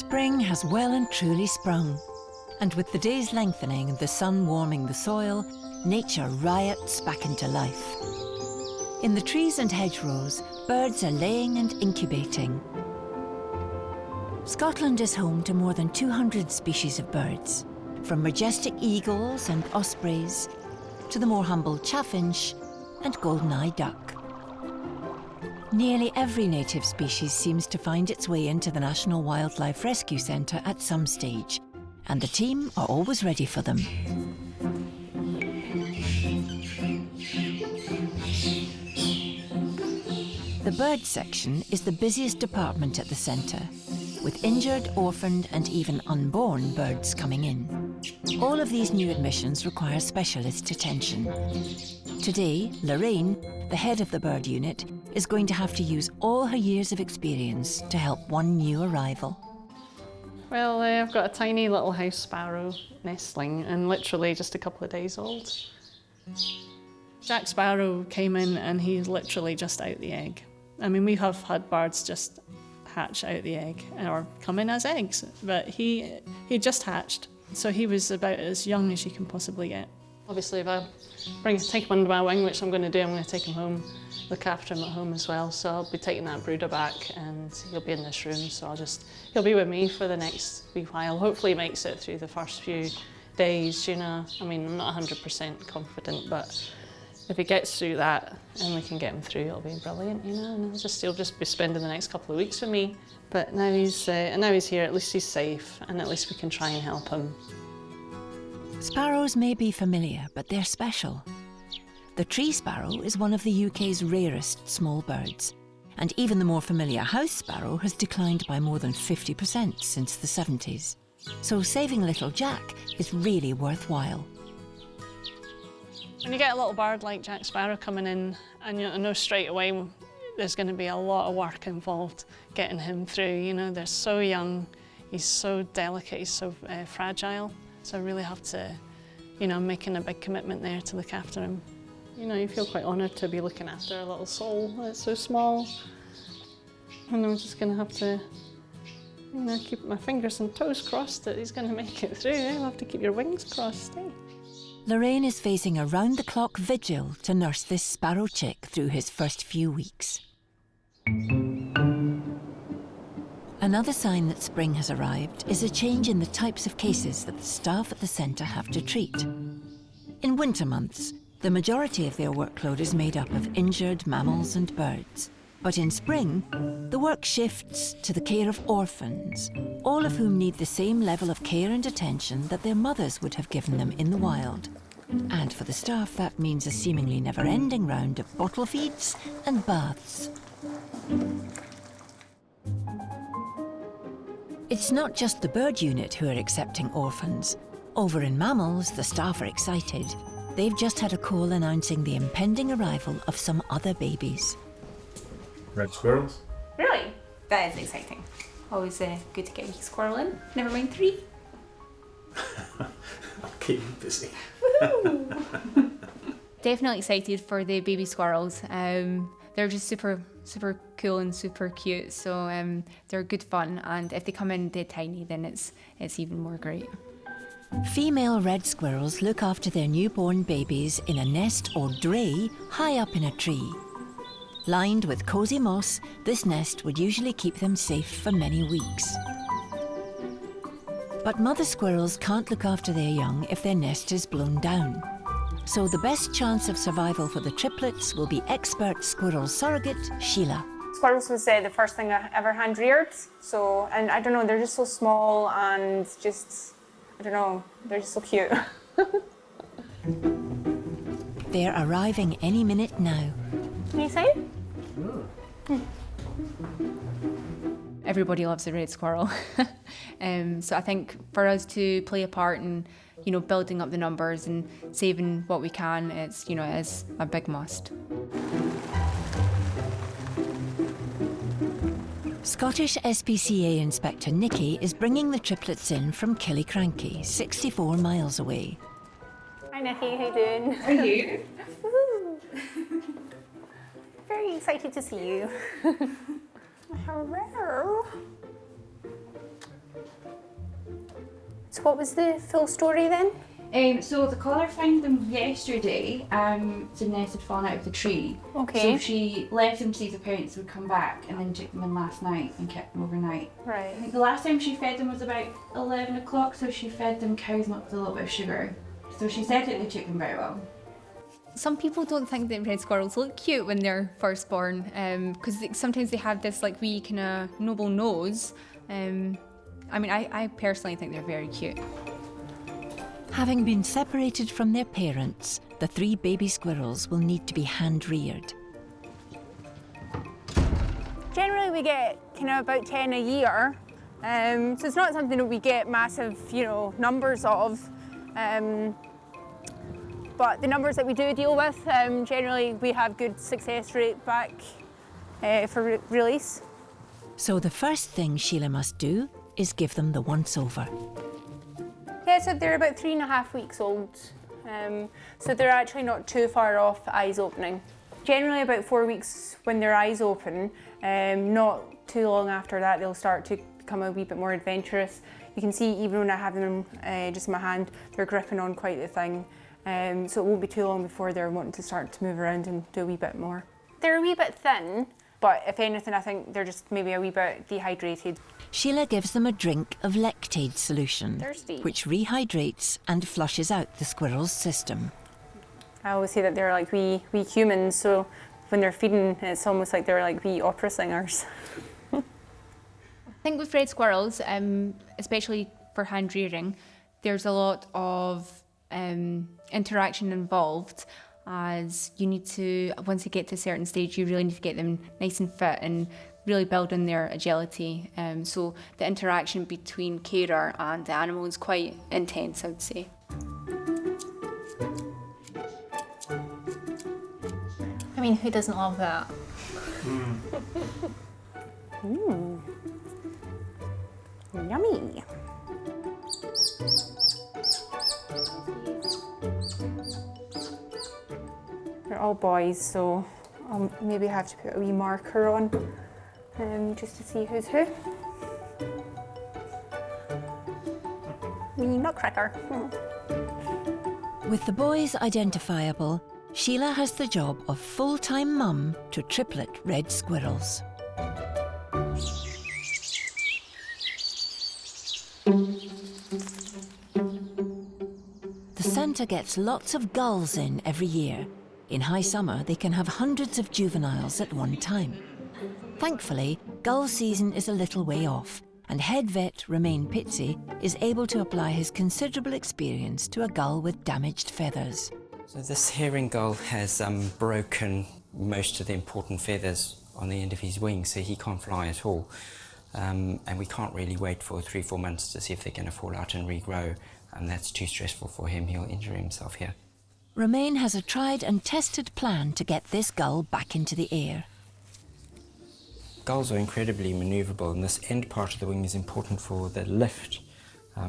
Spring has well and truly sprung, and with the days lengthening and the sun warming the soil, nature riots back into life. In the trees and hedgerows, birds are laying and incubating. Scotland is home to more than 200 species of birds, from majestic eagles and ospreys to the more humble chaffinch and golden-eye duck. Nearly every native species seems to find its way into the National Wildlife Rescue Centre at some stage, and the team are always ready for them. The bird section is the busiest department at the centre, with injured, orphaned and even unborn birds coming in. All of these new admissions require specialist attention. Today, Lorraine, the head of the bird unit, is going to have to use all her years of experience to help one new arrival. Well, I've got a tiny little house sparrow nestling and literally just a couple of days old. Jack Sparrow came in and he's literally just out the egg. I mean, we have had birds just hatch out the egg or come in as eggs, but he just hatched. So he was about as young as you can possibly get. Obviously, if I take him under my wing, which I'm going to do, I'm going to take him home, look after him at home as well. So I'll be taking that brooder back and he'll be in this room. So he'll be with me for the next wee while. Hopefully he makes it through the first few days, you know. I mean, I'm not 100% confident, but if he gets through that and we can get him through, it'll be brilliant, you know. And he'll just be spending the next couple of weeks with me. But now he's here, at least he's safe, and at least we can try and help him. Sparrows may be familiar, but they're special. The tree sparrow is one of the UK's rarest small birds, and even the more familiar house sparrow has declined by more than 50% since the 70s. So saving little Jack is really worthwhile. When you get a little bird like Jack Sparrow coming in, and you know straight away there's going to be a lot of work involved getting him through. You know, they're so young, he's so delicate, he's so fragile. So I really have to, you know, making a big commitment there to look after him. You know, you feel quite honoured to be looking after a little soul that's so small. And I'm just going to have to, you know, keep my fingers and toes crossed that he's going to make it through. You'll have to keep your wings crossed, eh? Lorraine is facing a round-the-clock vigil to nurse this sparrow chick through his first few weeks. Another sign that spring has arrived is a change in the types of cases that the staff at the centre have to treat. In winter months, the majority of their workload is made up of injured mammals and birds. But in spring, the work shifts to the care of orphans, all of whom need the same level of care and attention that their mothers would have given them in the wild. And for the staff, that means a seemingly never-ending round of bottle feeds and baths. It's not just the bird unit who are accepting orphans. Over in mammals, the staff are excited. They've just had a call announcing the impending arrival of some other babies. Red squirrels? Really? That is exciting. Always good to get a squirrel in. Never mind 3. Keep me busy. Definitely excited for the baby squirrels. They're just super cool and super cute. So they're good fun. And if they come in dead tiny, then it's even more great. Female red squirrels look after their newborn babies in a nest or dray high up in a tree. Lined with cosy moss, this nest would usually keep them safe for many weeks. But mother squirrels can't look after their young if their nest is blown down. So the best chance of survival for the triplets will be expert squirrel surrogate Sheila. Squirrels was the first thing I ever hand reared. So, and I don't know, they're just so small and just, I don't know, they're just so cute. They're arriving any minute now. Can you say? Everybody loves a red squirrel. So I think for us to play a part in, you know, building up the numbers and saving what we can, it's, you know, it is a big must. Scottish SPCA Inspector Nikki is bringing the triplets in from Killiecrankie, 64 miles away. Hi Nikki, how you doing? How are you? Very excited to see you. Hello. So what was the full story then? So the caller found them yesterday. The nest had fallen out of the tree. Okay. So she left them to see if the parents would come back, and then took them in last night and kept them overnight. Right. I think the last time she fed them was about 11 o'clock, so she fed them cow's milk with a little bit of sugar. So she said that they took them very well. Some people don't think that red squirrels look cute when they're first born, because sometimes they have this like wee kind of noble nose. I mean, I personally think they're very cute. Having been separated from their parents, the 3 baby squirrels will need to be hand-reared. Generally we get kind of about 10 a year, so it's not something that we get massive, numbers of. But the numbers that we do deal with, generally we have good success rate back for release. So the first thing Sheila must do is give them the once-over. Yeah, so they're about 3.5 weeks old. So they're actually not too far off eyes opening. Generally about 4 weeks when their eyes open, not too long after that they'll start to become a wee bit more adventurous. You can see even when I have them just in my hand, they're gripping on quite the thing. So it won't be too long before they're wanting to start to move around and do a wee bit more. They're a wee bit thin, but if anything I think they're just maybe a wee bit dehydrated. Sheila gives them a drink of Lactaid solution, Thirsty. which rehydrates and flushes out the squirrel's system. I always say that they're like wee humans, so when they're feeding, it's almost like they're like wee opera singers. I think with red squirrels, especially for hand rearing, there's a lot of interaction involved, as you need to, once you get to a certain stage, you really need to get them nice and fit and really build on their agility. So the interaction between carer and the animal is quite intense, I would say. I mean, who doesn't love that? Ooh. Yummy. They're all boys, so I'll maybe have to put a wee marker on just to see who's who. Wee nutcracker. With the boys identifiable, Sheila has the job of full-time mum to triplet red squirrels. The centre gets lots of gulls in every year. In high summer, they can have hundreds of juveniles at one time. Thankfully, gull season is a little way off, and head vet Romain Pizzi is able to apply his considerable experience to a gull with damaged feathers. So this herring gull has broken most of the important feathers on the end of his wings, so he can't fly at all. And we can't really wait for 3-4 months to see if they're going to fall out and regrow, and that's too stressful for him. He'll injure himself here. Romain has a tried and tested plan to get this gull back into the air. Gulls are incredibly manoeuvrable, and this end part of the wing is important for the lift.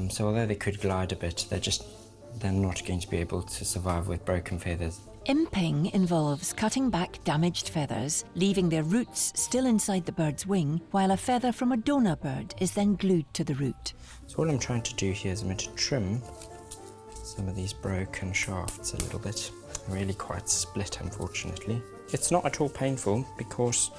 So although they could glide a bit, they're not going to be able to survive with broken feathers. Imping involves cutting back damaged feathers, leaving their roots still inside the bird's wing, while a feather from a donor bird is then glued to the root. So all I'm trying to do here is I'm going to trim some of these broken shafts a little bit. They're really quite split, unfortunately. It's not at all painful because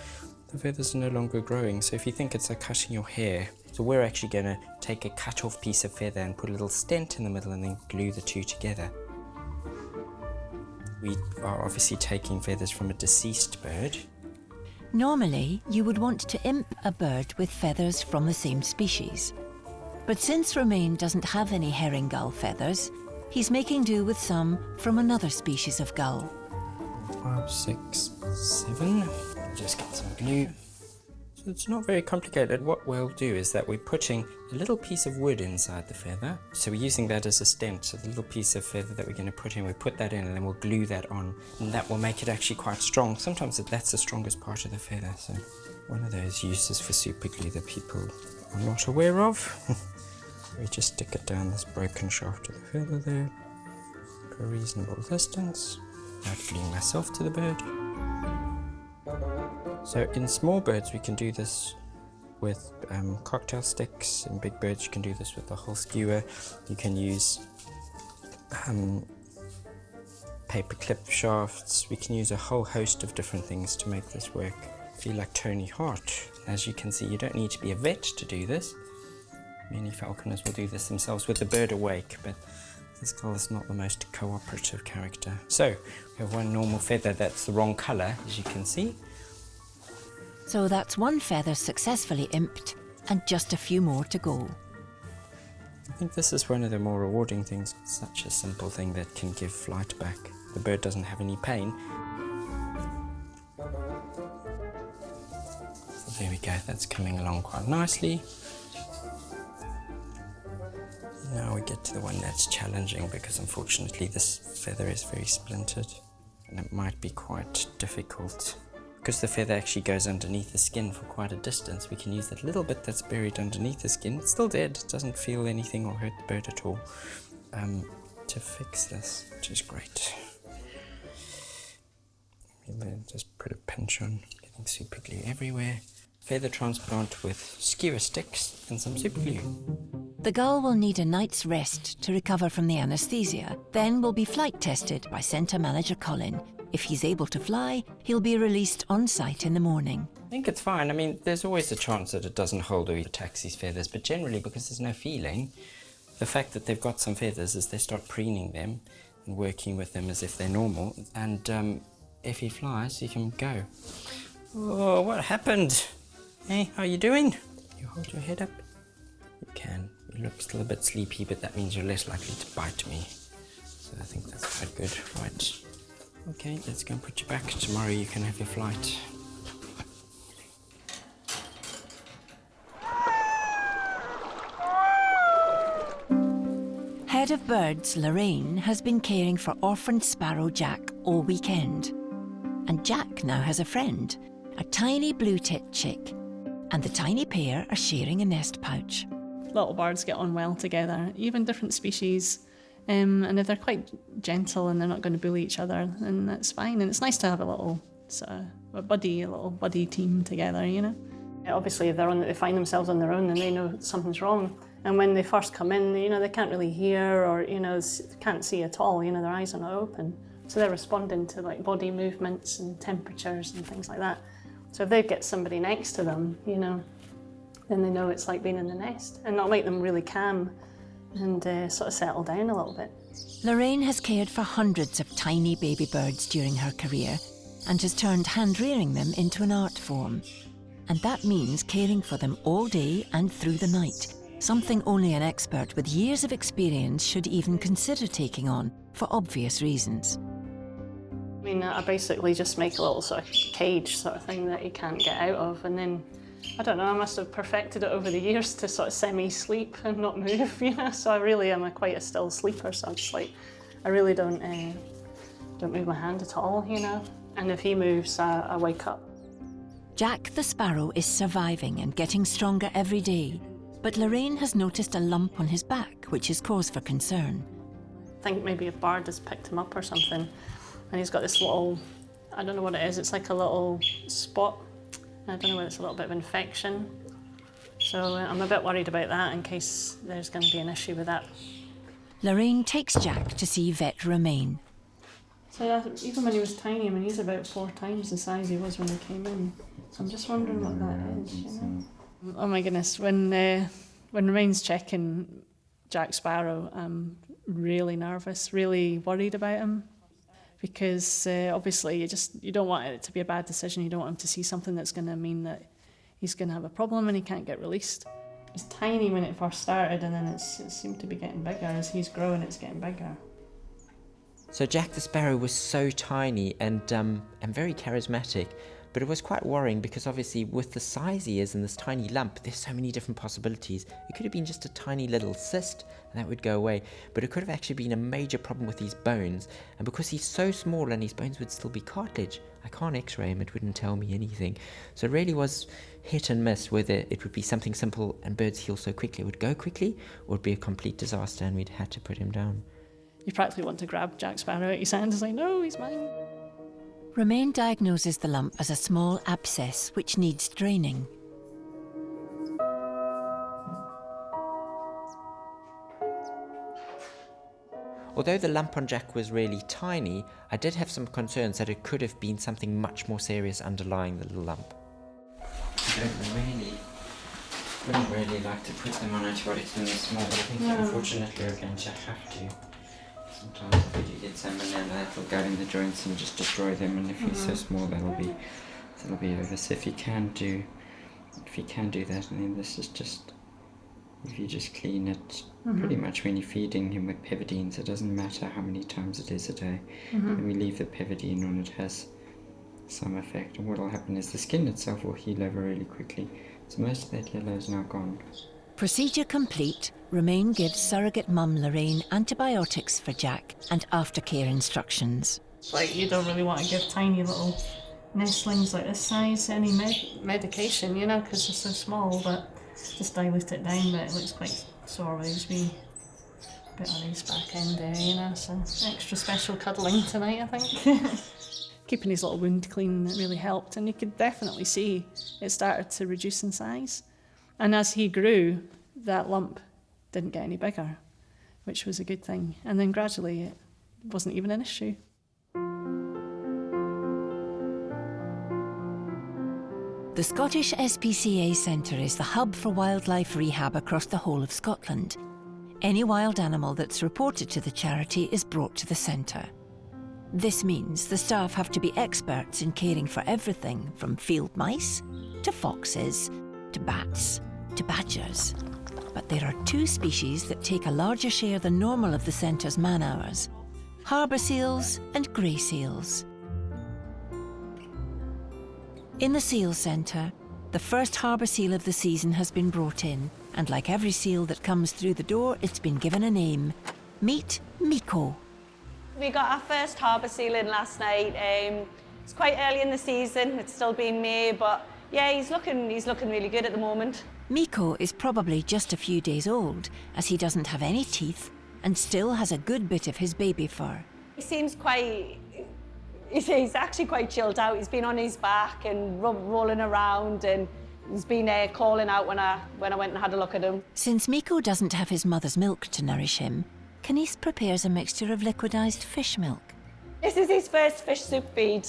the feathers are no longer growing, so if you think it's like cutting your hair, so we're actually going to take a cut off piece of feather and put a little stent in the middle and then glue the two together. We are obviously taking feathers from a deceased bird. Normally, you would want to imp a bird with feathers from the same species. But since Romain doesn't have any herring gull feathers, he's making do with some from another species of gull. 5, 6, 7. Just get some glue. So it's not very complicated. What we'll do is that we're putting a little piece of wood inside the feather. So we're using that as a stent. So the little piece of feather that we're going to put in, we put that in and then we'll glue that on. And that will make it actually quite strong. Sometimes that's the strongest part of the feather. So one of those uses for super glue that people are not aware of. We just stick it down this broken shaft of the feather there. For a reasonable distance. Without gluing myself to the bird. So in small birds we can do this with cocktail sticks. In big birds you can do this with a whole skewer. You can use paper clip shafts. We can use a whole host of different things to make this work. I feel like Tony Hart. As you can see, you don't need to be a vet to do this. Many falconers will do this themselves with the bird awake, but this gull is not the most cooperative character. So, we have one normal feather that's the wrong colour, as you can see. So that's one feather successfully imped, and just a few more to go. I think this is one of the more rewarding things. Such a simple thing that can give flight back. The bird doesn't have any pain. So there we go, that's coming along quite nicely. Now we get to the one that's challenging, because unfortunately this feather is very splintered and it might be quite difficult. Because the feather actually goes underneath the skin for quite a distance, we can use that little bit that's buried underneath the skin. It's still dead, it doesn't feel anything or hurt the bird at all, to fix this, which is great. Just put a pinch on, getting super glue everywhere. Feather transplant with skewer sticks and some super glue. The gull will need a night's rest to recover from the anaesthesia, then will be flight tested by Centre Manager Colin. If he's able to fly, he'll be released on site in the morning. I think it's fine. I mean, there's always a chance that it doesn't hold or attacks these feathers, but generally, because there's no feeling, the fact that they've got some feathers is they start preening them and working with them as if they're normal, and if he flies, he can go. Oh, what happened? Hey, how are you doing? You hold your head up? You can. You look still a bit sleepy, but that means you're less likely to bite me. So I think that's quite good. Right. Okay, let's go and put you back. Tomorrow you can have your flight. Head of Birds, Lorraine, has been caring for orphaned sparrow Jack all weekend. And Jack now has a friend, a tiny blue-tit chick. And the tiny pair are sharing a nest pouch. Little birds get on well together, even different species. And if they're quite gentle and they're not going to bully each other, then that's fine. And it's nice to have a little buddy team together, you know. Obviously, if they find themselves on their own, then they know something's wrong. And when they first come in, you know, they can't really hear or, you know, can't see at all. You know, their eyes are not open. So they're responding to like body movements and temperatures and things like that. So if they get somebody next to them, you know, then they know it's like being in the nest, and that'll make them really calm and sort of settle down a little bit. Lorraine has cared for hundreds of tiny baby birds during her career and has turned hand-rearing them into an art form. And that means caring for them all day and through the night, something only an expert with years of experience should even consider taking on, for obvious reasons. I mean, I basically just make a little sort of cage sort of thing that you can't get out of, and then, I don't know, I must have perfected it over the years to sort of semi-sleep and not move, you know, so I really am quite a still sleeper, so I'm just like, I really don't move my hand at all, you know, and if he moves, I wake up. Jack the sparrow is surviving and getting stronger every day, but Lorraine has noticed a lump on his back, which is cause for concern. I think maybe a bird has picked him up or something, and he's got this little, I don't know what it is, it's like a little spot. I don't know whether it's a little bit of infection. So I'm a bit worried about that in case there's going to be an issue with that. Lorraine takes Jack to see vet Romain. So even when he was tiny, I mean, he's about 4 times the size he was when he came in. So I'm just wondering what that is, you know? Oh my goodness, when Romain's checking Jack Sparrow, I'm really nervous, really worried about him. Because obviously you don't want it to be a bad decision. You don't want him to see something that's going to mean that he's going to have a problem and he can't get released. It was tiny when it first started, and then it seemed to be getting bigger. As he's growing, it's getting bigger. So Jack the Sparrow was so tiny and very charismatic, but it was quite worrying because obviously with the size he is and this tiny lump, there's so many different possibilities. It could have been just a tiny little cyst and that would go away, but it could have actually been a major problem with his bones, and because he's so small and his bones would still be cartilage, I can't x-ray him, it wouldn't tell me anything. So it really was hit and miss whether it would be something simple and birds heal so quickly, it would go quickly, or it would be a complete disaster and we'd had to put him down. You practically want to grab Jack Sparrow out his hand and say, no, he's mine. Romain diagnoses the lump as a small abscess which needs draining. Although the lump on Jack was really tiny, I did have some concerns that it could have been something much more serious underlying the little lump. I wouldn't really like to put them on antibiotics when they're small, but I think unfortunately we're going to have to. Sometimes if we do get salmonella, that will go in the joints and just destroy them, and if he's so small, that'll be over. So if you can do that, and then this is just, if you just clean it pretty much when you're feeding him with pevidines, it doesn't matter how many times it is a day. And we leave the pevidine on, it has some effect, and what will happen is the skin itself will heal over really quickly. So most of that yellow is now gone. Procedure complete, Romaine gives surrogate mum Lorraine antibiotics for Jack and aftercare instructions. Like, you don't really want to give tiny little nestlings like this size any medication, you know, because they're so small, but just dilute it down, but it looks quite sore with his wee bit on his back end there, you know, so extra special cuddling tonight, I think. Keeping his little wound clean really helped, and you could definitely see it started to reduce in size. And as he grew, that lump didn't get any bigger, which was a good thing. And then gradually it wasn't even an issue. The Scottish SPCA Centre is the hub for wildlife rehab across the whole of Scotland. Any wild animal that's reported to the charity is brought to the centre. This means the staff have to be experts in caring for everything from field mice to foxes to bats to badgers. But there are two species that take a larger share than normal of the centre's man-hours: harbour seals and grey seals. In the seal centre, the first harbour seal of the season has been brought in, and like every seal that comes through the door, it's been given a name. Meet Miko. We got our first harbour seal in last night. It's quite early in the season, it's still been May, but yeah, he's looking really good at the moment. Miko is probably just a few days old, as he doesn't have any teeth and still has a good bit of his baby fur. He seems he's actually quite chilled out. He's been on his back and rolling around, and he's been calling out when I went and had a look at him. Since Miko doesn't have his mother's milk to nourish him, Canice prepares a mixture of liquidised fish milk. This is his first fish soup feed.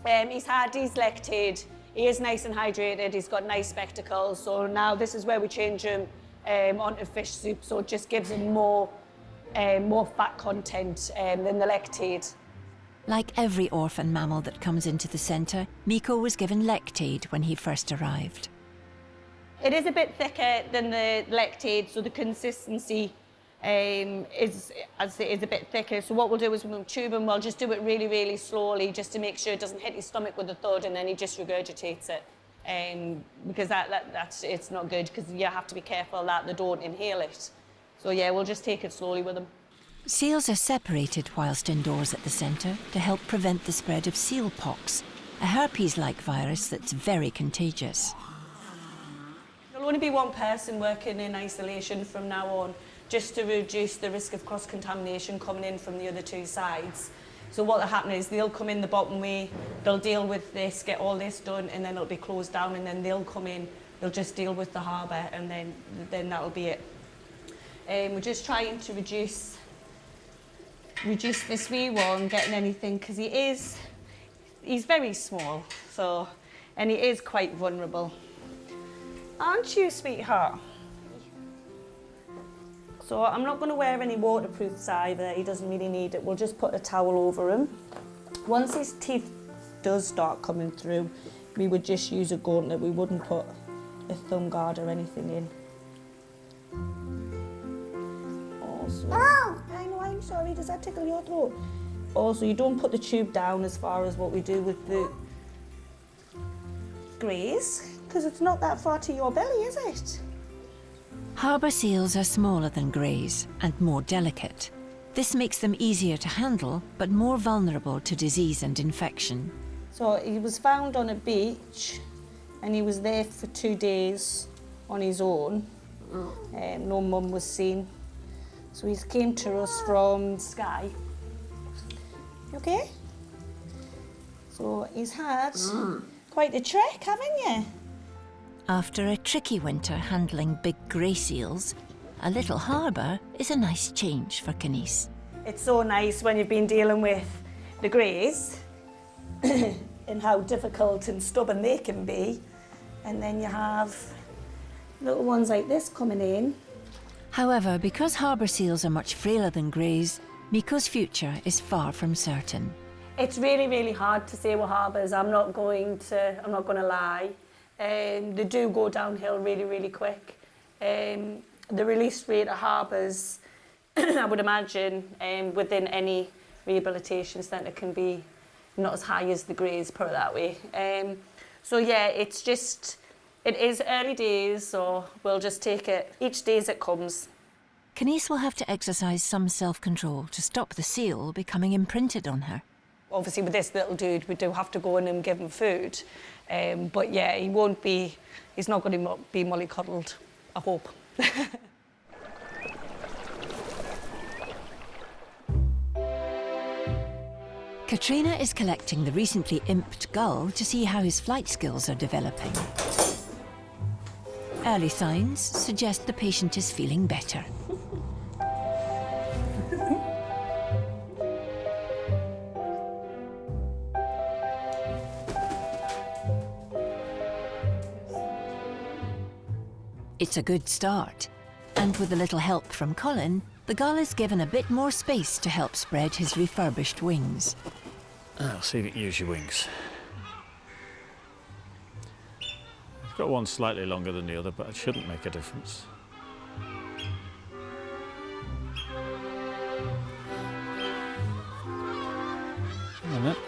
He's lactated. He is nice and hydrated. He's got nice spectacles. So now this is where we change him onto fish soup. So it just gives him more fat content than the lactate. Like every orphan mammal that comes into the centre, Miko was given Lactaid when he first arrived. It is a bit thicker than the Lactaid, so the consistency is a bit thicker. So what we'll do is we'll tube him, we'll just do it really, really slowly just to make sure it doesn't hit his stomach with a thud and then he just regurgitates it. Because it's not good, because you have to be careful that they don't inhale it. So yeah, we'll just take it slowly with him. Seals are separated whilst indoors at the centre to help prevent the spread of seal pox, a herpes-like virus that's very contagious. There'll only be one person working in isolation from now on, just to reduce the risk of cross-contamination coming in from the other two sides. So what will happen is they'll come in the bottom way, they'll deal with this, get all this done, and then it'll be closed down, and then they'll come in, they'll just deal with the harbour, and then that'll be it. We're just trying to reduce this wee one getting anything, because he's very small, so, and he is quite vulnerable. Aren't you, sweetheart? So I'm not going to wear any waterproofs either, he doesn't really need it. We'll just put a towel over him. Once his teeth does start coming through, we would just use a gauntlet. We wouldn't put a thumb guard or anything in. Also, I know, I'm sorry, does that tickle your throat? Also, you don't put the tube down as far as what we do with the greys, because it's not that far to your belly, is it? Harbour seals are smaller than greys and more delicate. This makes them easier to handle, but more vulnerable to disease and infection. So he was found on a beach, and he was there for 2 days on his own. No mum was seen. So he came to us from Skye. You okay? So he's had quite a trek, haven't you? After a tricky winter handling big grey seals, a little harbour is a nice change for Canice. It's so nice when you've been dealing with the greys and how difficult and stubborn they can be. And then you have little ones like this coming in. However, because harbour seals are much frailer than greys, Miko's future is far from certain. It's really, really hard to say with harbours. I'm not going to lie. They do go downhill really, really quick. The release rate of harbours, I would imagine, within any rehabilitation centre can be not as high as the greys, put it that way. So yeah, it is early days, so we'll just take it each day as it comes. Kenise will have to exercise some self-control to stop the seal becoming imprinted on her. Obviously with this little dude, we do have to go in and give him food. But yeah, he's not going to be mollycoddled, I hope. Katrina is collecting the recently imped Gull to see how his flight skills are developing. Early signs suggest the patient is feeling better. It's a good start. And with a little help from Colin, the Gull is given a bit more space to help spread his refurbished wings. I'll see if you can use your wings. I've got one slightly longer than the other, but it shouldn't make a difference. A minute.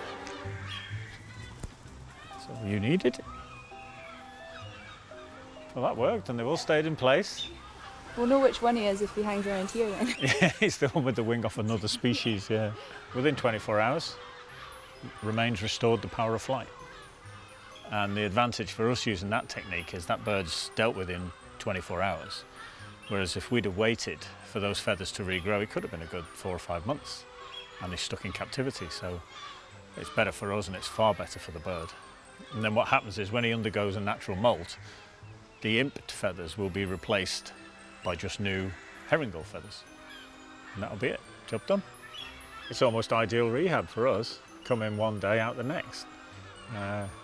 That's all you needed. Well, that worked, and they've all stayed in place. We'll know which one he is if he hangs around here then. Yeah, he's the one with the wing off another species, yeah. Within 24 hours, remains restored the power of flight. And the advantage for us using that technique is that bird's dealt with in 24 hours. Whereas if we'd have waited for those feathers to regrow, it could have been a good 4 or 5 months. And he's stuck in captivity, so it's better for us and it's far better for the bird. And then what happens is when he undergoes a natural molt, the imped feathers will be replaced by just new herring gull feathers. And that'll be it, job done. It's almost ideal rehab for us. Come in one day, out the next.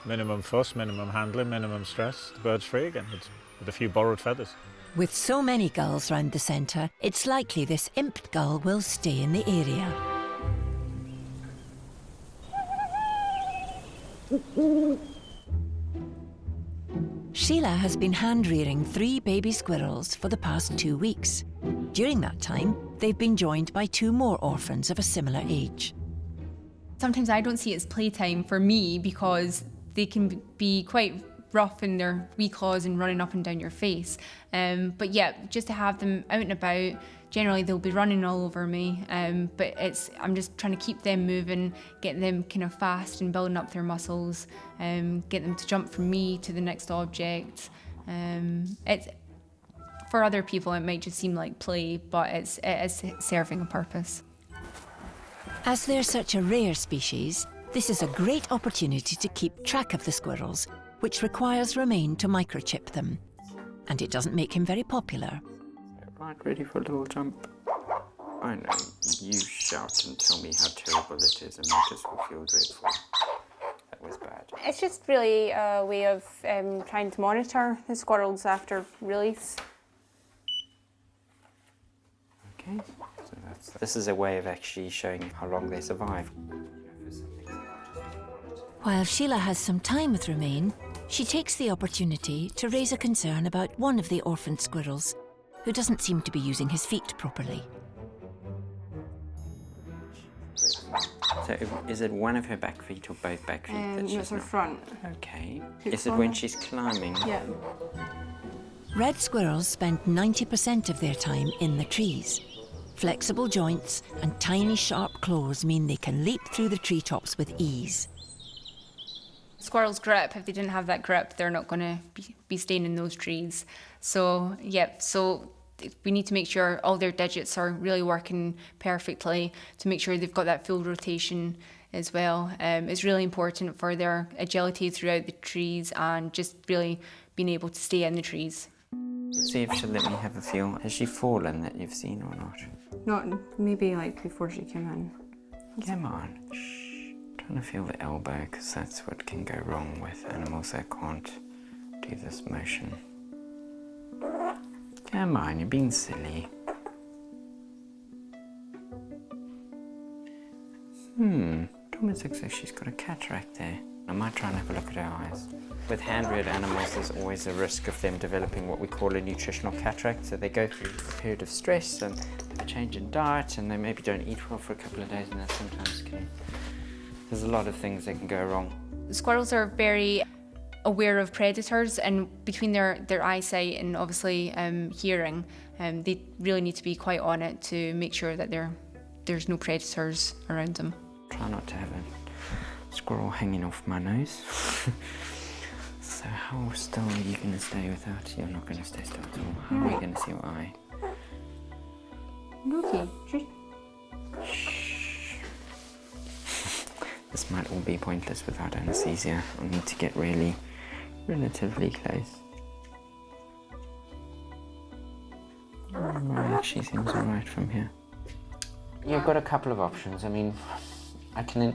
Minimum fuss, minimum handling, minimum stress. The bird's free again with a few borrowed feathers. With so many gulls round the centre, it's likely this imped gull will stay in the area. Sheila has been hand-rearing 3 baby squirrels for the past 2 weeks. During that time, they've been joined by 2 more orphans of a similar age. Sometimes I don't see it as playtime for me because they can be quite rough in their wee claws and running up and down your face. But yeah, just to have them out and about, generally they'll be running all over me. But I'm just trying to keep them moving, getting them kind of fast and building up their muscles, get them to jump from me to the next object. For other people, it might just seem like play, but it is serving a purpose. As they're such a rare species, this is a great opportunity to keep track of the squirrels, which requires Romain to microchip them. And it doesn't make him very popular. Right, ready for a little jump? I know, you shout and tell me how terrible it is and make us all feel dreadful. That was bad. It's just really a way of trying to monitor the squirrels after release. Okay, so this is a way of actually showing how long they survive. While Sheila has some time with Romain, she takes the opportunity to raise a concern about one of the orphaned squirrels, who doesn't seem to be using his feet properly. So is it one of her back feet or both back feet that she's it's her not? front. Okay. Hook Is it when she's climbing? Yeah. Red squirrels spend 90% of their time in the trees. Flexible joints and tiny sharp claws mean they can leap through the treetops with ease. Squirrels' grip, if they didn't have that grip, they're not going to be staying in those trees. So, we need to make sure all their digits are really working perfectly to make sure they've got that full rotation as well. It's really important for their agility throughout the trees and just really being able to stay in the trees. See if she'll let me have a feel. Has she fallen that you've seen or not? Not maybe like before she came in. Come on. Shh. Trying to feel the elbow, because that's what can go wrong with animals that can't do this motion. Come on, you're being silly. It almost looks like she's got a cataract there. I might try and have a look at her eyes. With hand-reared animals, there's always a risk of them developing what we call a nutritional cataract. So they go through a period of stress and a change in diet, and they maybe don't eat well for a couple of days, and that sometimes can... There's a lot of things that can go wrong. Squirrels are very aware of predators, and between their eyesight and obviously hearing, they really need to be quite on it to make sure that there's no predators around them. Try not to have a squirrel hanging off my nose. So how still are you going to stay without? You're not going to stay still at all. How are you going to see your eye? Okay. Shh. This might all be pointless without anesthesia. I'll need to get really relatively close. Right, she seems alright from here. You've got a couple of options. I mean, I can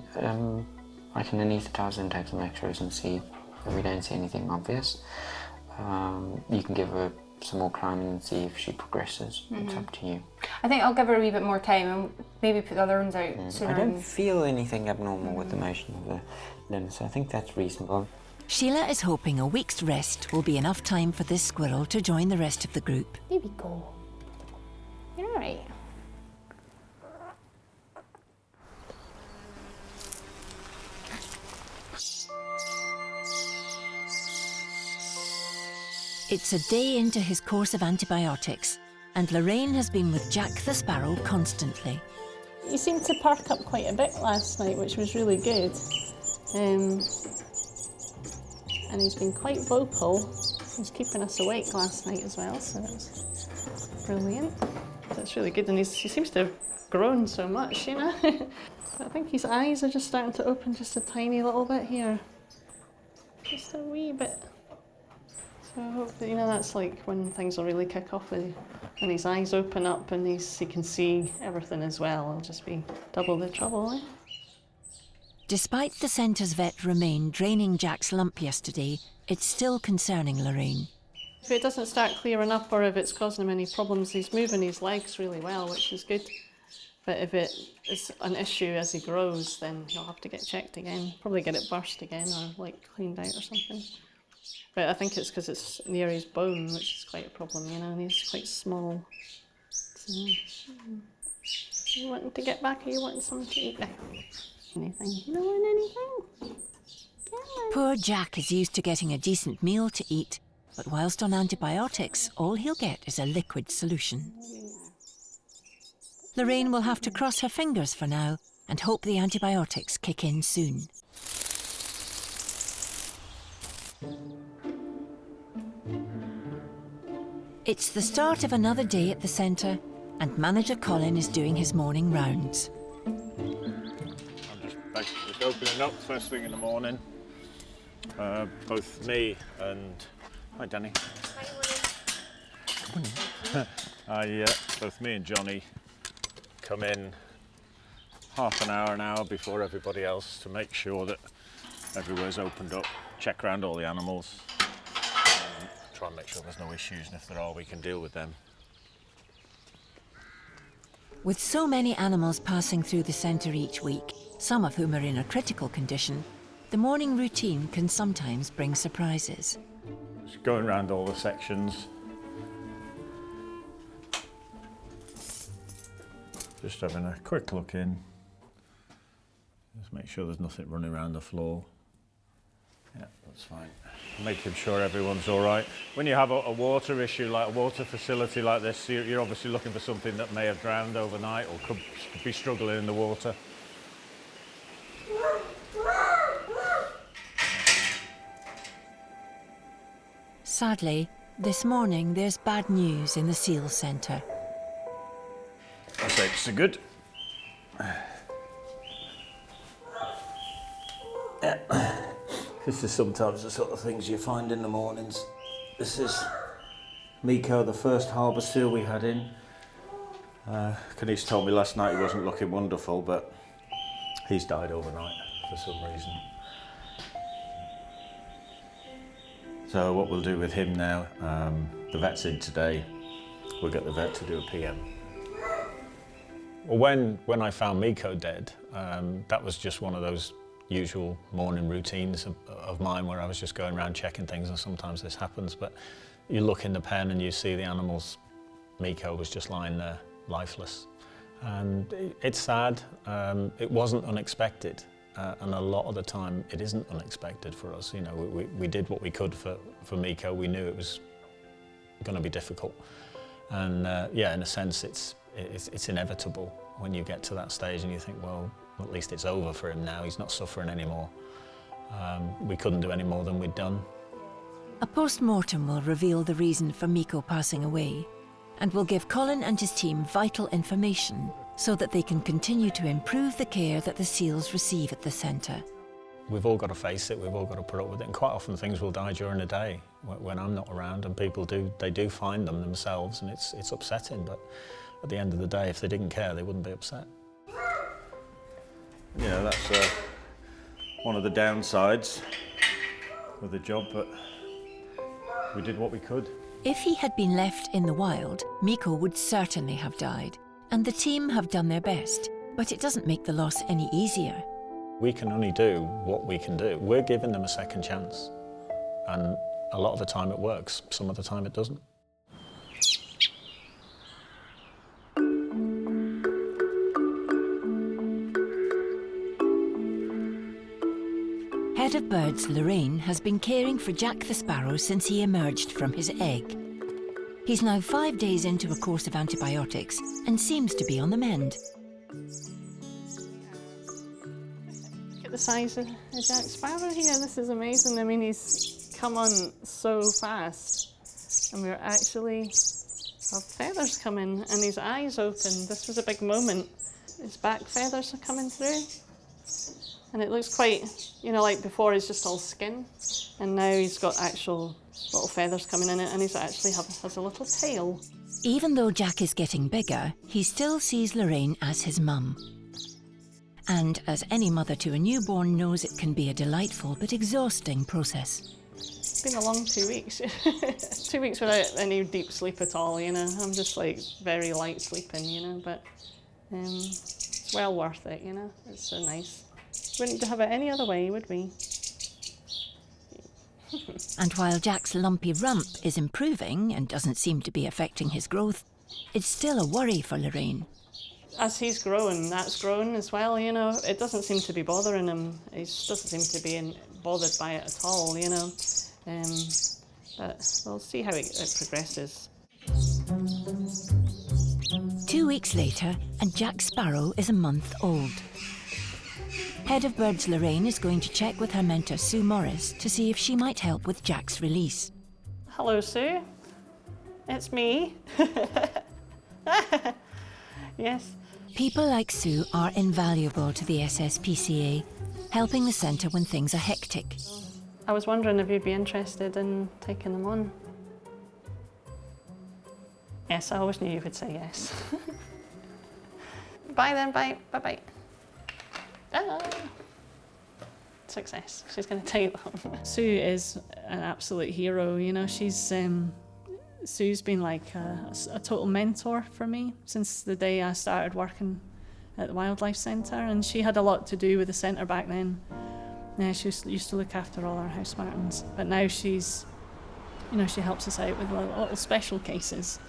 anaesthetise and take some x-rays and see if we don't see anything obvious. You can give her some more climbing and see if she progresses. It's up to you. I think I'll give her a wee bit more time and maybe put the other ones out sooner. I don't feel anything abnormal with the motion of the limbs, so I think that's reasonable. Sheila is hoping a week's rest will be enough time for this squirrel to join the rest of the group. There we go. You're all right. It's a day into his course of antibiotics, and Lorraine has been with Jack the sparrow constantly. He seemed to perk up quite a bit last night, which was really good. And he's been quite vocal. He was keeping us awake last night as well, so that was brilliant. That's really good, and he seems to have grown so much, you know. I think his eyes are just starting to open just a tiny little bit here. Just a wee bit. So I hope that, you know, that's like when things will really kick off when his eyes open up and he can see everything as well. It'll just be double the trouble, eh? Despite the centre's vet Romain draining Jack's lump yesterday, it's still concerning Lorraine. If it doesn't start clearing up or if it's causing him any problems, he's moving his legs really well, which is good. But if it is an issue as he grows, then he'll have to get checked again. Probably get it burst again or like cleaned out or something. But I think it's because it's near his bone, which is quite a problem, you know, and he's quite small. So, you wanting to get back or you wanting something to eat now? Anything? You don't want anything? Poor Jack is used to getting a decent meal to eat, but whilst on antibiotics, all he'll get is a liquid solution. Lorraine will have to cross her fingers for now and hope the antibiotics kick in soon. It's the start of another day at the centre, and Manager Colin is doing his morning rounds. I'm just basically opening up first thing in the morning. Both me and... Hi, Danny. Both me and Johnny come in half an hour before everybody else to make sure that everywhere's opened up, check around all the animals, and try and make sure there's no issues, and if there are, we can deal with them. With so many animals passing through the centre each week, some of whom are in a critical condition, the morning routine can sometimes bring surprises. Just going around all the sections. Just having a quick look in. Just make sure there's nothing running around the floor. Yeah, that's fine. Making sure everyone's all right. When you have a water issue, like a water facility like this, you're obviously looking for something that may have drowned overnight or could be struggling in the water. Sadly, this morning there's bad news in the seal centre. I say it's good. This is sometimes the sort of things you find in the mornings. This is Miko, the first harbour seal we had in. Kanice told me last night he wasn't looking wonderful, but he's died overnight for some reason. So what we'll do with him now, the vet's in today, we'll get the vet to do a PM. Well, when I found Miko dead, that was just one of those usual morning routines of mine where I was just going around checking things, and sometimes this happens, but you look in the pen and you see the animals. Miko was just lying there, lifeless. And it's sad. It wasn't unexpected, and a lot of the time it isn't unexpected for us. You know, we did what we could for Miko. We knew it was going to be difficult, and yeah, in a sense, it's inevitable when you get to that stage and you think, well, at least it's over for him now. He's not suffering anymore. We couldn't do any more than we'd done. A post-mortem will reveal the reason for Miko passing away, and will give Colin and his team vital information so that they can continue to improve the care that the seals receive at the centre. We've all got to face it, we've all got to put up with it, and quite often things will die during the day when I'm not around, and people do find them themselves, and it's upsetting, but at the end of the day, if they didn't care, they wouldn't be upset. You know, that's one of the downsides of the job, but we did what we could. If he had been left in the wild, Miko would certainly have died, and the team have done their best, but it doesn't make the loss any easier. We can only do what we can do. We're giving them a second chance, and a lot of the time it works, some of the time it doesn't. Head of Birds Lorraine has been caring for Jack the Sparrow since he emerged from his egg. He's now 5 days into a course of antibiotics and seems to be on the mend. Look at the size of Jack Sparrow here. This is amazing. I mean, he's come on so fast, and we're actually have feathers coming, and his eyes open. This was a big moment. His back feathers are coming through. And it looks quite, you know, like before he's just all skin, and now he's got actual little feathers coming in it, and he's actually has a little tail. Even though Jack is getting bigger, he still sees Lorraine as his mum. And as any mother to a newborn knows, it can be a delightful but exhausting process. It's been a long 2 weeks. 2 weeks without any deep sleep at all, you know. I'm just like very light sleeping, you know, but it's well worth it, you know. It's so nice. Wouldn't have it any other way, would we? And while Jack's lumpy rump is improving and doesn't seem to be affecting his growth, it's still a worry for Lorraine. As he's grown, that's grown as well, you know. It doesn't seem to be bothering him. He doesn't seem to be bothered by it at all, you know. But we'll see how it progresses. 2 weeks later, and Jack Sparrow is a month old. Head of Birds Lorraine is going to check with her mentor Sue Morris to see if she might help with Jack's release. Hello, Sue. It's me. Yes. People like Sue are invaluable to the SSPCA, helping the centre when things are hectic. I was wondering if you'd be interested in taking them on. Yes, I always knew you would say yes. Bye then, bye, bye-bye. Success. She's going to take them. Sue is an absolute hero, you know. Sue's been like a total mentor for me since the day I started working at the Wildlife Centre, and she had a lot to do with the centre back then. She used to look after all our house martins, but now she helps us out with little special cases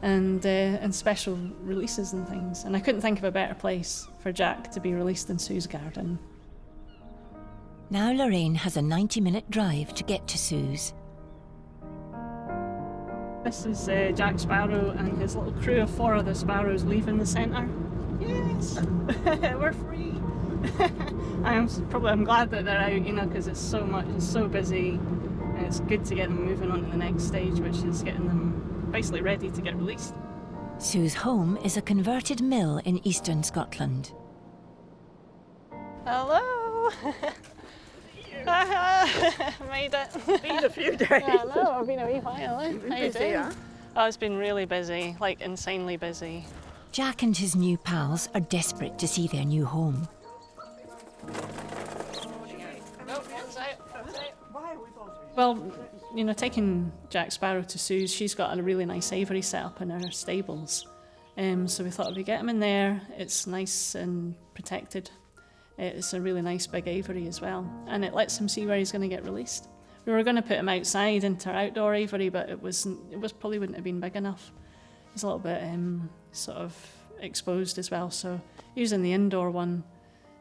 and special releases and things. And I couldn't think of a better place for Jack to be released than Sue's garden. Now Lorraine has a 90-minute drive to get to Sue's. This is Jack Sparrow and his little crew of 4 other sparrows leaving the centre. Yes, we're free. I'm glad that they're out, you know, because it's so busy, and it's good to get them moving on to the next stage, which is getting them basically ready to get released. Sue's home is a converted mill in eastern Scotland. Hello. Made it. Been a few days. Yeah, no, I've been a wee while. How you doing? Oh, it's been really busy, like insanely busy. Jack and his new pals are desperate to see their new home. Well, you know, taking Jack Sparrow to Sue's, she's got a really nice aviary set up in her stables. So we thought if we get him in there, it's nice and protected. It's a really nice big aviary as well, and it lets him see where he's going to get released. We were going to put him outside into our outdoor aviary, but it probably wouldn't have been big enough. He's a little bit sort of exposed as well, so using the indoor one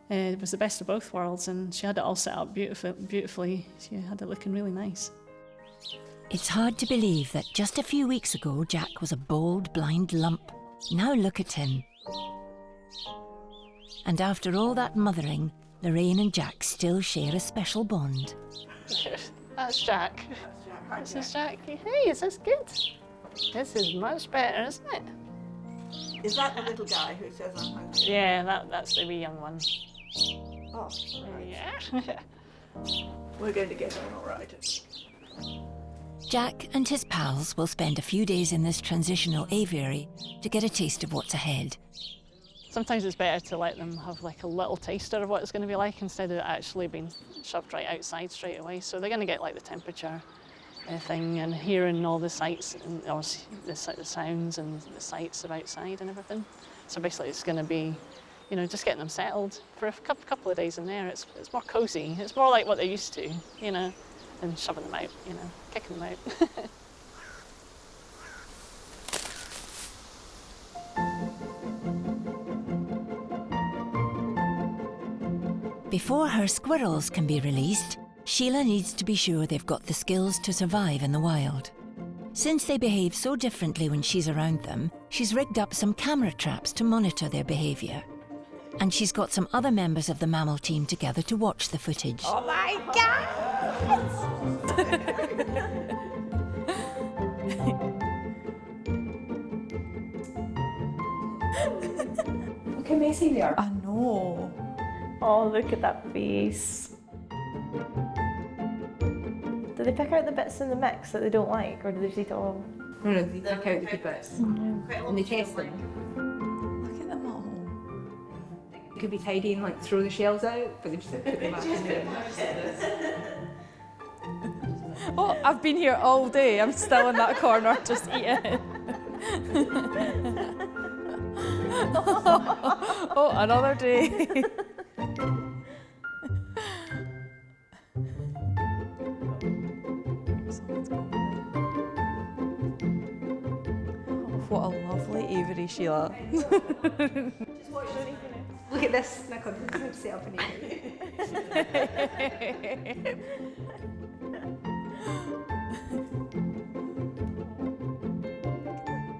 was the best of both worlds, and she had it all set up beautifully. She had it looking really nice. It's hard to believe that just a few weeks ago Jack was a bald, blind lump. Now look at him. And after all that mothering, Lorraine and Jack still share a special bond. That's Jack. This is Jack. Hey, is this good? This is much better, isn't it? Is that the little guy who says I'm hungry? Yeah, that's the wee young one. Oh, right. Yeah. We're going to get on all right. Jack and his pals will spend a few days in this transitional aviary to get a taste of what's ahead. Sometimes it's better to let them have like a little taster of what it's going to be like instead of actually being shoved right outside straight away. So they're going to get like the temperature thing and hearing all the sights and the sounds and the sights of outside and everything. So basically it's going to be, you know, just getting them settled for a couple of days in there. It's more cosy. It's more like what they're used to, you know, than shoving them out, you know, kicking them out. Before her squirrels can be released, Sheila needs to be sure they've got the skills to survive in the wild. Since they behave so differently when she's around them, she's rigged up some camera traps to monitor their behaviour. And she's got some other members of the mammal team together to watch the footage. Oh my God! Look how messy they are. I know. Oh, look at that face. Do they pick out the bits in the mix that they don't like, or do they just eat it all? No, they pick out the good bits. And they test them. Look at them all. They could be tidy and like throw the shells out, but they just put them back in there. Oh, I've been here all day. I'm still in that corner just eating. Oh, another day. What a lovely aviary, Sheila. Look at this. Now come on, set up an aviary.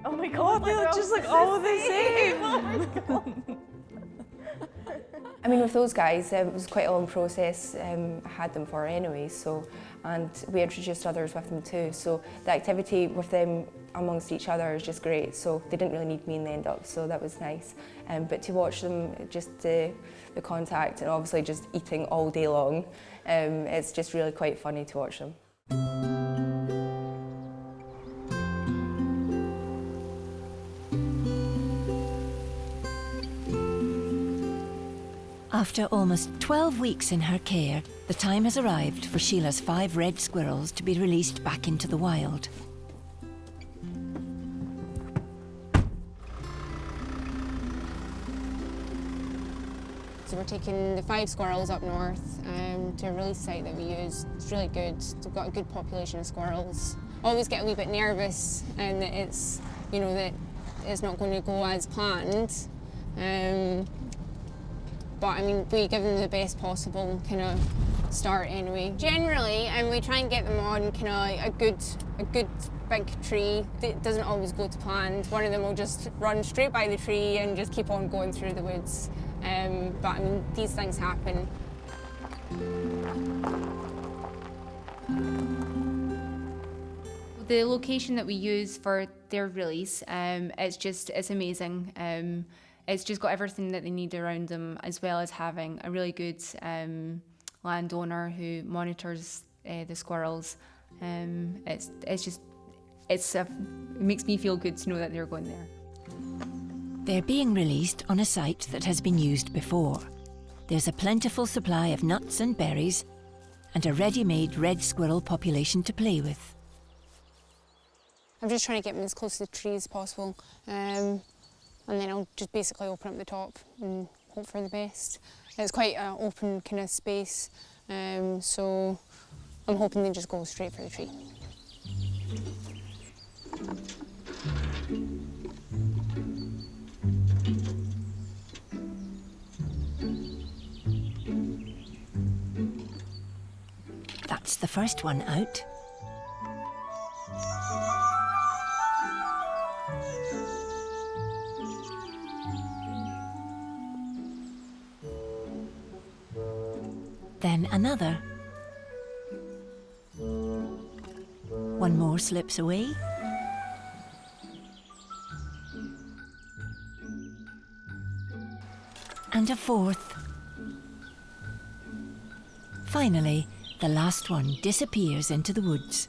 Oh my God, they look just like all the same. Oh my God. I mean, with those guys, it was quite a long process. I had them for anyway, and we introduced others with them too. So the activity with them amongst each other is just great. So they didn't really need me in the end up, so that was nice. But to watch them, just the contact and obviously just eating all day long, it's just really quite funny to watch them. After almost 12 weeks in her care, the time has arrived for Sheila's 5 red squirrels to be released back into the wild. So we're taking the 5 squirrels up north to a release site that we use. It's really good. We've got a good population of squirrels. Always get a wee bit nervous and that it's, you know, that it's not going to go as planned. But I mean, we give them the best possible kind of start anyway. Generally, and we try and get them on kind of a good big tree. It doesn't always go to plan. One of them will just run straight by the tree and just keep on going through the woods. But I mean, these things happen. The location that we use for their release, it's amazing. It's just got everything that they need around them, as well as having a really good landowner who monitors the squirrels. It makes me feel good to know that they're going there. They're being released on a site that has been used before. There's a plentiful supply of nuts and berries and a ready-made red squirrel population to play with. I'm just trying to get them as close to the tree as possible, and then I'll just basically open up the top and hope for the best. It's quite an open kind of space, so I'm hoping they just go straight for the tree. That's the first one out. Then another. One more slips away. And a fourth. Finally, the last one disappears into the woods.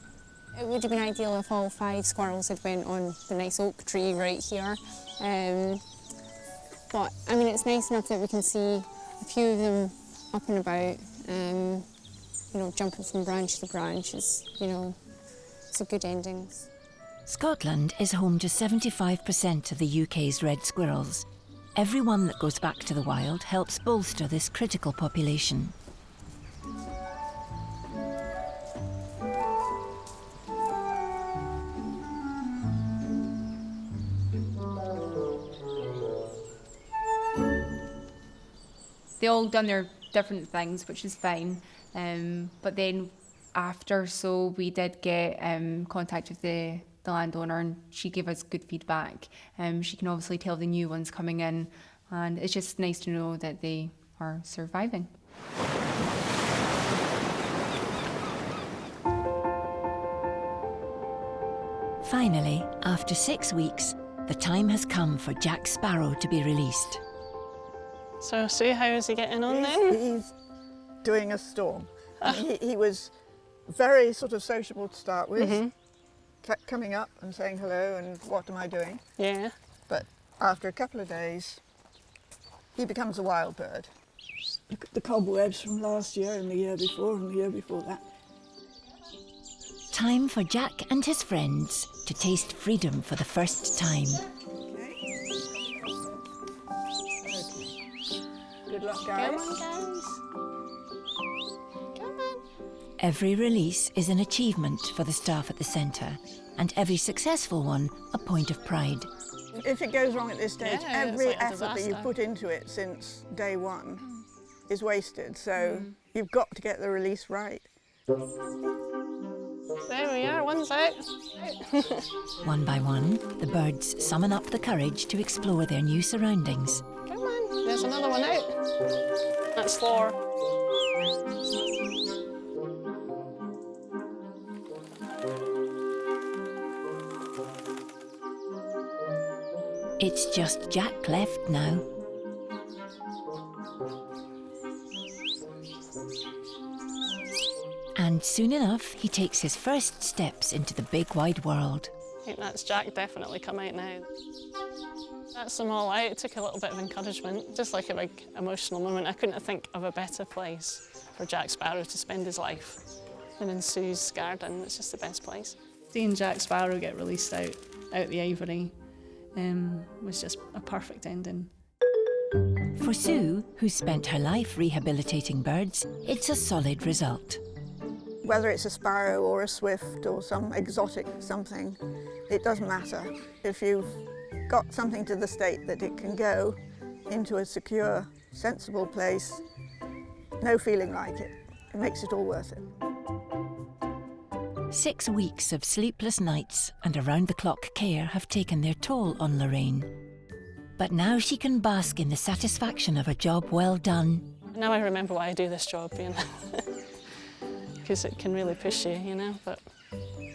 It would have been ideal if all 5 squirrels had went on the nice oak tree right here. But I mean, it's nice enough that we can see a few of them up and about, you know, jumping from branch to branch is, you know, it's a good ending. Scotland is home to 75% of the UK's red squirrels. Every one that goes back to the wild helps bolster this critical population. They all done their different things, which is fine. But then after, so we did get contact with the landowner, and she gave us good feedback. She can obviously tell the new ones coming in, and it's just nice to know that they are surviving. Finally, after 6 weeks, the time has come for Jack Sparrow to be released. So, Sue, how is he getting on then? He's doing a storm. He was very sort of sociable to start with, kept coming up and saying hello and what am I doing? Yeah. But after a couple of days, he becomes a wild bird. Look at the cobwebs from last year and the year before and the year before that. Time for Jack and his friends to taste freedom for the first time. Good luck, guys. Come on, guys. Come on. Every release is an achievement for the staff at the centre, and every successful one a point of pride. If it goes wrong at this stage, Yeah, every it's like a effort that you've disaster. put into it since day one is wasted. So you've got to get the release right. There we are, one's out. One by one, the birds summon up the courage to explore their new surroundings. Come on, there's another one out. That's 4. It's just Jack left now. And soon enough, he takes his first steps into the big wide world. I think that's Jack definitely come out now. That's them all out. It took a little bit of encouragement, just like a big emotional moment. I couldn't think of a better place for Jack Sparrow to spend his life than in Sue's garden. It's just the best place. Seeing Jack Sparrow get released out the aviary was just a perfect ending. For Sue, who's spent her life rehabilitating birds, it's a solid result. Whether it's a sparrow or a swift or some exotic something, it doesn't matter. If you've got something to the state that it can go into a secure, sensible place, no feeling like it. It makes it all worth it. 6 weeks of sleepless nights and around-the-clock care have taken their toll on Lorraine. But now she can bask in the satisfaction of a job well done. Now I remember why I do this job, you know, because it can really push you, you know. But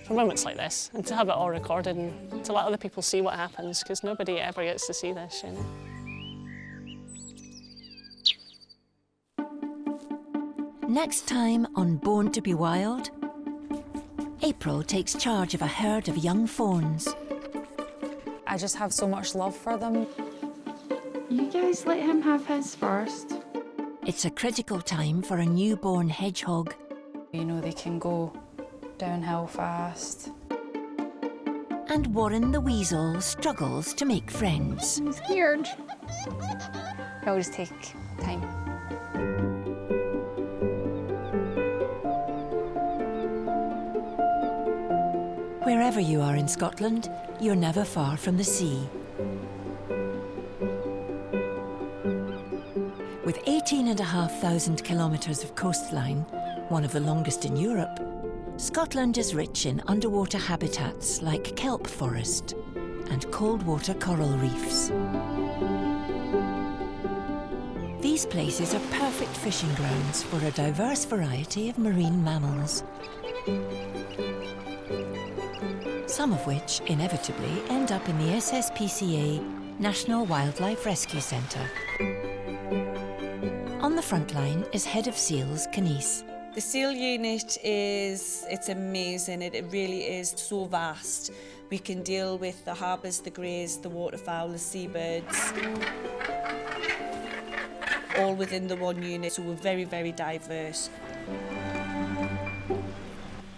for moments like this, and to have it all recorded and to let other people see what happens, because nobody ever gets to see this, you know. Next time on Born to be Wild, April takes charge of a herd of young fawns. I just have so much love for them. You guys let him have his first. It's a critical time for a newborn hedgehog. You know, they can go downhill fast. And Warren the weasel struggles to make friends. I'm scared. It'll just take time. Wherever you are in Scotland, you're never far from the sea. With 18,500 kilometres of coastline, one of the longest in Europe, Scotland is rich in underwater habitats like kelp forest and cold water coral reefs. These places are perfect fishing grounds for a diverse variety of marine mammals, some of which inevitably end up in the SSPCA National Wildlife Rescue Centre. On the front line is Head of Seals, Kenise. The seal unit it's amazing. It really is so vast. We can deal with the harbours, the greys, the waterfowl, the seabirds, all within the one unit, so we're very, very diverse.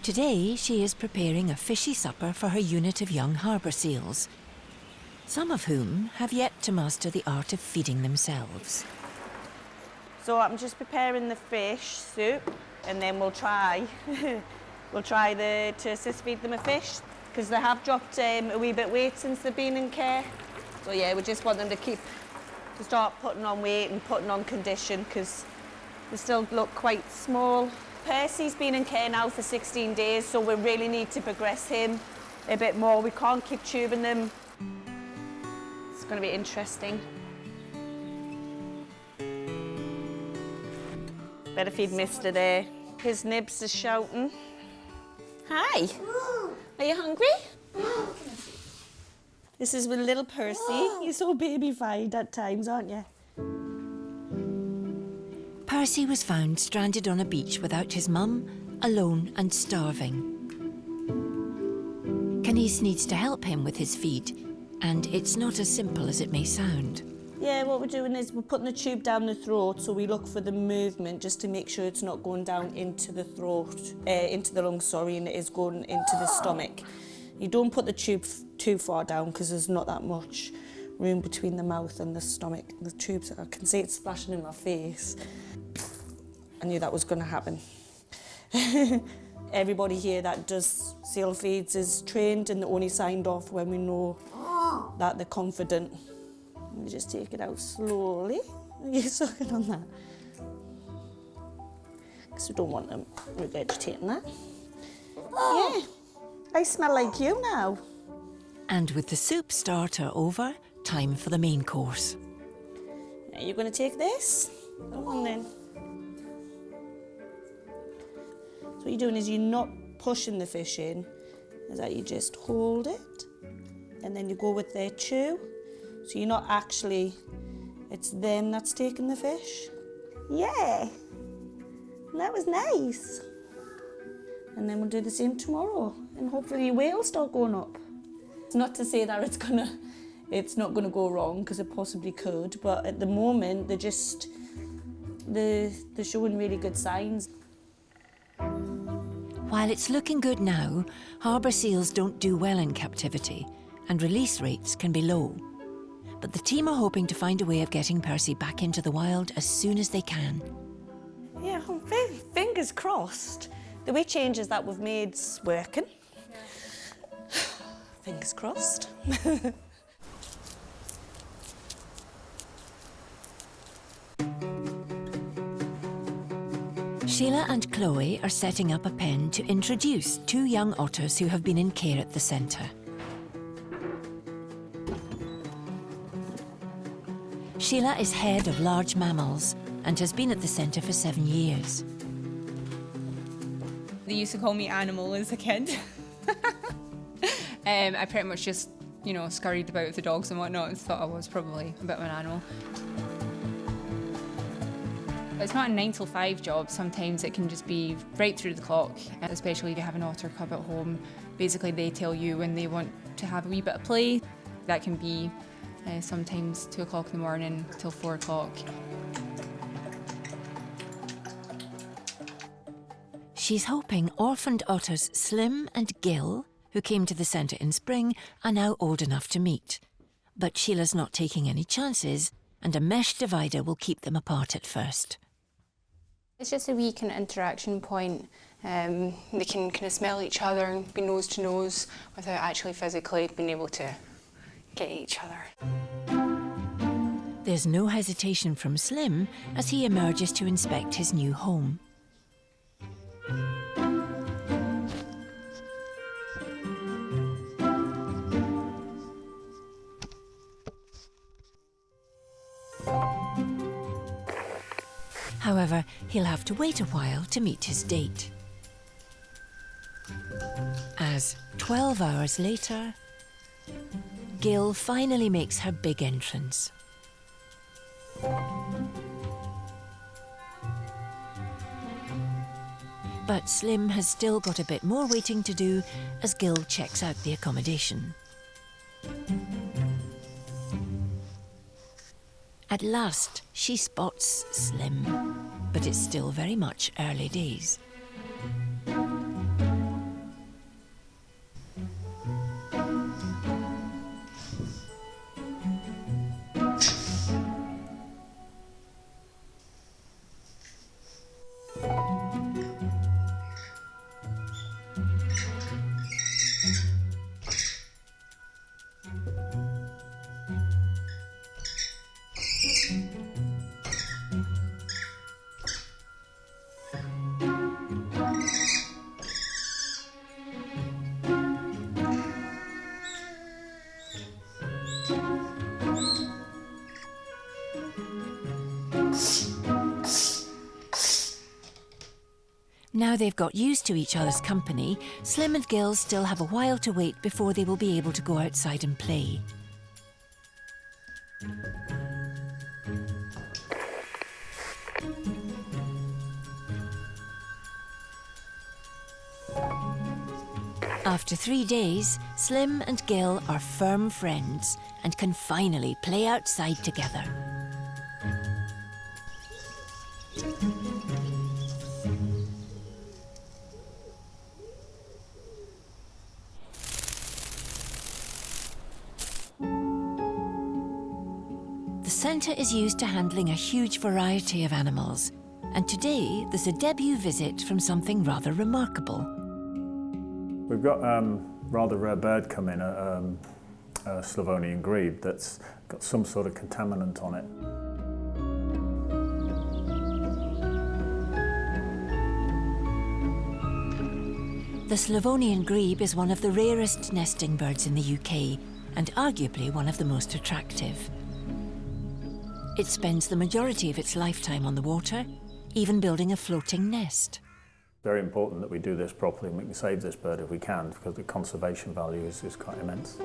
Today, she is preparing a fishy supper for her unit of young harbour seals, some of whom have yet to master the art of feeding themselves. So I'm just preparing the fish soup, and then we'll try to assist feed them a fish, because they have dropped a wee bit weight since they've been in care. So yeah, we just want them to start putting on weight and putting on condition, because they still look quite small. Percy's been in care now for 16 days, so we really need to progress him a bit more. We can't keep tubing them. It's going to be interesting. Better feed Mister there. His nibs are shouting. Hi. Are you hungry? This is with little Percy. You're so baby-fied at times, aren't you? Percy was found stranded on a beach without his mum, alone and starving. Kenise needs to help him with his feed, and it's not as simple as it may sound. Yeah, what we're doing is we're putting the tube down the throat, so we look for the movement just to make sure it's not going down into the throat, into the lungs, sorry, and it is going into the stomach. You don't put the tube too far down because there's not that much room between the mouth and the stomach. The tubes, I can see it splashing in my face. I knew that was going to happen. Everybody here that does seal feeds is trained and only signed off when we know that they're confident. We just take it out slowly. You're sucking on that. Because we don't want them regurgitating that. Yeah, I smell like you now. And with the soup starter over, time for the main course. Now you're going to take this. Come on then. So what you're doing is you're not pushing the fish in, is that you just hold it, and then you go with their chew. So you're not actually, it's them that's taking the fish. Yeah, that was nice. And then we'll do the same tomorrow, and hopefully your weight will start going up. It's not to say that it's not gonna go wrong, because it possibly could, but at the moment they're showing really good signs. While it's looking good now, harbour seals don't do well in captivity, and release rates can be low. But the team are hoping to find a way of getting Percy back into the wild as soon as they can. Yeah, fingers crossed. The weight changes that we've made's working. Fingers crossed. Sheila and Chloe are setting up a pen to introduce 2 young otters who have been in care at the centre. Sheila is head of large mammals and has been at the centre for 7 years. They used to call me Animal as a kid. I pretty much just, scurried about with the dogs and whatnot and thought I was probably a bit of an animal. It's not a 9 till 5 job. Sometimes it can just be right through the clock, especially if you have an otter cub at home. Basically, they tell you when they want to have a wee bit of play. That can be sometimes 2 o'clock in the morning till 4 o'clock. She's hoping orphaned otters Slim and Gull, who came to the centre in spring, are now old enough to meet. But Sheila's not taking any chances, and a mesh divider will keep them apart at first. It's just a wee kind of interaction point. They can kind of smell each other and be nose to nose without actually physically being able to get each other. There's no hesitation from Slim as he emerges to inspect his new home. However, he'll have to wait a while to meet his date. As 12 hours later, Gull finally makes her big entrance. But Slim has still got a bit more waiting to do as Gull checks out the accommodation. At last, she spots Slim, but it's still very much early days. Now they've got used to each other's company, Slim and Gull still have a while to wait before they will be able to go outside and play. After 3 days, Slim and Gull are firm friends and can finally play outside together. The centre is used to handling a huge variety of animals, and today there's a debut visit from something rather remarkable. We've got a rather rare bird come in, a Slavonian grebe that's got some sort of contaminant on it. The Slavonian grebe is one of the rarest nesting birds in the UK and arguably one of the most attractive. It spends the majority of its lifetime on the water, even building a floating nest. Very important that we do this properly and we can save this bird if we can, because the conservation value is quite immense.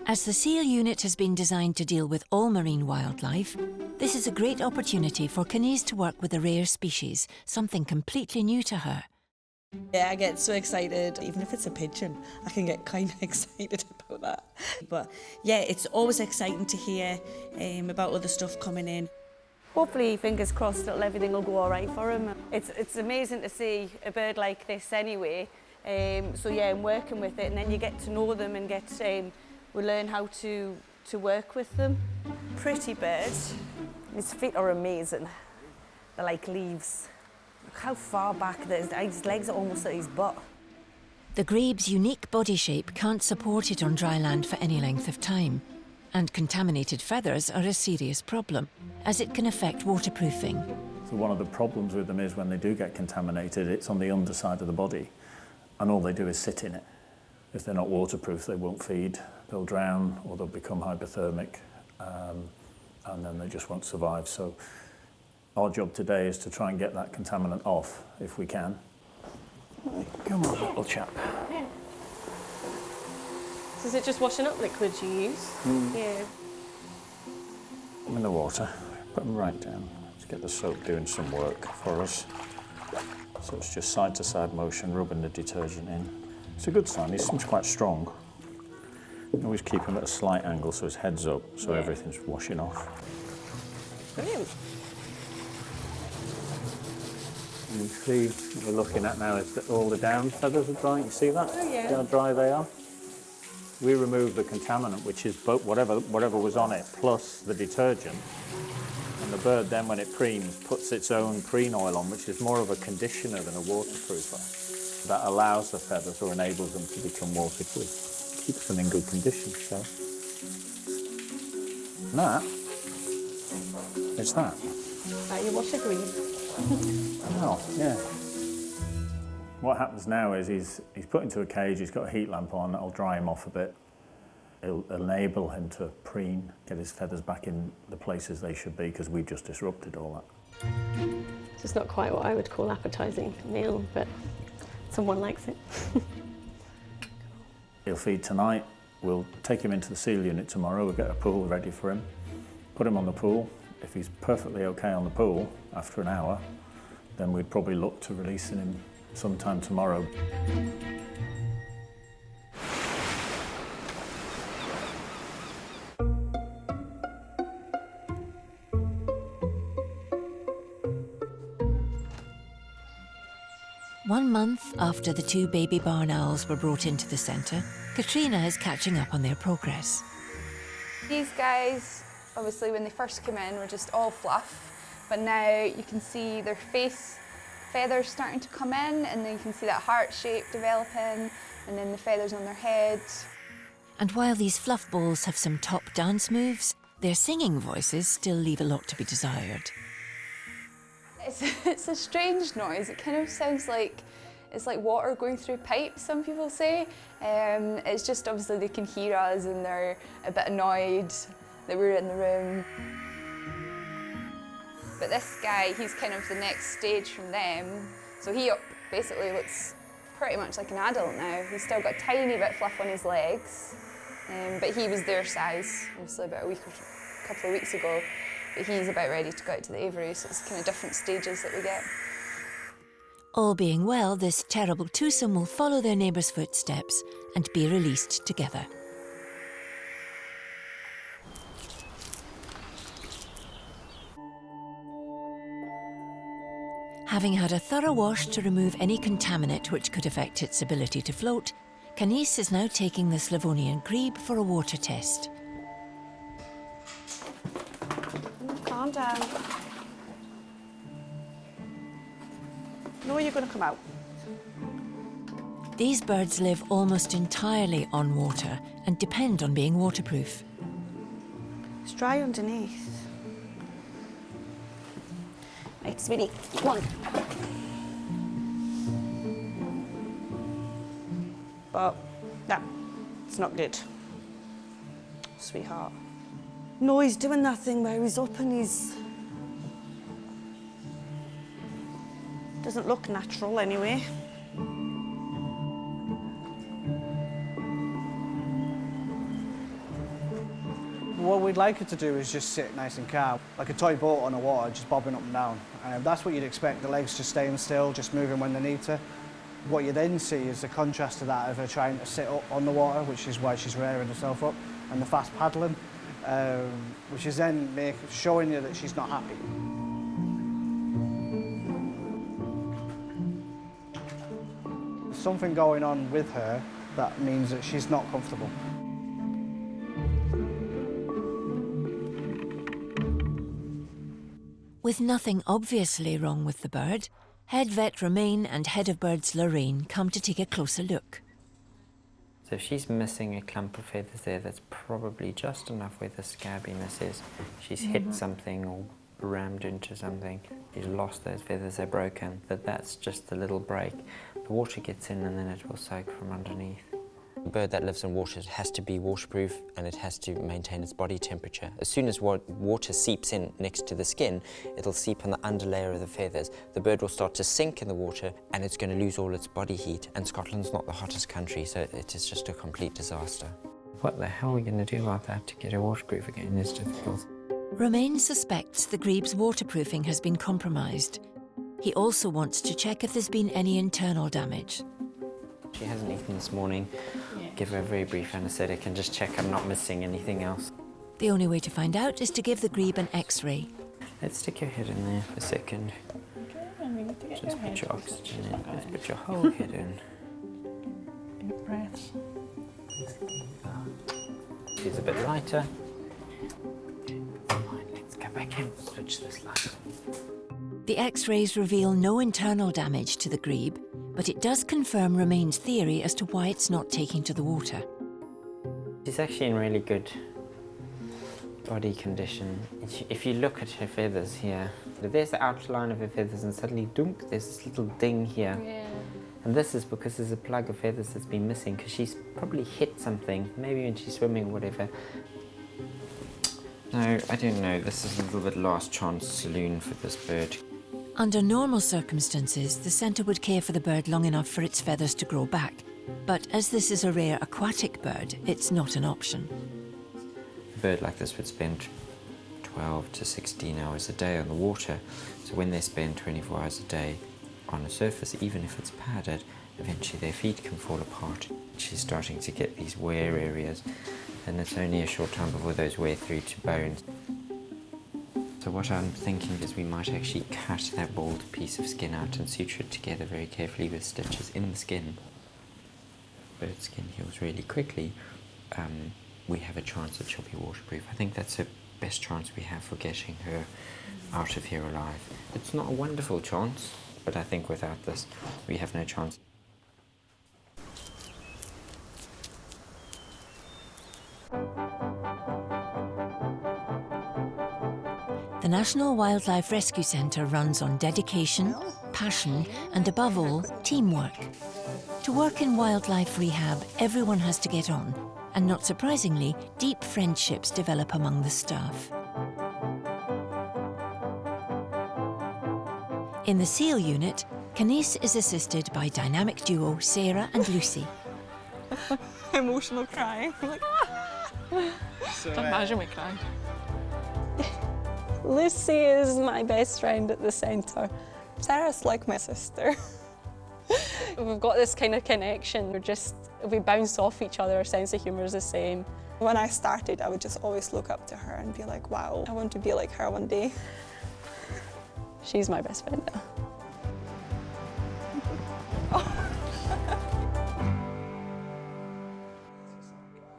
As the seal unit has been designed to deal with all marine wildlife, this is a great opportunity for Kenise to work with a rare species, something completely new to her. Yeah, I get so excited. Even if it's a pigeon, I can get kind of excited about that. But yeah, it's always exciting to hear about other stuff coming in. Hopefully, fingers crossed, that everything will go all right for him. It's amazing to see a bird like this anyway. So yeah, I'm working with it, and then you get to know them and we learn how to work with them. Pretty bird. His feet are amazing. They're like leaves. Look how far back his legs are almost at his butt. The grebe's unique body shape can't support it on dry land for any length of time, and contaminated feathers are a serious problem, as it can affect waterproofing. So one of the problems with them is when they do get contaminated, it's on the underside of the body, and all they do is sit in it. If they're not waterproof, they won't feed, they'll drown, or they'll become hypothermic, and then they just won't survive. So our job today is to try and get that contaminant off, if we can. Come on, little chap. So is it just washing up liquids you use? Yeah. I'm in the water. Put them right down. get the soap doing some work for us. So it's just side to side motion, rubbing the detergent in. It's a good sign, he seems quite strong. Always keep him at a slight angle so his head's up, so everything's washing off. Brilliant. And you see what we're looking at now is that all the down feathers are drying. You see that? Oh, yeah. See how dry they are? We remove the contaminant, which is whatever was on it, plus the detergent. And the bird then, when it preens, puts its own preen oil on, which is more of a conditioner than a waterproofer. That allows the feathers or enables them to become waterproof. Keeps them in good condition, so. And that is that. That your water grebe. Oh, yeah. What happens now is he's put into a cage, he's got a heat lamp on, that'll dry him off a bit. It'll enable him to preen, get his feathers back in the places they should be, because we've just disrupted all that. It's not quite what I would call appetising meal, but someone likes it. He'll feed tonight, we'll take him into the seal unit tomorrow, we'll get a pool ready for him, put him on the pool. If he's perfectly okay on the pool after an hour, then we'd probably look to releasing him sometime tomorrow. One month after the 2 baby barn owls were brought into the centre, Katrina is catching up on their progress. These guys, obviously when they first came in, were just all fluff, but now you can see their face feathers starting to come in, and then you can see that heart shape developing, and then the feathers on their head. And while these fluff balls have some top dance moves, their singing voices still leave a lot to be desired. It's a strange noise. It kind of sounds like it's like water going through pipes, some people say. It's just obviously they can hear us and they're a bit annoyed that we're in the room. But this guy, he's kind of the next stage from them. So he basically looks pretty much like an adult now. He's still got a tiny bit of fluff on his legs, but he was their size, obviously about a couple of weeks ago. But he's about ready to go out to the aviary, so it's kind of different stages that we get. All being well, this terrible twosome will follow their neighbour's footsteps and be released together. Having had a thorough wash to remove any contaminant which could affect its ability to float, Canis is now taking the Slavonian grebe for a water test. Calm down. No, you're going to come out. These birds live almost entirely on water and depend on being waterproof. It's dry underneath. Right, sweetie, come on. But, no, it's not good. Sweetheart. No, he's doing that thing where he's up and he's... Doesn't look natural anyway. What we'd like her to do is just sit nice and calm, like a toy boat on the water, just bobbing up and down. That's what you'd expect, the legs just staying still, just moving when they need to. What you then see is the contrast to that of her trying to sit up on the water, which is why she's rearing herself up, and the fast paddling, which is then showing you that she's not happy. There's something going on with her that means that she's not comfortable. With nothing obviously wrong with the bird, head vet Romain and head of birds Lorraine come to take a closer look. So if she's missing a clump of feathers there, that's probably just enough where the scabbiness is. She's hit something or rammed into something. She's lost those feathers, they're broken. But that's just a little break. The water gets in and then it will soak from underneath. A bird that lives in water has to be waterproof and it has to maintain its body temperature. As soon as water seeps in next to the skin, it'll seep on the underlayer of the feathers. The bird will start to sink in the water and it's going to lose all its body heat. And Scotland's not the hottest country, so it is just a complete disaster. What the hell are we going to do about that to get her waterproof again is difficult. Romain suspects the grebe's waterproofing has been compromised. He also wants to check if there's been any internal damage. She hasn't eaten this morning. Give her a very brief anaesthetic and just check I'm not missing anything else. The only way to find out is to give the grebe an X-ray. Let's stick your head in there for a second. Just put your oxygen in. Let's put your whole head in. Deep breaths. She's a bit lighter. Fine, let's go back in. Switch this light. The X-rays reveal no internal damage to the grebe, but it does confirm Romain's theory as to why it's not taking to the water. She's actually in really good body condition. If you look at her feathers here, there's the outline of her feathers and suddenly, dunk, there's this little ding here. Yeah. And this is because there's a plug of feathers that's been missing because she's probably hit something, maybe when she's swimming or whatever. No, I don't know. This is a little bit last chance saloon for this bird. Under normal circumstances, the centre would care for the bird long enough for its feathers to grow back. But as this is a rare aquatic bird, it's not an option. A bird like this would spend 12 to 16 hours a day on the water. So when they spend 24 hours a day on a surface, even if it's padded, eventually their feet can fall apart. She's starting to get these wear areas, and it's only a short time before those wear through to bones. So what I'm thinking is we might actually cut that bald piece of skin out and suture it together very carefully with stitches in the skin. Bird skin heals really quickly. We have a chance that she'll be waterproof. I think that's the best chance we have for getting her out of here alive. It's not a wonderful chance, but I think without this, we have no chance. The National Wildlife Rescue Centre runs on dedication, passion, and above all, teamwork. To work in wildlife rehab, everyone has to get on, and not surprisingly, deep friendships develop among the staff. In the SEAL unit, Canice is assisted by dynamic duo Sarah and Lucy. Emotional crying. Don't imagine me crying. Lucy is my best friend at the centre. Sarah's like my sister. We've got this kind of connection. We bounce off each other, our sense of humour is the same. When I started, I would just always look up to her and be like, wow, I want to be like her one day. She's my best friend now.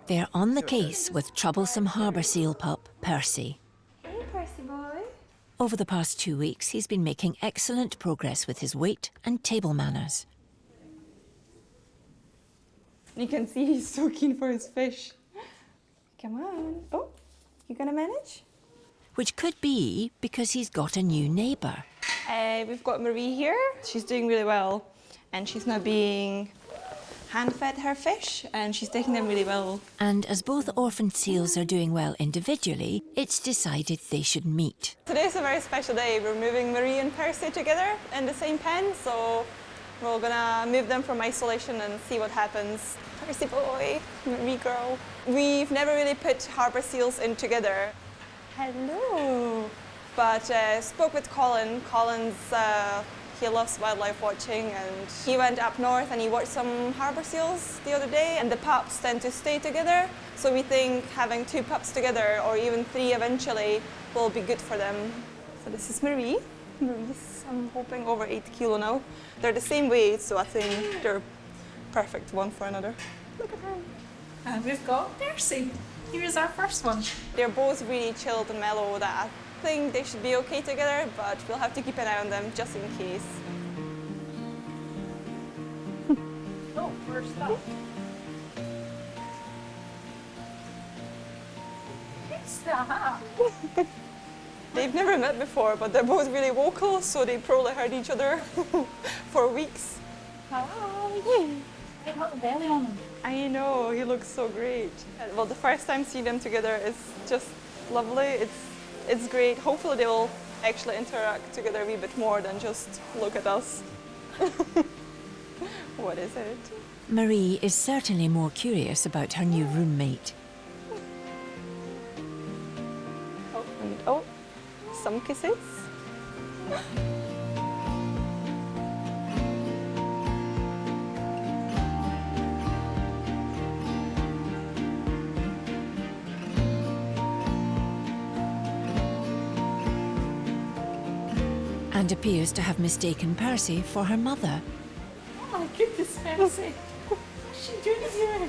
They're on the case with troublesome harbour seal pup, Percy. Hey, Percy boy. Over the past 2 weeks, he's been making excellent progress with his weight and table manners. You can see he's so keen for his fish. Come on. Oh, you gonna manage? Which could be because he's got a new neighbour. We've got Marie here. She's doing really well, and she's now being hand-fed her fish, and she's taking them really well. And as both orphan seals are doing well individually, it's decided they should meet. Today's a very special day. We're moving Marie and Percy together in the same pen, so we're gonna move them from isolation and see what happens. Percy boy, Marie girl. We've never really put harbour seals in together. Hello. But spoke with Colin. He loves wildlife watching, and he went up north and he watched some harbour seals the other day, and the pups tend to stay together. So we think having 2 pups together, or even 3 eventually, will be good for them. So this is Marie. Marie's, I'm hoping, over 8 kilo now. They're the same weight, so I think they're perfect one for another. Look at her. And we've got Percy. Here's our first one. They're both really chilled and mellow. That I think they should be okay together, but we'll have to keep an eye on them just in case. Oh, first up. What's that? They've never met before, but they're both really vocal, so they probably heard each other for weeks. Hi. They've got the belly on them. I know, he looks so great. Well, the first time seeing them together is just lovely. It's great. Hopefully they'll actually interact together a wee bit more than just look at us. What is it? Marie is certainly more curious about her new roommate. Oh, some kisses. And appears to have mistaken Percy for her mother. Oh my goodness, Percy. What's she doing here?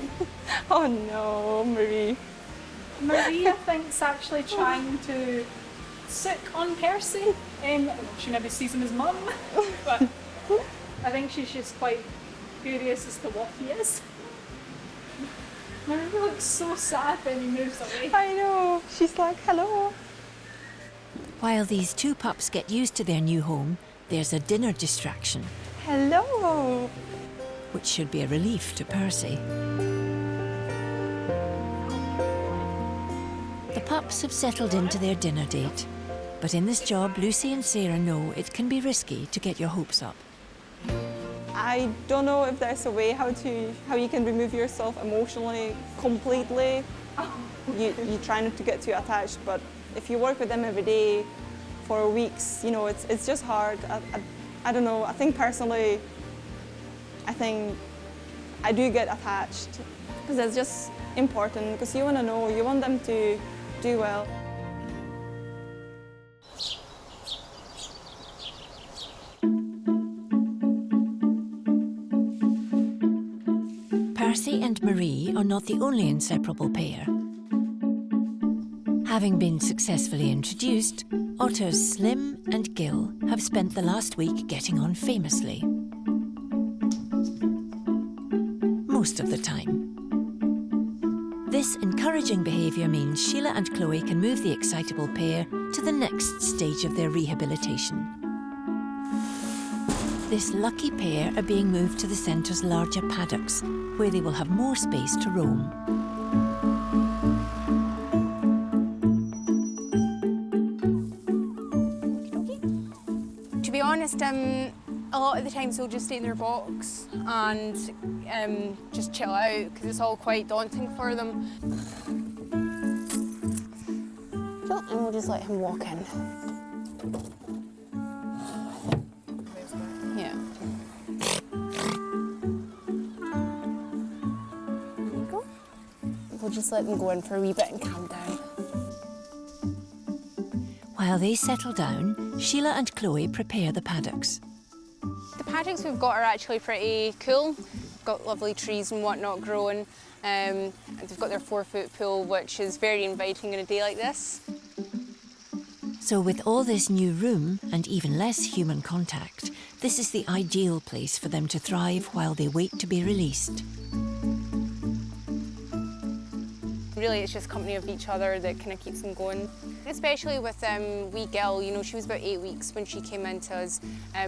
Oh no, Marie. Marie, I think, is actually trying to sick on Percy. She maybe sees him as mum, but I think she's just quite curious as to what he is. Marie looks so sad when he moves away. I know. She's like, hello. While these two pups get used to their new home, there's a dinner distraction. Hello. Which should be a relief to Percy. The pups have settled into their dinner date. But in this job, Lucy and Sarah know it can be risky to get your hopes up. I don't know if there's a way how you can remove yourself emotionally completely. You try not to get too attached, but if you work with them every day for weeks, you know, it's just hard. I don't know. I think personally, I do get attached because it's just important because you want to know, you want them to do well. Percy and Marie are not the only inseparable pair. Having been successfully introduced, Otters Slim and Gull have spent the last week getting on famously. Most of the time. This encouraging behaviour means Sheila and Chloe can move the excitable pair to the next stage of their rehabilitation. This lucky pair are being moved to the centre's larger paddocks, where they will have more space to roam. To be honest, a lot of the times they'll just stay in their box and just chill out because it's all quite daunting for them. And we'll just let him walk in. Yeah. There you go. We'll just let them go in for a wee bit and calm down. While they settle down, Sheila and Chloe prepare the paddocks. The paddocks we've got are actually pretty cool. We've got lovely trees and whatnot growing. And they've got their 4-foot pool, which is very inviting on a day like this. So with all this new room and even less human contact, this is the ideal place for them to thrive while they wait to be released. Really, it's just company of each other that kind of keeps them going. Especially with wee Gull, you know, she was about 8 weeks when she came into us.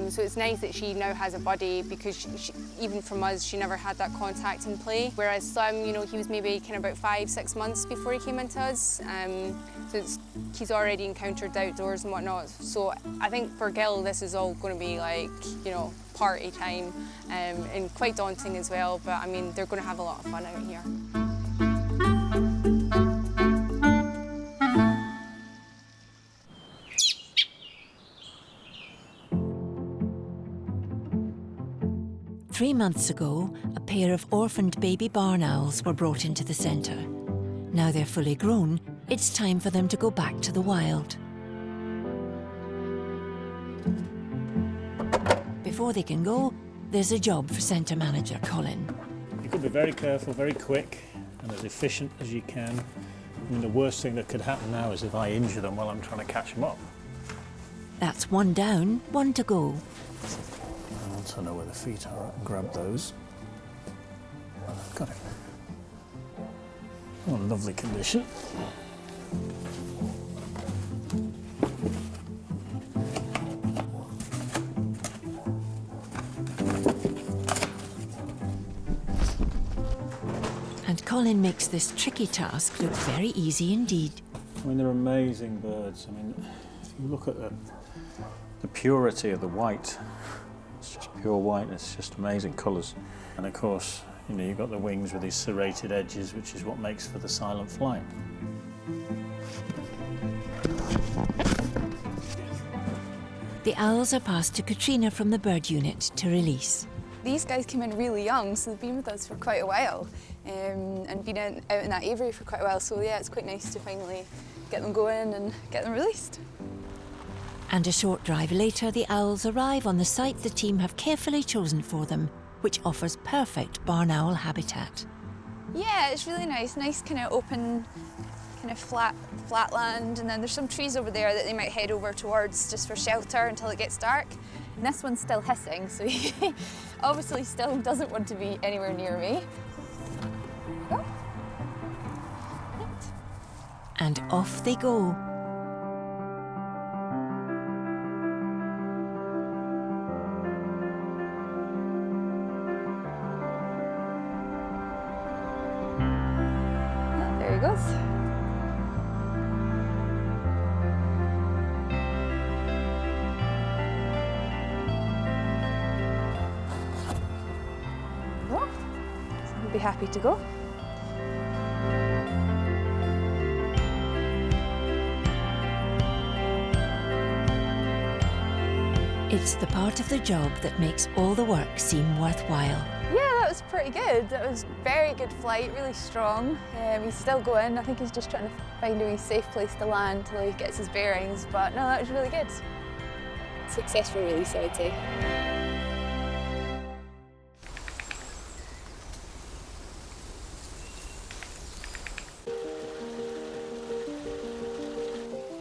So it's nice that she now has a buddy because she, even from us, she never had that contact in play. Whereas Slim, you know, he was maybe kind of about 5-6 months before he came into us. So he's already encountered outdoors and whatnot. So I think for Gull, this is all going to be like, you know, party time and quite daunting as well. But I mean, they're going to have a lot of fun out here. Three months ago, a pair of orphaned baby barn owls were brought into the centre. Now they're fully grown, it's time for them to go back to the wild. Before they can go, there's a job for centre manager Colin. You could be very careful, very quick, and as efficient as you can. I mean, the worst thing that could happen now is if I injure them while I'm trying to catch them up. That's one down, one to go. Once I know where the feet are, I can grab those. Got it. Oh, lovely condition. And Colin makes this tricky task look very easy indeed. I mean, they're amazing birds. I mean, if you look at the purity of the white, it's just pure white, it's just amazing colours. And of course, you know, you've got the wings with these serrated edges, which is what makes for the silent flight. The owls are passed to Katrina from the bird unit to release. These guys came in really young, so they've been with us for quite a while and been out in that aviary for quite a while, so yeah, it's quite nice to finally get them going and get them released. And a short drive later, the owls arrive on the site the team have carefully chosen for them, which offers perfect barn owl habitat. Yeah, it's really nice kind of open, kind of flat land, and then there's some trees over there that they might head over towards just for shelter until it gets dark. And this one's still hissing, so he obviously still doesn't want to be anywhere near me. Oh. And off they go. Oh, there he goes. Be happy to go. It's the part of the job that makes all the work seem worthwhile. Yeah, that was pretty good. That was very good flight, really strong. He's still going. I think he's just trying to find a wee safe place to land till he gets his bearings, but no, that was really good. Successful release, I would say.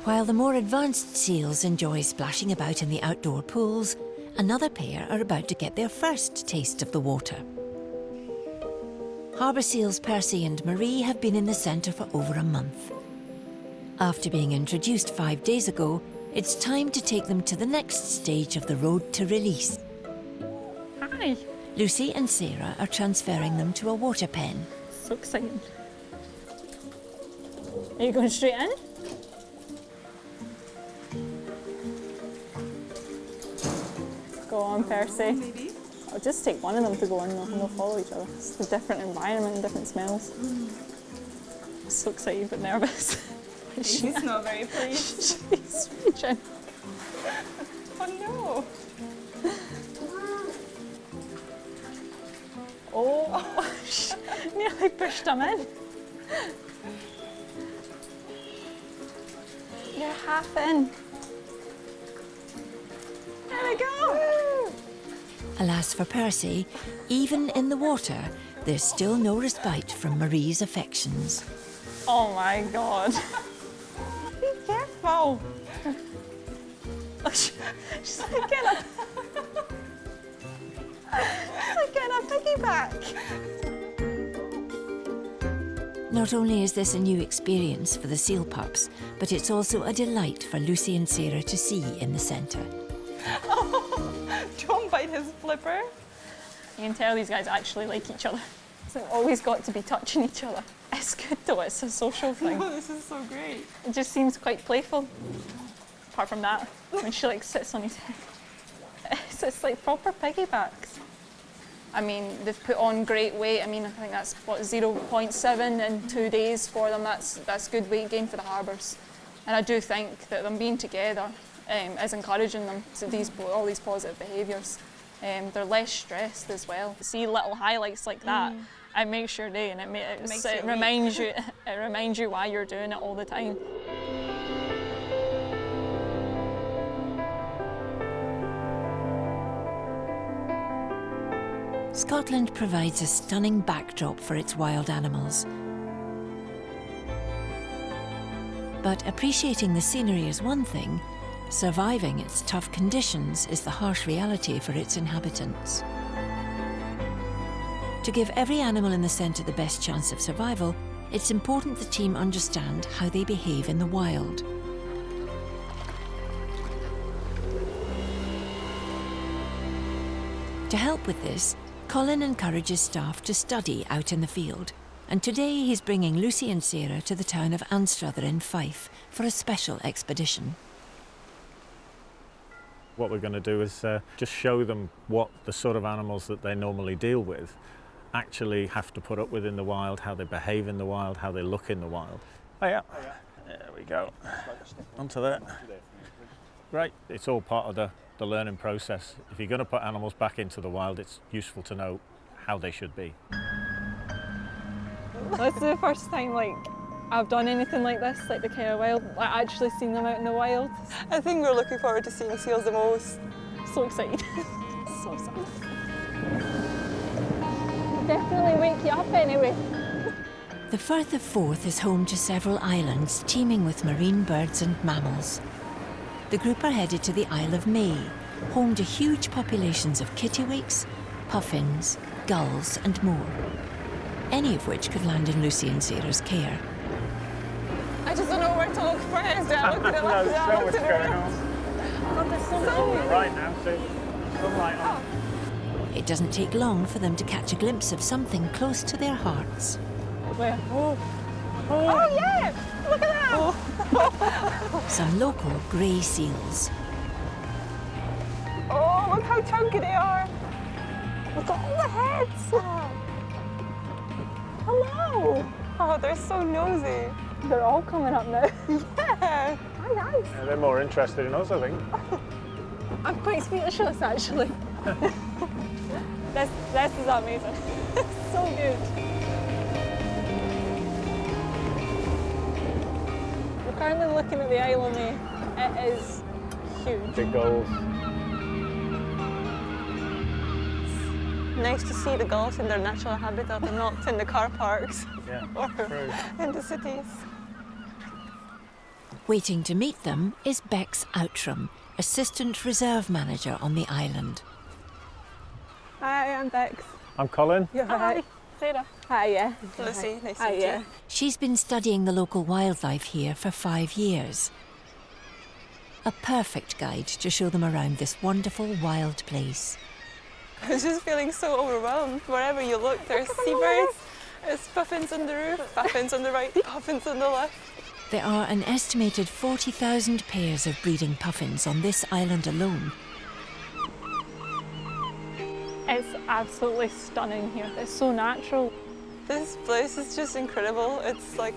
While the more advanced seals enjoy splashing about in the outdoor pools, another pair are about to get their first taste of the water. Harbour seals Percy and Marie have been in the centre for over a month. After being introduced 5 days ago, it's time to take them to the next stage of the road to release. Hi. Lucy and Sarah are transferring them to a water pen. So exciting. Are you going straight in? Go on, Percy. Maybe. I'll just take one of them to go in, and they'll follow each other. It's a different environment and different smells. I'm so excited but nervous. She's not very pleased. She's reaching. Oh no! Oh, nearly pushed him in. You're half in. There we go! Alas for Percy, even in the water, there's still no respite from Marie's affections. Oh my God. Be careful. She's like getting a piggyback. Not only is this a new experience for the seal pups, but it's also a delight for Lucy and Sarah to see in the centre. Don't bite his flipper. You can tell these guys actually like each other. So they've always got to be touching each other. It's good though, it's a social thing. Oh, this is so great. It just seems quite playful. Apart from that, when she like sits on his head. It's like proper piggybacks. I mean, they've put on great weight. I mean, I think that's what, 0.7 in 2 days for them. That's good weight gain for the harbours. And I do think that them being together is encouraging them to all these positive behaviours. They're less stressed as well. See little highlights like that, it makes your day, and it reminds you. It reminds you why you're doing it all the time. Scotland provides a stunning backdrop for its wild animals. But appreciating the scenery is one thing, surviving its tough conditions is the harsh reality for its inhabitants. To give every animal in the centre the best chance of survival, it's important the team understand how they behave in the wild. To help with this, Colin encourages staff to study out in the field, and today he's bringing Lucy and Sarah to the town of Anstruther in Fife for a special expedition. What we're going to do is just show them what the sort of animals that they normally deal with actually have to put up with in the wild, how they behave in the wild, how they look in the wild. Oh yeah, there we go. Onto there. great. It's all part of the learning process. If you're going to put animals back into the wild, it's useful to know how they should be. This is the first time I've done anything like this, like the kind of wild, actually seen them out in the wild. I think we're looking forward to seeing seals the most. So excited. So excited. Definitely wake you up anyway. The Firth of Forth is home to several islands teeming with marine birds and mammals. The group are headed to the Isle of May, home to huge populations of kittiwakes, puffins, gulls and more, any of which could land in Lucy and Sarah's care. I just don't know where to look first. Do I look to the left? Do I look to the right? Oh, there's so many. Right now, see? Sunlight on. It doesn't take long for them to catch a glimpse of something close to their hearts. Where? Oh yeah! Look at that! Some local grey seals. Oh, look how chunky they are! Look at all the heads! Hello! Oh, they're so nosy. They're all coming up now. Yeah! Hi, guys. Yeah, they're more interested in us, I think. I'm quite speechless, actually. This is amazing. So good. We're currently looking at the Isle of May. It is huge. Big gulls. Nice to see the gulls in their natural habitat and not in the car parks or in the cities. Waiting to meet them is Bex Outram, Assistant Reserve Manager on the island. Hi, I'm Bex. I'm Colin. Yeah, hi. Sarah. Hi, yeah. Lucy, nice to Hi, meet yeah. you. She's been studying the local wildlife here for 5 years. A perfect guide to show them around this wonderful wild place. I was just feeling so overwhelmed. Wherever you look, there's seabirds, there's puffins on the roof, puffins on the right, puffins on the left. There are an estimated 40,000 pairs of breeding puffins on this island alone. It's absolutely stunning here. It's so natural. This place is just incredible. It's like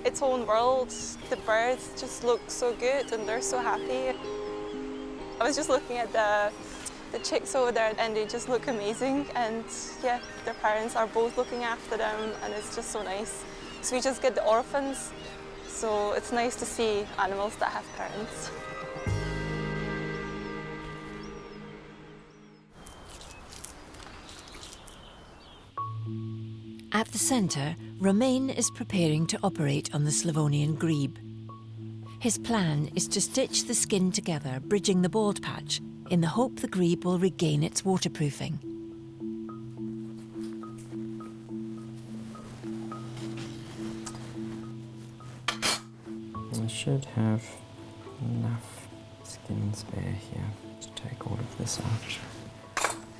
its own world. The birds just look so good and they're so happy. I was just looking at the chicks over there and they just look amazing, and yeah, their parents are both looking after them and it's just so nice. So we just get the orphans, so it's nice to see animals that have parents. At the centre, Romain is preparing to operate on the Slavonian grebe. His plan is to stitch the skin together, bridging the bald patch, in the hope the grebe will regain its waterproofing. We should have enough skin spare here to take all of this out.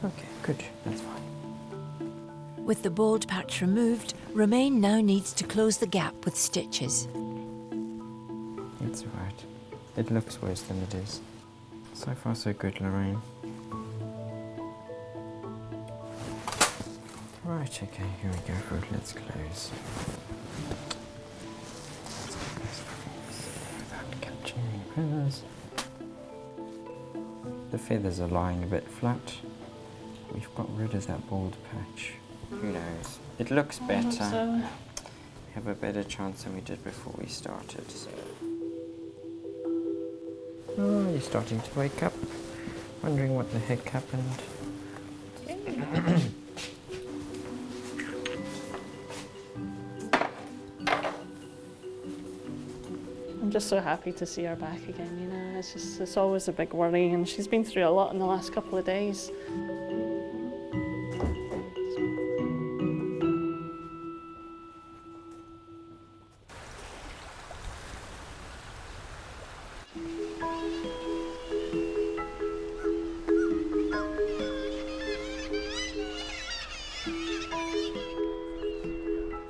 Okay, good, that's fine. With the bald patch removed, Romain now needs to close the gap with stitches. It's all right. It looks worse than it is. So far, so good, Lorraine. Right, okay, here we go for it. Let's close. Without catching any feathers. The feathers are lying a bit flat. We've got rid of that bald patch. Who knows? It looks better. So. We have a better chance than we did before we started. So. Oh, you're starting to wake up, wondering what the heck happened. I'm just so happy to see her back again, you know. It's always a big worry, and she's been through a lot in the last couple of days.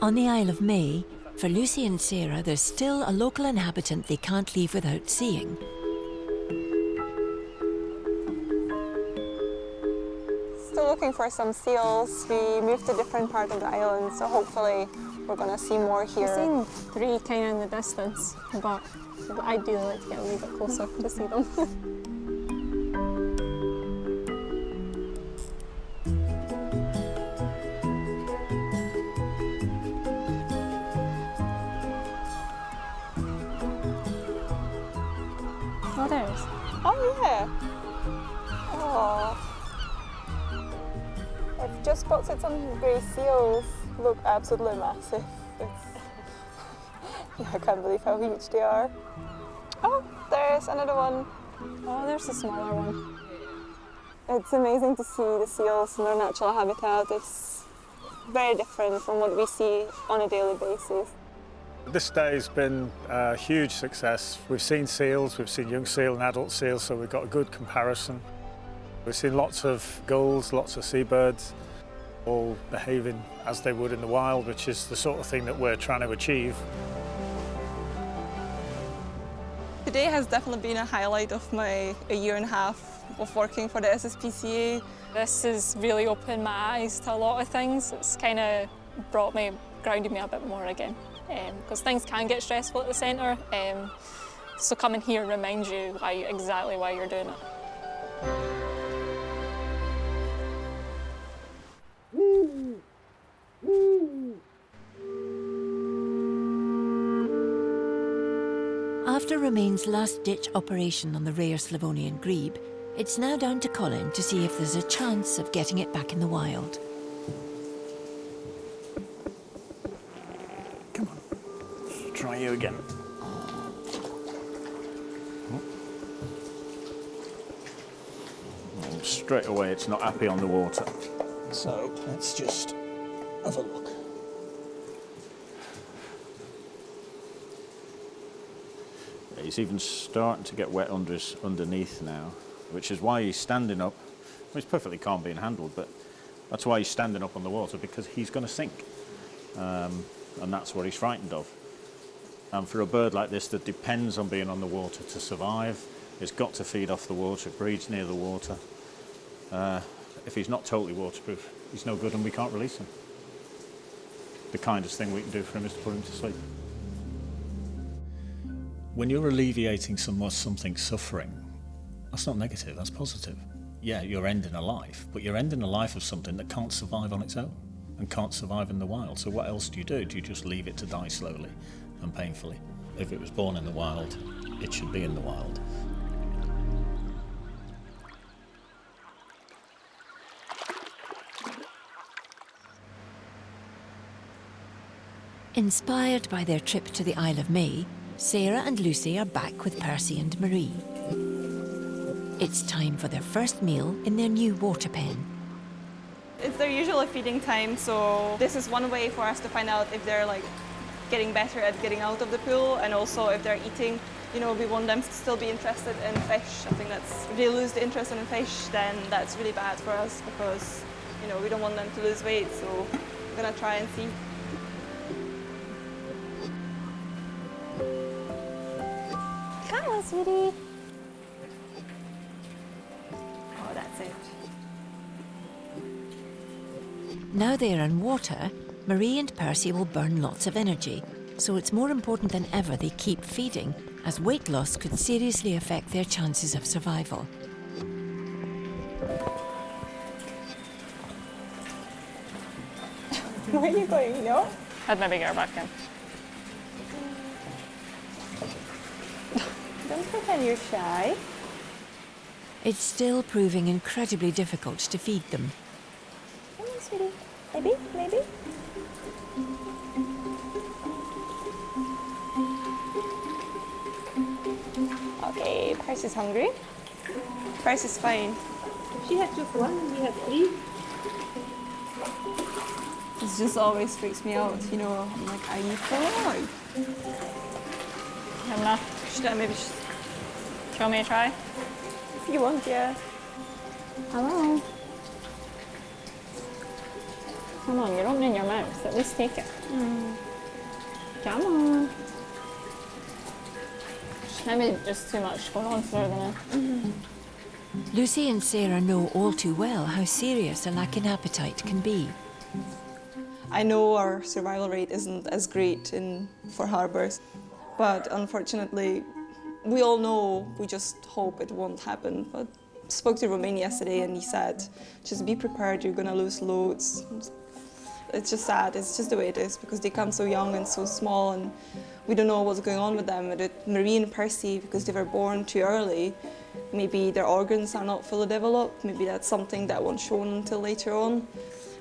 On the Isle of May, for Lucy and Sarah, there's still a local inhabitant they can't leave without seeing. Still looking for some seals. We moved to a different part of the island, so hopefully we're going to see more here. I've seen 3 kind of in the distance, but I'd ideally like to get a wee bit closer to see them. Oh, there's. Oh, yeah. Oh. I've just spotted some grey seals. Look absolutely massive. I can't believe how huge they are. Oh, there's another one. Oh, there's a smaller one. It's amazing to see the seals in their natural habitat. It's very different from what we see on a daily basis. This day has been a huge success. We've seen seals, we've seen young seal and adult seals, so we've got a good comparison. We've seen lots of gulls, lots of seabirds, all behaving as they would in the wild, which is the sort of thing that we're trying to achieve. Today has definitely been a highlight of my 1.5 years of working for the SSPCA. This has really opened my eyes to a lot of things. It's kind of grounded me a bit more again, because things can get stressful at the centre. So coming here reminds you exactly why you're doing it. After Romain's last-ditch operation on the rare Slavonian grebe, it's now down to Colin to see if there's a chance of getting it back in the wild. Come on, let's try you again. And straight away it's not happy on the water. So let's just have a look. He's even starting to get wet underneath now, which is why he's standing up. Well, he's perfectly calm being handled, but that's why he's standing up on the water, because he's going to sink. And that's what he's frightened of. And for a bird like this that depends on being on the water to survive, it's got to feed off the water, it breeds near the water. If he's not totally waterproof, he's no good and we can't release him. The kindest thing we can do for him is to put him to sleep. When you're alleviating something suffering, that's not negative, that's positive. Yeah, you're ending a life, but you're ending a life of something that can't survive on its own and can't survive in the wild. So what else do you do? Do you just leave it to die slowly and painfully? If it was born in the wild, it should be in the wild. Inspired by their trip to the Isle of May, Sarah and Lucy are back with Percy and Marie. It's time for their first meal in their new water pen. It's their usual feeding time, so this is one way for us to find out if they're getting better at getting out of the pool, and also if they're eating. We want them to still be interested in fish. I think if they lose the interest in fish, then that's really bad for us, because we don't want them to lose weight. So we're gonna try and see. Come on, sweetie. Oh, that's it. Now they're in water, Marie and Percy will burn lots of energy, so it's more important than ever they keep feeding, as weight loss could seriously affect their chances of survival. Where are you going, no? I'd maybe get her back in. Don't pretend you're shy. It's still proving incredibly difficult to feed them. Come on, sweetie. Maybe, maybe. Okay, Percy's hungry. Percy's fine. She had just one, we had 3. This just always freaks me out, I'm like, are you full? I'm not. Should I maybe... Do you want me to try? If you want, yeah. Hello. Come on, you're opening your mouth. At least take it. Come on. Maybe just too much going on for her now. Lucy and Sarah know all too well how serious a lack in appetite can be. I know our survival rate isn't as great for harbours, but unfortunately, we all know, we just hope it won't happen. But I spoke to Romain yesterday and he said, just be prepared, you're gonna lose loads. It's just sad, it's just the way it is, because they come so young and so small and we don't know what's going on with them. With Marie and Percy, because they were born too early, maybe their organs are not fully developed, maybe that's something that won't show until later on.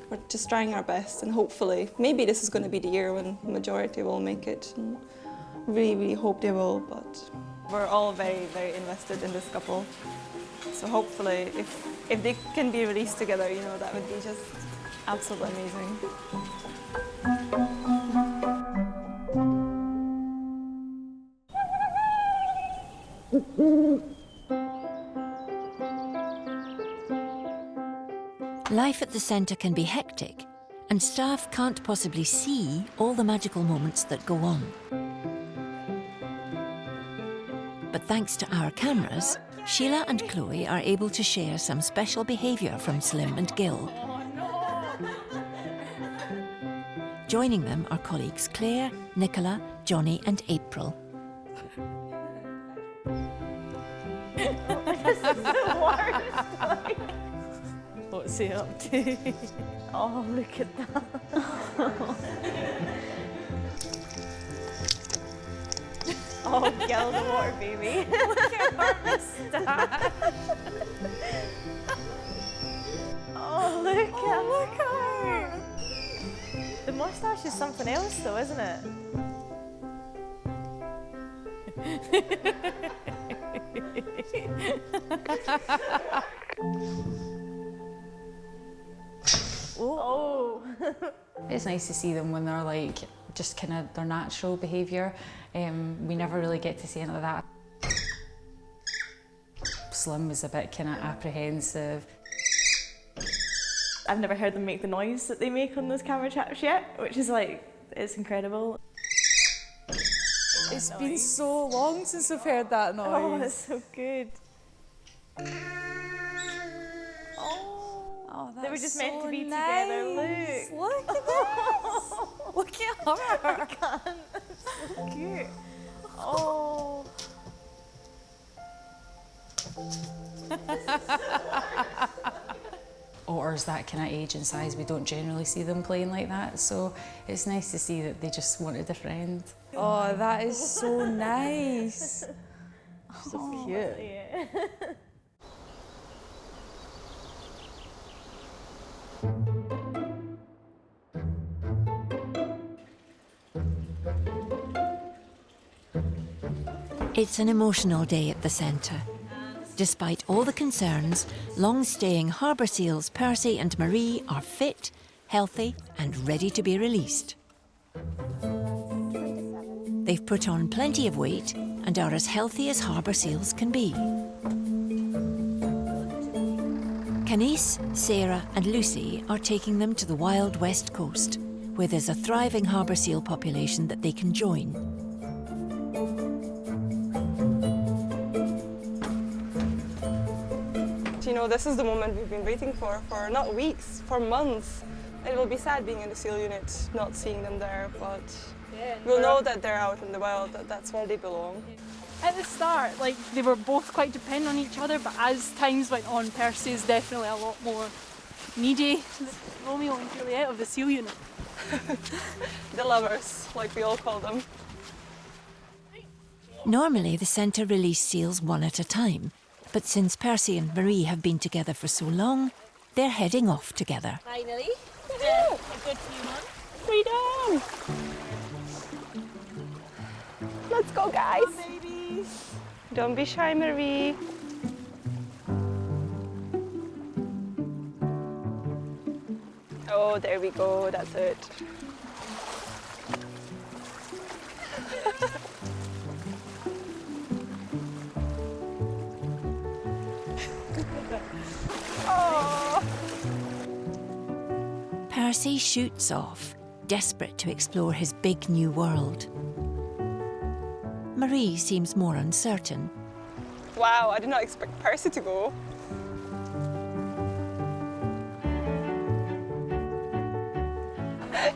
We're just trying our best and hopefully, maybe this is going to be the year when the majority will make it. And really, really hope they will, but we're all very, very invested in this couple. So hopefully, if they can be released together, you know, that would be just absolutely amazing. Life at the centre can be hectic, and staff can't possibly see all the magical moments that go on. But thanks to our cameras, Sheila and Chloe are able to share some special behaviour from Slim and Gull. Joining them are colleagues Claire, Nicola, Johnny and April. This is the worst. What's he up to? Oh, look at that. Oh, Gull the water baby. Look at her moustache. Oh, look at her. The moustache is something else though, isn't it? Oh. It's nice to see them when they're like just kind of their natural behaviour. We never really get to see any of that. Slim was a bit kind of apprehensive. I've never heard them make the noise that they make on those camera traps yet, which is like, it's incredible. It's been so long since I've heard that noise. Oh, it's so good. Oh, that's they were just so meant to be nice. together. Look. Look at this. Look at her. I can't. It's so cute. Oh. Otters that kind of age and size, we don't generally see them playing like that, so it's nice to see that they just wanted a friend. Oh, that is so nice. So cute. Yeah. It's an emotional day at the centre. Despite all the concerns, long-staying harbour seals Percy and Marie are fit, healthy and ready to be released. They've put on plenty of weight and are as healthy as harbour seals can be. Canice, Sarah and Lucy are taking them to the wild west coast, where there's a thriving harbour seal population that they can join. You know, this is the moment we've been waiting for not weeks, for months. It will be sad being in the SEAL unit, not seeing them there, but we'll know that they're out in the wild, that that's where they belong. At the start, like, they were both quite dependent on each other, but as times went on, Percy is definitely a lot more needy. Romeo and Juliet of the SEAL unit. The lovers, like we all call them. Normally, the centre release seals one at a time, but since Percy and Marie have been together for so long, they're heading off together. Finally, a good few months. Freedom! Let's go, guys. Don't be shy, Marie. Oh, there we go, that's it. Oh. Percy shoots off, desperate to explore his big new world. Marie seems more uncertain. Wow, I did not expect Percy to go.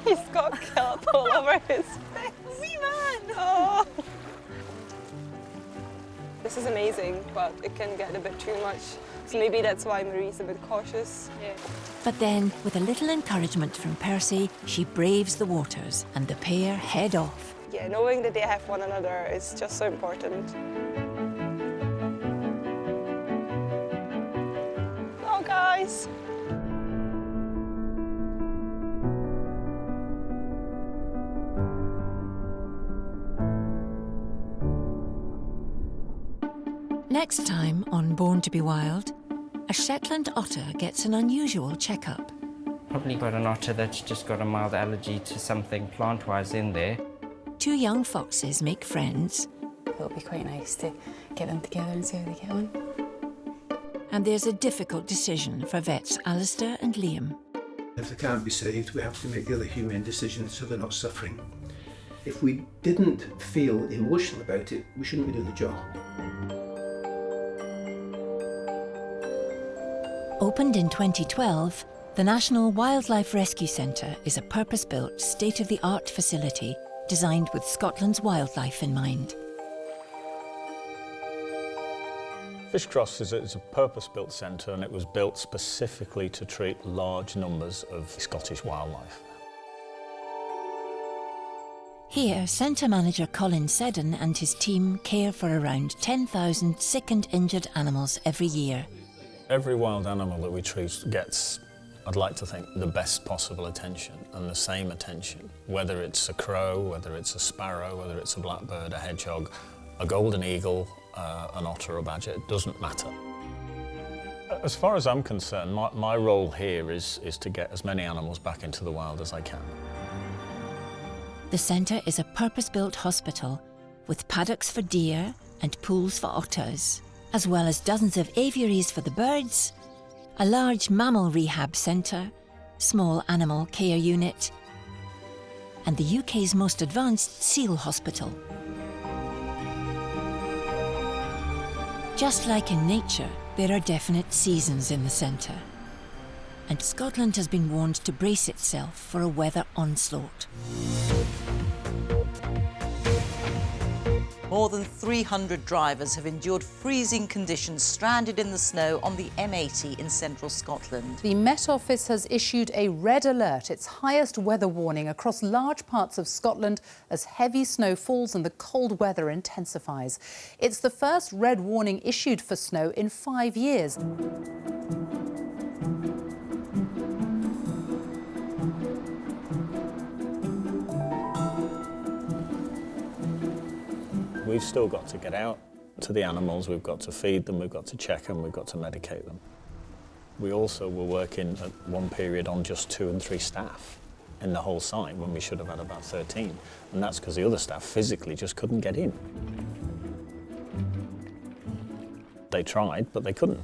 He's got kelp all over his face. Wee man! Oh. This is amazing, but it can get a bit too much. So maybe that's why Marie's a bit cautious. Yeah. But then, with a little encouragement from Percy, she braves the waters and the pair head off. Yeah, knowing that they have one another is just so important. Oh, guys. Next time on Born to be Wild, a Shetland otter gets an unusual checkup. Probably got an otter that's just got a mild allergy to something plant-wise in there. Two young foxes make friends. It'll be quite nice to get them together and see how they get on. And there's a difficult decision for vets Alistair and Liam. If they can't be saved, we have to make the other humane decisions so they're not suffering. If we didn't feel emotional about it, we shouldn't be doing the job. Opened in 2012, the National Wildlife Rescue Centre is a purpose-built, state-of-the-art facility designed with Scotland's wildlife in mind. Fishcross is a purpose-built centre, and it was built specifically to treat large numbers of Scottish wildlife. Here, centre manager Colin Seddon and his team care for around 10,000 sick and injured animals every year. Every wild animal that we treat gets, I'd like to think, the best possible attention and the same attention, whether it's a crow, whether it's a sparrow, whether it's a blackbird, a hedgehog, a golden eagle, an otter, a badger, it doesn't matter. As far as I'm concerned, my role here is to get as many animals back into the wild as I can. The centre is a purpose-built hospital with paddocks for deer and pools for otters, as well as dozens of aviaries for the birds, a large mammal rehab centre, small animal care unit, and the UK's most advanced seal hospital. Just like in nature, there are definite seasons in the centre, and Scotland has been warned to brace itself for a weather onslaught. More than 300 drivers have endured freezing conditions stranded in the snow on the M80 in central Scotland. The Met Office has issued a red alert, its highest weather warning across large parts of Scotland as heavy snow falls and the cold weather intensifies. It's the first red warning issued for snow in 5 years. We've still got to get out to the animals, we've got to feed them, we've got to check them, we've got to medicate them. We also were working at one period on just 2 and 3 staff in the whole site when we should have had about 13. And that's because the other staff physically just couldn't get in. They tried, but they couldn't.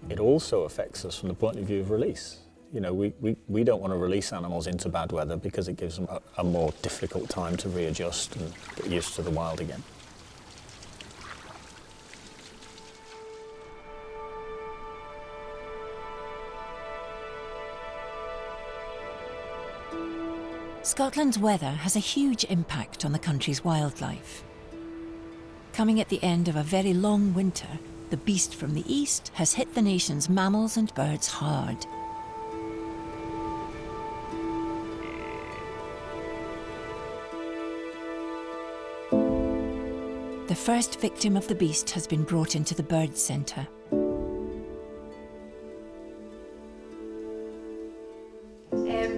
It also affects us from the point of view of release. You know, we don't want to release animals into bad weather because it gives them a more difficult time to readjust and get used to the wild again. Scotland's weather has a huge impact on the country's wildlife. Coming at the end of a very long winter, the beast from the east has hit the nation's mammals and birds hard. The first victim of the beast has been brought into the bird centre.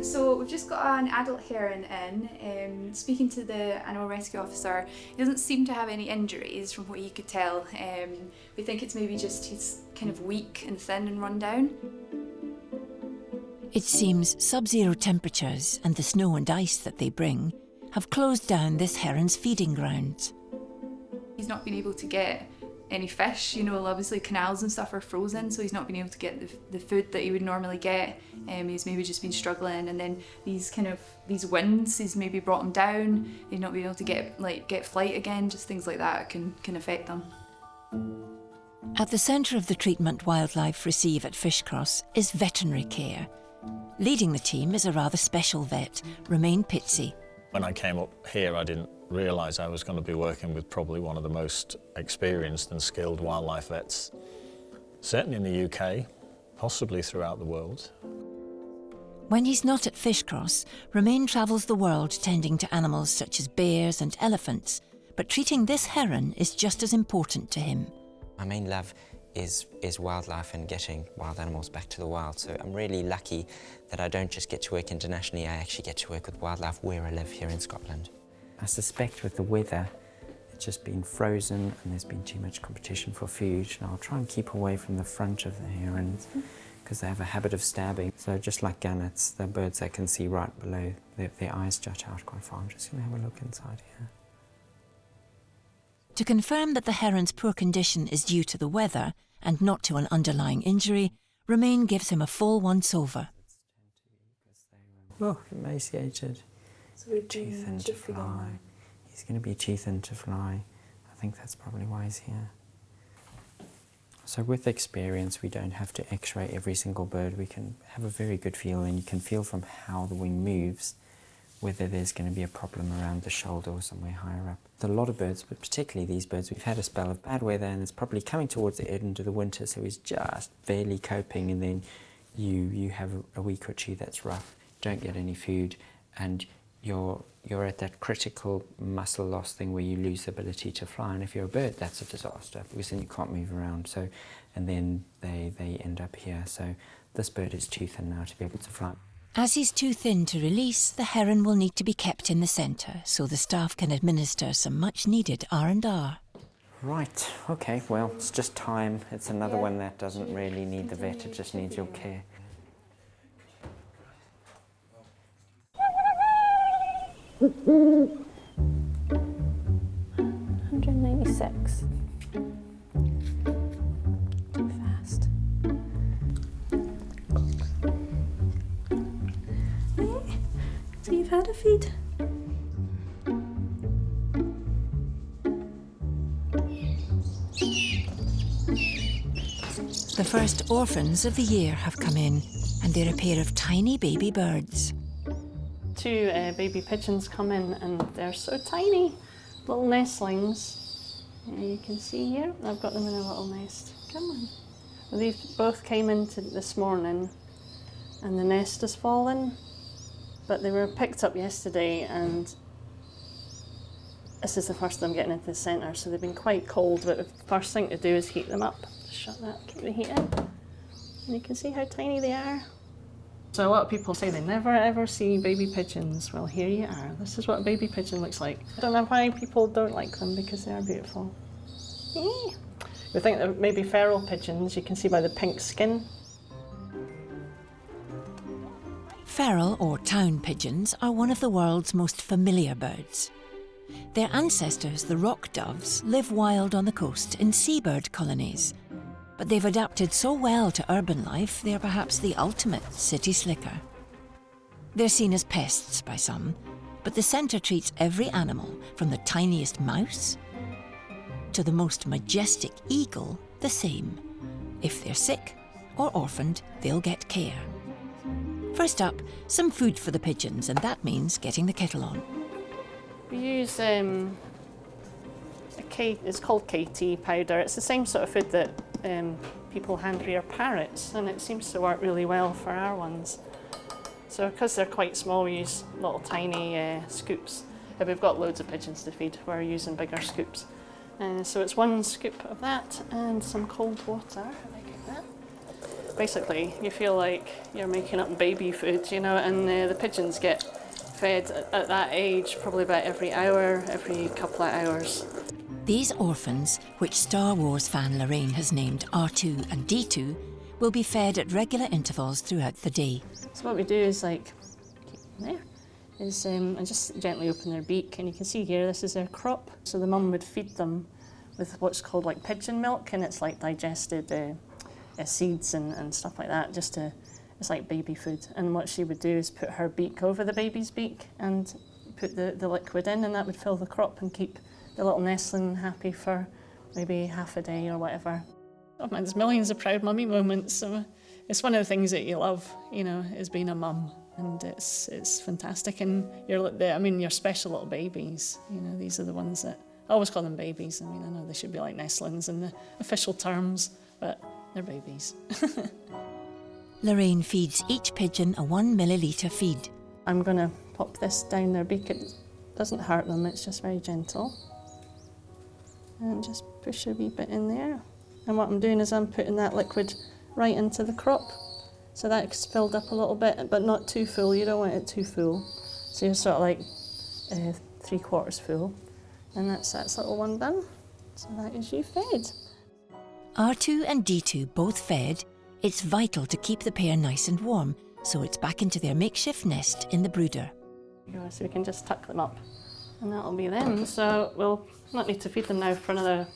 So we've just got an adult heron in. Speaking to the animal rescue officer, he doesn't seem to have any injuries from what he could tell. We think it's maybe just he's kind of weak and thin and run down. It seems sub-zero temperatures and the snow and ice that they bring have closed down this heron's feeding grounds. He's not been able to get any fish, you know, obviously canals and stuff are frozen, so he's not been able to get the food that he would normally get. He's maybe just been struggling, and then these winds, he's maybe brought him down. He's not been able to get flight again, just things like that can affect them. At the centre of the treatment wildlife receive at Fishcross is veterinary care. Leading the team is a rather special vet, Romain Pitsy. When I came up here, I didn't realise I was going to be working with probably one of the most experienced and skilled wildlife vets, certainly in the UK, possibly throughout the world. When he's not at Fishcross, Romain travels the world tending to animals such as bears and elephants, but treating this heron is just as important to him. My main love is wildlife and getting wild animals back to the wild, so I'm really lucky that I don't just get to work internationally, I actually get to work with wildlife where I live here in Scotland. I suspect with the weather, it's just been frozen and there's been too much competition for food, and I'll try and keep away from the front of the herons because they have a habit of stabbing. So just like gannets, the birds I can see right below, their eyes jut out quite far. I'm just going to have a look inside here. To confirm that the heron's poor condition is due to the weather and not to an underlying injury, Romain gives him a full once-over. Oh, emaciated. Too thin to fly. He's going to be too thin to fly. I think that's probably why he's here. So with experience, we don't have to x-ray every single bird. We can have a very good feel, and you can feel from how the wing moves whether there's going to be a problem around the shoulder or somewhere higher up. A lot of birds, but particularly these birds, we've had a spell of bad weather and it's probably coming towards the end of the winter, so he's just barely coping, and then you have a week or two that's rough, don't get any food, and you're at that critical muscle loss thing where you lose the ability to fly, and if you're a bird, that's a disaster because then you can't move around. So, and then they end up here. So this bird is too thin now to be able to fly. As he's too thin to release, the heron will need to be kept in the centre so the staff can administer some much-needed R&R. Right, okay, well, it's just time. It's another one that doesn't really need the vet, it just needs your care. $196. Too fast. So you've had a feed? The first orphans of the year have come in, and they're a pair of tiny baby birds. Two baby pigeons come in, and they're so tiny, little nestlings. You can see here, I've got them in a little nest. Come on. Well, these both came in this morning, and the nest has fallen, but they were picked up yesterday, and this is the first I'm getting into the centre, so they've been quite cold, but the first thing to do is heat them up. Just shut that, keep the heat in. And you can see how tiny they are. So a lot of people say they never ever see baby pigeons. Well, here you are. This is what a baby pigeon looks like. I don't know why people don't like them, because they are beautiful. We think they're maybe feral pigeons, you can see by the pink skin. Feral or town pigeons are one of the world's most familiar birds. Their ancestors, the rock doves, live wild on the coast in seabird colonies. But they've adapted so well to urban life, they're perhaps the ultimate city slicker. They're seen as pests by some, but the centre treats every animal, from the tiniest mouse to the most majestic eagle, the same. If they're sick or orphaned, they'll get care. First up, some food for the pigeons, and that means getting the kettle on. We use it's called KT powder. It's the same sort of food that people hand rear parrots, and it seems to work really well for our ones. So because they're quite small, we use little tiny scoops. If we've got loads of pigeons to feed, we're using bigger scoops. So it's one scoop of that and some cold water. Basically, you feel like you're making up baby food, you know, and the pigeons get fed at that age probably about every hour, every couple of hours. These orphans, which Star Wars fan Lorraine has named R2 and D2, will be fed at regular intervals throughout the day. So what we do is and just gently open their beak, and you can see here this is their crop. So the mum would feed them with what's called like pigeon milk, and it's like digested seeds and stuff like that. It's like baby food. And what she would do is put her beak over the baby's beak and put the liquid in, and that would fill the crop and keep the little nestling happy for maybe half a day or whatever. Oh man, there's millions of proud mummy moments. So it's one of the things that you love, you know, is being a mum, and it's fantastic. And you're special little babies. You know, these are the ones that I always call them babies. I mean, I know they should be like nestlings in the official terms, but they're babies. Lorraine feeds each pigeon a 1 millilitre feed. I'm going to pop this down their beak. It doesn't hurt them, it's just very gentle. And just push a wee bit in there. And what I'm doing is I'm putting that liquid right into the crop. So that's filled up a little bit, but not too full. You don't want it too full. So you're sort of like 3/4 full. And that's little one done. So that is you fed. R2 and D2 both fed. It's vital to keep the pair nice and warm, so it's back into their makeshift nest in the brooder. So we can just tuck them up, and that'll be them. So we'll not need to feed them now for another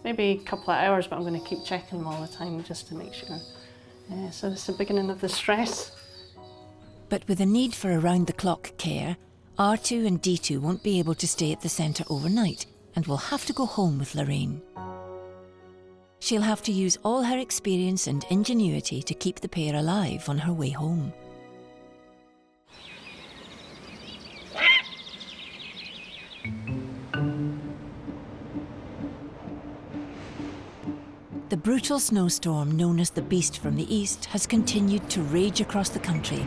maybe a couple of hours, but I'm going to keep checking them all the time just to make sure. So this is the beginning of the stress. But with a need for around-the-clock care, R2 and D2 won't be able to stay at the centre overnight and will have to go home with Lorraine. She'll have to use all her experience and ingenuity to keep the pair alive on her way home. The brutal snowstorm known as the Beast from the East has continued to rage across the country,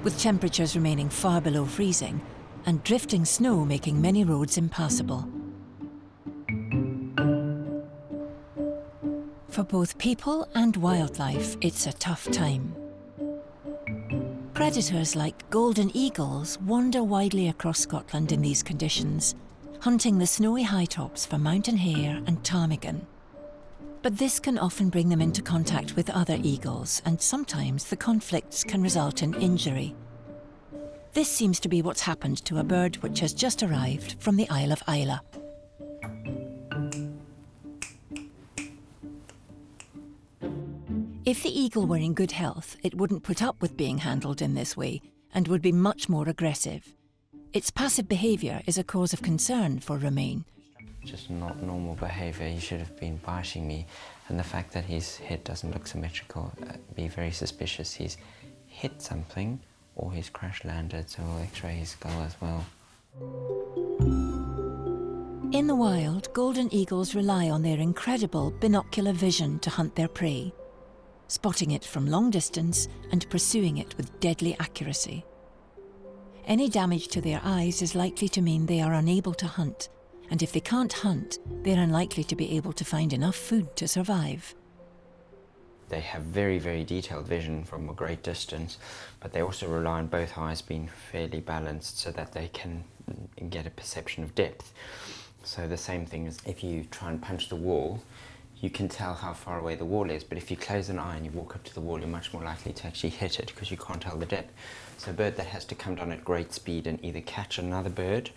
with temperatures remaining far below freezing and drifting snow making many roads impassable. For both people and wildlife, it's a tough time. Predators like golden eagles wander widely across Scotland in these conditions, hunting the snowy high tops for mountain hare and ptarmigan. But this can often bring them into contact with other eagles, and sometimes the conflicts can result in injury. This seems to be what's happened to a bird which has just arrived from the Isle of Islay. If the eagle were in good health, it wouldn't put up with being handled in this way and would be much more aggressive. Its passive behaviour is a cause of concern for Romain. Just not normal behaviour. He should have been biting me, and the fact that his head doesn't look symmetrical, be very suspicious. He's hit something or he's crash landed, so we'll x-ray his skull as well. In the wild, golden eagles rely on their incredible binocular vision to hunt their prey, spotting it from long distance and pursuing it with deadly accuracy. Any damage to their eyes is likely to mean they are unable to hunt, and if they can't hunt, they're unlikely to be able to find enough food to survive. They have very, very detailed vision from a great distance, but they also rely on both eyes being fairly balanced so that they can get a perception of depth. So the same thing as if you try and punch the wall, you can tell how far away the wall is, but if you close an eye and you walk up to the wall, you're much more likely to actually hit it because you can't tell the depth. So a bird that has to come down at great speed and either catch another bird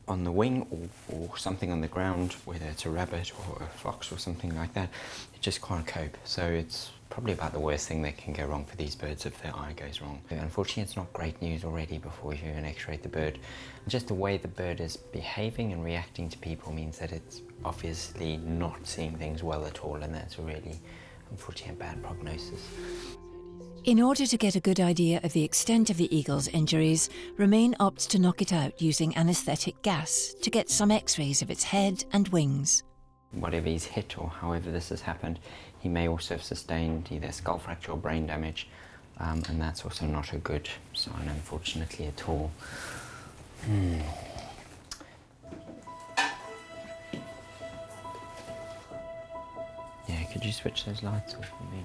on the wing or something on the ground, whether it's a rabbit or a fox or something like that, it just can't cope. So it's probably about the worst thing that can go wrong for these birds if their eye goes wrong. Unfortunately, it's not great news already before you even x-ray the bird. Just the way the bird is behaving and reacting to people means that it's obviously not seeing things well at all, and that's a really, unfortunately, a bad prognosis. In order to get a good idea of the extent of the eagle's injuries, Romain opts to knock it out using anaesthetic gas to get some x-rays of its head and wings. Whatever he's hit or however this has happened, he may also have sustained either skull fracture or brain damage, and that's also not a good sign, unfortunately, at all. Yeah, could you switch those lights off for me?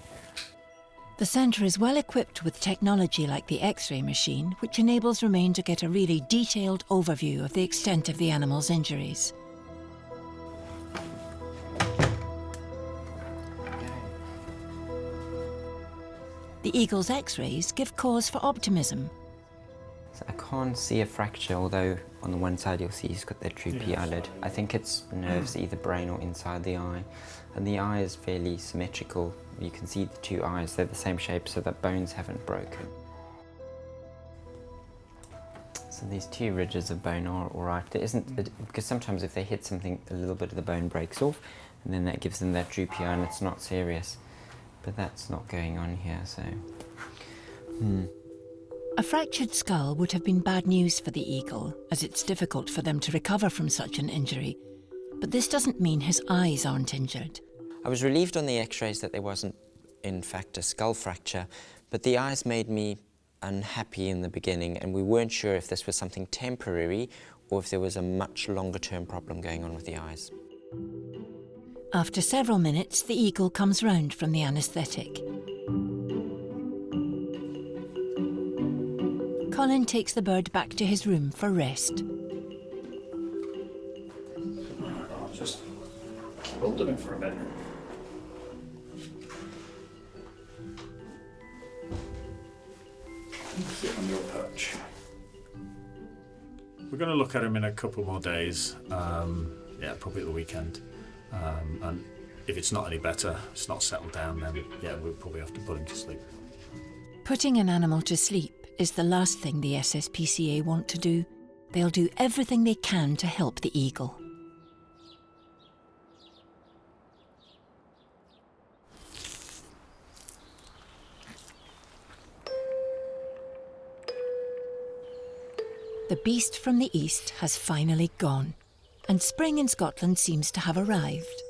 The centre is well equipped with technology like the X-ray machine, which enables Romain to get a really detailed overview of the extent of the animal's injuries. The eagle's X-rays give cause for optimism. So I can't see a fracture, although on the one side you'll see he's got that droopy eyelid. I think it's nerves, either brain or inside the eye. And the eye is fairly symmetrical. You can see the two eyes, they're the same shape so that bones haven't broken. So these two ridges of bone are all right. There isn't, because sometimes if they hit something, a little bit of the bone breaks off, and then that gives them that droopy eye and it's not serious. but that's not going on here, so... A fractured skull would have been bad news for the eagle, as it's difficult for them to recover from such an injury. But this doesn't mean his eyes aren't injured. I was relieved on the x-rays that there wasn't, in fact, a skull fracture, but the eyes made me unhappy in the beginning, and we weren't sure if this was something temporary or if there was a much longer-term problem going on with the eyes. After several minutes, the eagle comes round from the anaesthetic. Colin takes the bird back to his room for rest. I'll just hold him for a bit. Sit on your perch. We're going to look at him in a couple more days, yeah, probably at the weekend. And if it's not any better, it's not settled down, then yeah, we'll probably have to put him to sleep. Putting an animal to sleep is the last thing the SSPCA want to do. They'll do everything they can to help the eagle. The beast from the east has finally gone, and spring in Scotland seems to have arrived.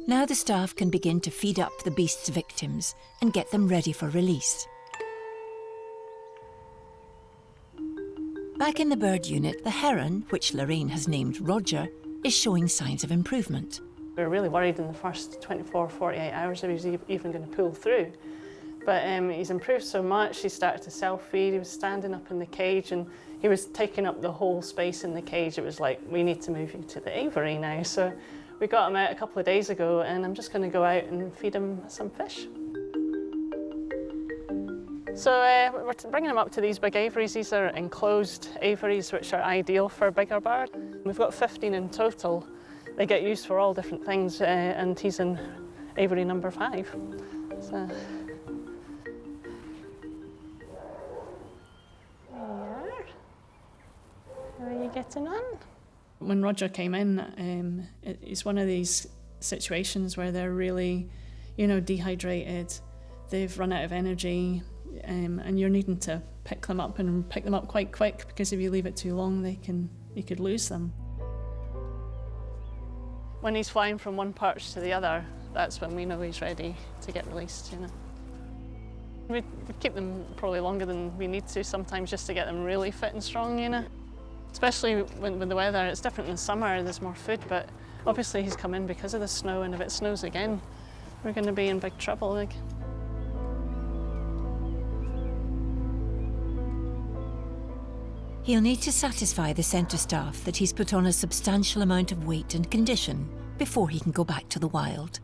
Now the staff can begin to feed up the beast's victims and get them ready for release. Back in the bird unit, the heron, which Lorraine has named Roger, is showing signs of improvement. We were really worried in the first 24, 48 hours if he was even going to pull through. But he's improved so much, he started to self-feed, he was standing up in the cage and he was taking up the whole space in the cage. It was like, we need to move you to the aviary now. So we got him out a couple of days ago and I'm just going to go out and feed him some fish. So we're bringing him up to these big aviaries. These are enclosed aviaries which are ideal for a bigger bird. We've got 15 in total. They get used for all different things and he's in aviary number 5. So. How are you getting on? When Roger came in, it's one of these situations where they're really, dehydrated. They've run out of energy, and you're needing to pick them up quite quick because if you leave it too long, you could lose them. When he's flying from one perch to the other, that's when we know he's ready to get released. We keep them probably longer than we need to sometimes just to get them really fit and strong, Especially with the weather. It's different in summer, there's more food, but obviously he's come in because of the snow, and if it snows again, we're going to be in big trouble. He'll need to satisfy the centre staff that he's put on a substantial amount of weight and condition before he can go back to the wild.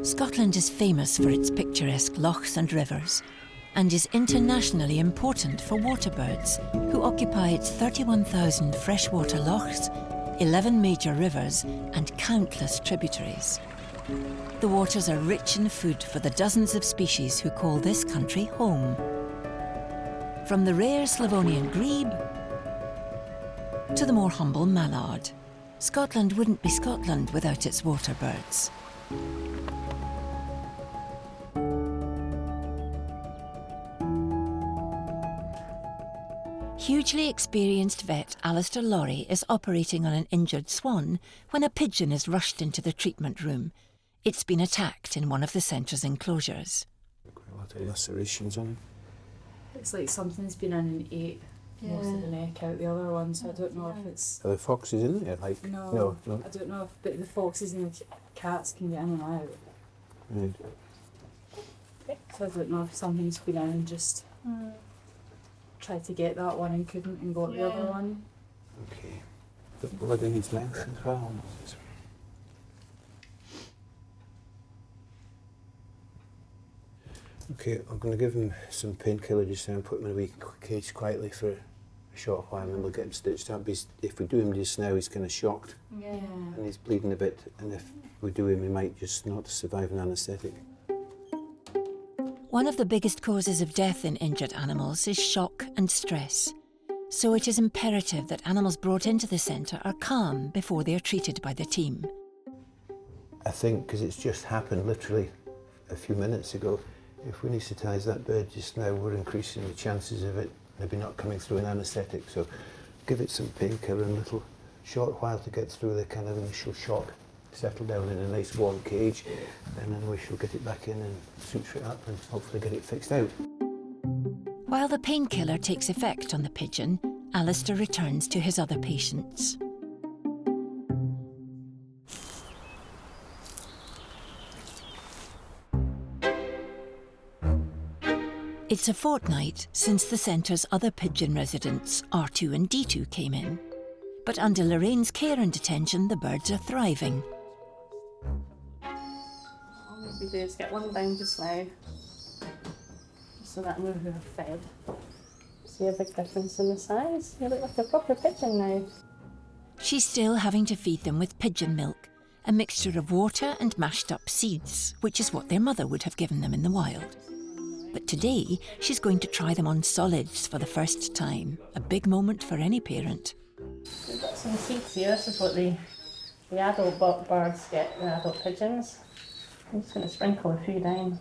Scotland is famous for its picturesque lochs and rivers, and is internationally important for waterbirds, who occupy its 31,000 freshwater lochs, 11 major rivers, and countless tributaries. The waters are rich in food for the dozens of species who call this country home. From the rare Slavonian grebe to the more humble mallard, Scotland wouldn't be Scotland without its waterbirds. Hugely experienced vet Alistair Lorry is operating on an injured swan when a pigeon is rushed into the treatment room. It's been attacked in one of the centre's enclosures. Quite a lot of lacerations on him. It's like something's been in and ate most of the neck out the other one, so I don't know if it's... Are there foxes in there? No, I don't know if the foxes and the cats can get in and out. Right. So I don't know if something's been in and just tried to get that one and couldn't and got the other one. Okay. The blood in his mouth as well. Okay, I'm going to give him some painkiller just now and put him in a wee cage quietly for a short while and then we'll get him stitched up. If we do him just now, he's kind of shocked and he's bleeding a bit, and if we do him, he might just not survive an anaesthetic. One of the biggest causes of death in injured animals is shock and stress. so it is imperative that animals brought into the centre are calm before they are treated by the team. I think, because it's just happened literally a few minutes ago, if we anaesthetise that bird just now, we're increasing the chances of it maybe not coming through an anaesthetic. So give it some painkiller and a little short while to get through the kind of initial shock, settle down in a nice warm cage, and then we shall get it back in and suture it up and hopefully get it fixed out. While the painkiller takes effect on the pigeon, Alistair returns to his other patients. It's a fortnight since the centre's other pigeon residents, R2 and D2, came in. But under Lorraine's care and attention, the birds are thriving. All we do is get one down just now, so that we have fed. See a big difference in the size? You look like a proper pigeon now. She's still having to feed them with pigeon milk, a mixture of water and mashed up seeds, which is what their mother would have given them in the wild. But today, she's going to try them on solids for the first time, a big moment for any parent. We've got some seeds here. This is what the adult birds get, the adult pigeons. I'm just going to sprinkle a few down.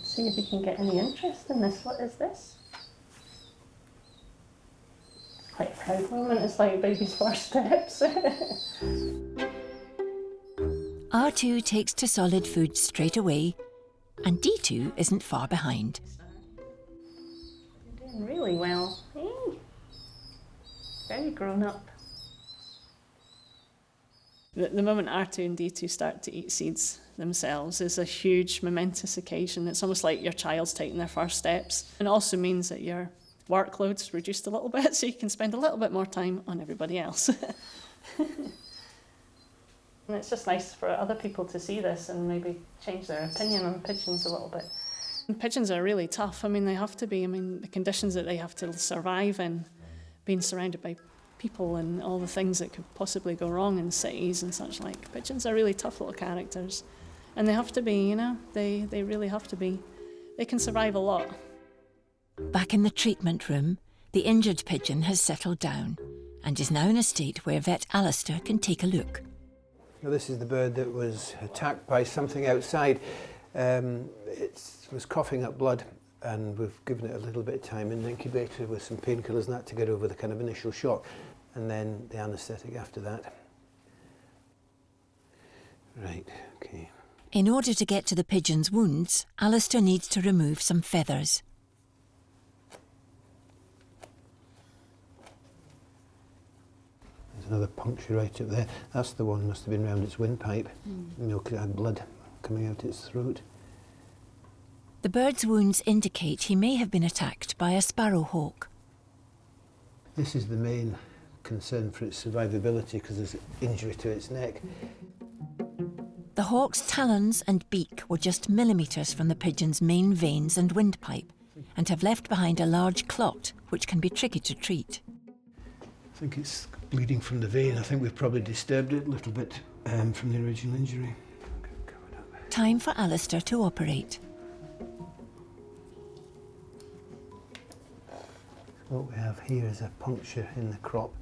See if we can get any interest in this. What is this? It's quite a proud moment. It's like baby's first steps. R2 takes to solid food straight away, and D2 isn't far behind. You're doing really well. Hey. Very grown up. The moment R2 and D2 start to eat seeds themselves is a huge momentous occasion. It's almost like your child's taking their first steps. And it also means that your workload's reduced a little bit, so you can spend a little bit more time on everybody else. And it's just nice for other people to see this and maybe change their opinion on pigeons a little bit. And pigeons are really tough. I mean, they have to be. I mean, the conditions that they have to survive in, being surrounded by people and all the things that could possibly go wrong in cities and such like. Pigeons are really tough little characters. And they have to be, you know, they really have to be. They can survive a lot. Back in the treatment room, the injured pigeon has settled down and is now in a state where vet Alistair can take a look. Now, this is the bird that was attacked by something outside. It was coughing up blood, and we've given it a little bit of time in the incubator with some painkillers and that to get over the kind of initial shock, and then the anaesthetic after that. Right, okay. In order to get to the pigeon's wounds, Alistair needs to remove some feathers. There's another puncture right up there. That's the one must have been round its windpipe. You know, 'cause it had blood coming out its throat. The bird's wounds indicate he may have been attacked by a sparrow hawk. This is the main concern for its survivability because there's injury to its neck. The hawk's talons and beak were just millimetres from the pigeon's main veins and windpipe and have left behind a large clot which can be tricky to treat. I think it's bleeding from the vein. I think we've probably disturbed it a little bit from the original injury. Time for Alistair to operate. What we have here is a puncture in the crop.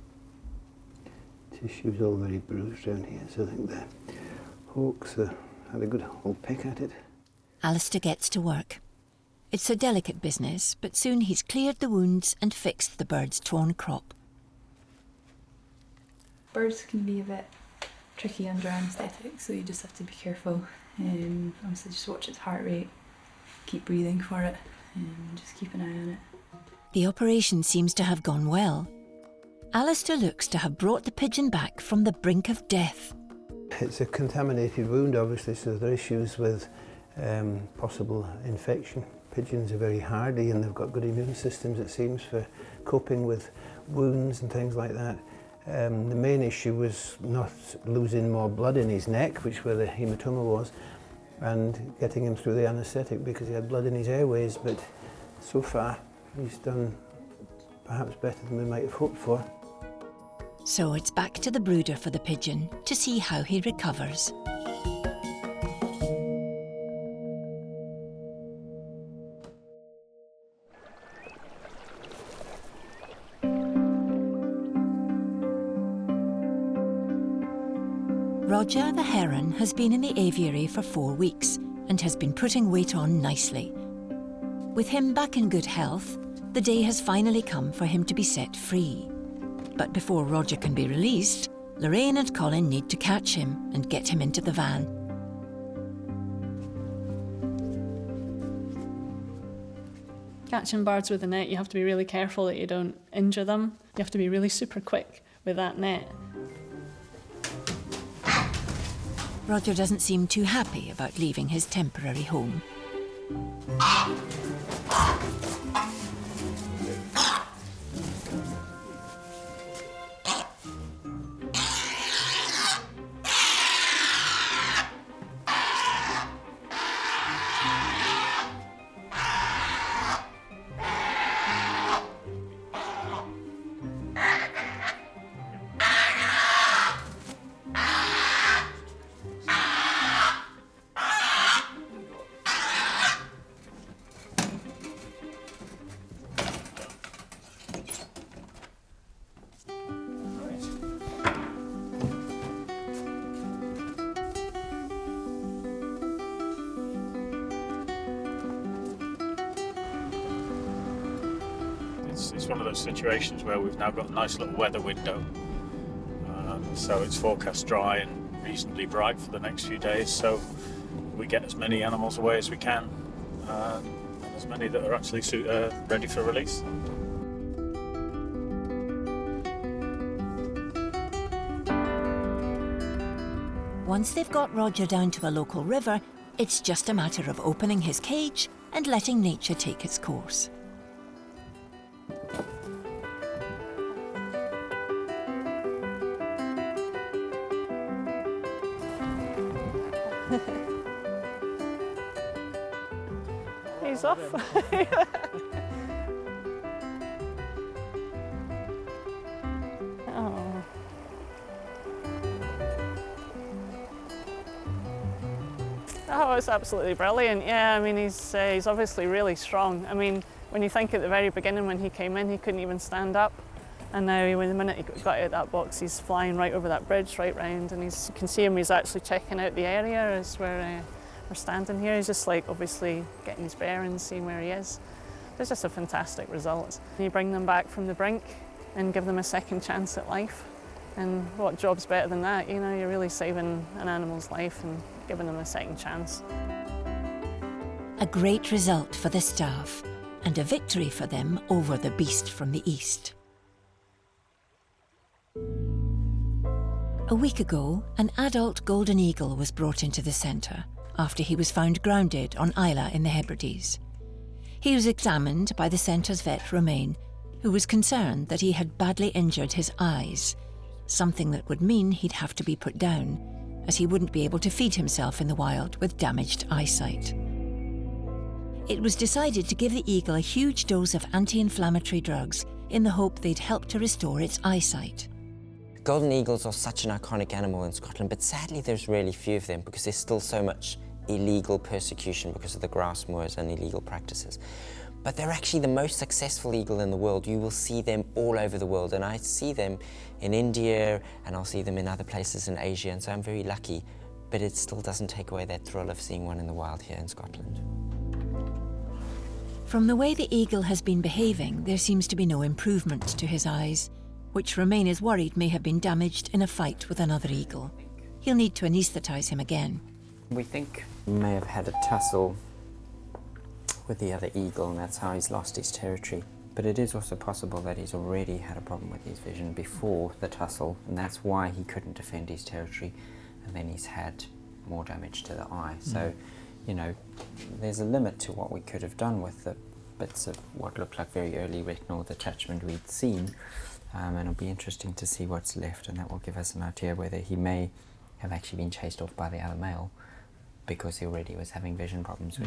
Tissue's all very bruised around here, so I think the hawks had a good old pick at it. Alistair gets to work. It's a delicate business, but soon he's cleared the wounds and fixed the bird's torn crop. Birds can be a bit tricky under anaesthetic, so you just have to be careful. Obviously just watch its heart rate, keep breathing for it, and just keep an eye on it. The operation seems to have gone well. Alistair looks to have brought the pigeon back from the brink of death. It's a contaminated wound, obviously, so there are issues with possible infection. Pigeons are very hardy and they've got good immune systems, it seems, for coping with wounds and things like that. The main issue was not losing more blood in his neck, which where the hematoma was, and getting him through the anaesthetic because he had blood in his airways, but so far he's done perhaps better than we might have hoped for. So it's back to the brooder for the pigeon to see how he recovers. Roger the heron has been in the aviary for 4 weeks and has been putting weight on nicely. With him back in good health, the day has finally come for him to be set free. But before Roger can be released, Lorraine and Colin need to catch him and get him into the van. Catching birds with a net, you have to be really careful that you don't injure them. You have to be really super quick with that net. Roger doesn't seem too happy about leaving his temporary home. It's one of those situations where we've now got a nice little weather window. So it's forecast dry and reasonably bright for the next few days, so we get as many animals away as we can, and as many that are actually ready for release. Once they've got Roger down to a local river, it's just a matter of opening his cage and letting nature take its course. He's off. Oh. Oh, it's absolutely brilliant. Yeah, I mean, he's obviously really strong. I mean, when you think at the very beginning when he came in, he couldn't even stand up. And now, the minute he got out of that box, he's flying right over that bridge, right round, and you can see him, he's actually checking out the area as we're standing here. He's just like obviously getting his bearings, seeing where he is. It's just a fantastic result. You bring them back from the brink and give them a second chance at life. And what job's better than that? You know, you're really saving an animal's life and giving them a second chance. A great result for the staff and a victory for them over the beast from the east. A week ago, an adult golden eagle was brought into the centre after he was found grounded on Isla in the Hebrides. He was examined by the centre's vet Romain, who was concerned that he had badly injured his eyes, something that would mean he'd have to be put down, as he wouldn't be able to feed himself in the wild with damaged eyesight. It was decided to give the eagle a huge dose of anti-inflammatory drugs in the hope they'd help to restore its eyesight. Golden eagles are such an iconic animal in Scotland, but sadly there's really few of them because there's still so much illegal persecution because of the grass moors and illegal practices. But they're actually the most successful eagle in the world. You will see them all over the world, and I see them in India and I'll see them in other places in Asia, and so I'm very lucky, but it still doesn't take away that thrill of seeing one in the wild here in Scotland. From the way the eagle has been behaving, there seems to be no improvement to his eyes, which Romain is worried may have been damaged in a fight with another eagle. He'll need to anaesthetise him again. We think he may have had a tussle with the other eagle, and that's how he's lost his territory. But it is also possible that he's already had a problem with his vision before the tussle, and that's why he couldn't defend his territory, and then he's had more damage to the eye. So, you know, there's a limit to what we could have done with the bits of what looked like very early retinal detachment we'd seen. And it'll be interesting to see what's left, and that will give us an idea whether he may have actually been chased off by the other male because he already was having vision problems,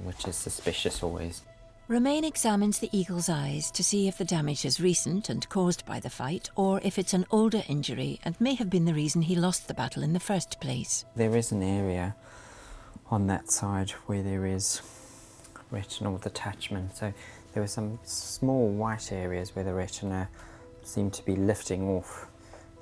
which is suspicious always. Romain examines the eagle's eyes to see if the damage is recent and caused by the fight, or if it's an older injury and may have been the reason he lost the battle in the first place. There is an area on that side where there is retinal detachment, so there were some small white areas where the retina seemed to be lifting off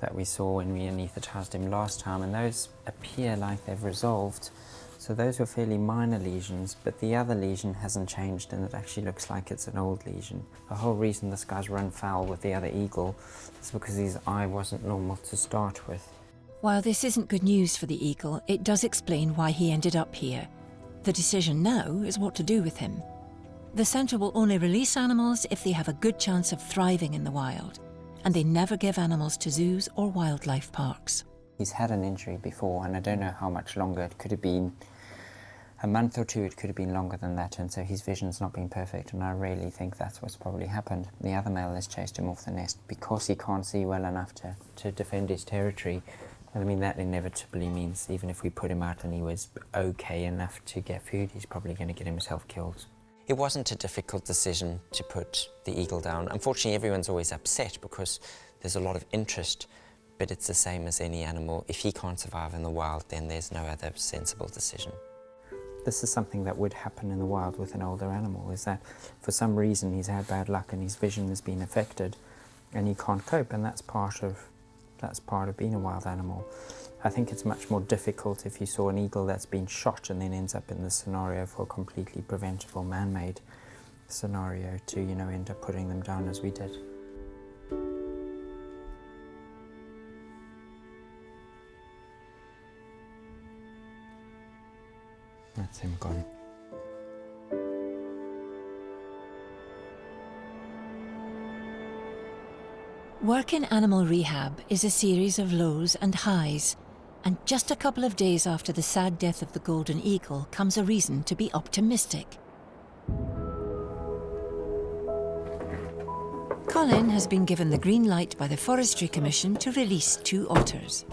that we saw when we anaesthetised him last time, and those appear like they've resolved. So those were fairly minor lesions, but the other lesion hasn't changed and it actually looks like it's an old lesion. The whole reason this guy's run foul with the other eagle is because his eye wasn't normal to start with. While this isn't good news for the eagle, it does explain why he ended up here. The decision now is what to do with him. The centre will only release animals if they have a good chance of thriving in the wild, and they never give animals to zoos or wildlife parks. He's had an injury before, and I don't know how much longer. It could have been a month or two, it could have been longer than that, and so his vision's not been perfect, and I really think that's what's probably happened. The other male has chased him off the nest because he can't see well enough to defend his territory. I mean, that inevitably means even if we put him out and he was okay enough to get food, he's probably going to get himself killed. It wasn't a difficult decision to put the eagle down. Unfortunately, everyone's always upset because there's a lot of interest, but it's the same as any animal. If he can't survive in the wild, then there's no other sensible decision. This is something that would happen in the wild with an older animal, is that for some reason he's had bad luck and his vision has been affected and he can't cope, and that's part of being a wild animal. I think it's much more difficult if you saw an eagle that's been shot and then ends up in this scenario for a completely preventable man-made scenario to, you know, end up putting them down as we did. That's him gone. Work in animal rehab is a series of lows and highs, and just a couple of days after the sad death of the golden eagle comes a reason to be optimistic. Colin has been given the green light by the Forestry Commission to release 2 otters.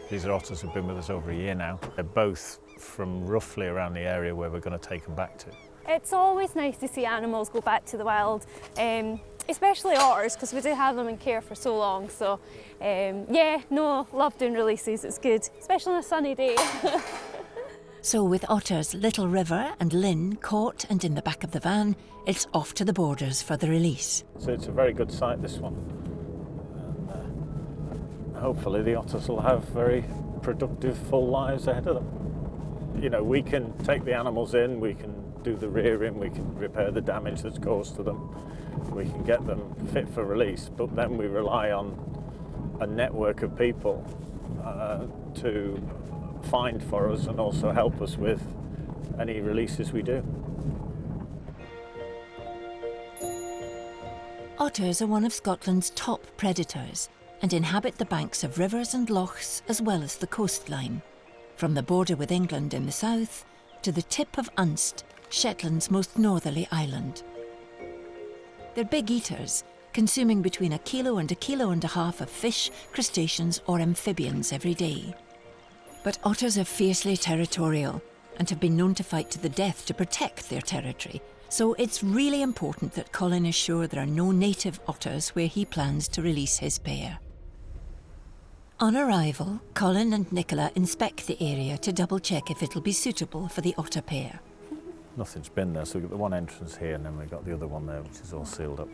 These are otters who've been with us over a year now. They're both from roughly around the area where we're going to take them back to. It's always nice to see animals go back to the wild, especially otters, because we do have them in care for so long. So yeah, no, love doing releases, it's good, especially on a sunny day. So with otters Little River and Lynn caught and in the back of the van, it's off to the borders for the release. So it's a very good site, this one. And, hopefully the otters will have very productive, full lives ahead of them. You know, we can take the animals in, we can do the rearing, we can repair the damage that's caused to them, we can get them fit for release, but then we rely on a network of people to find for us and also help us with any releases we do. Otters are one of Scotland's top predators and inhabit the banks of rivers and lochs as well as the coastline, from the border with England in the south to the tip of Unst, Shetland's most northerly island. They're big eaters, consuming between 1 kilo and 1.5 kilos of fish, crustaceans or amphibians every day. But otters are fiercely territorial and have been known to fight to the death to protect their territory, so it's really important that Colin is sure there are no native otters where he plans to release his pair. On arrival, Colin and Nicola inspect the area to double-check if it'll be suitable for the otter pair. Nothing's been there, so we've got the one entrance here and then we've got the other one there which is all sealed up.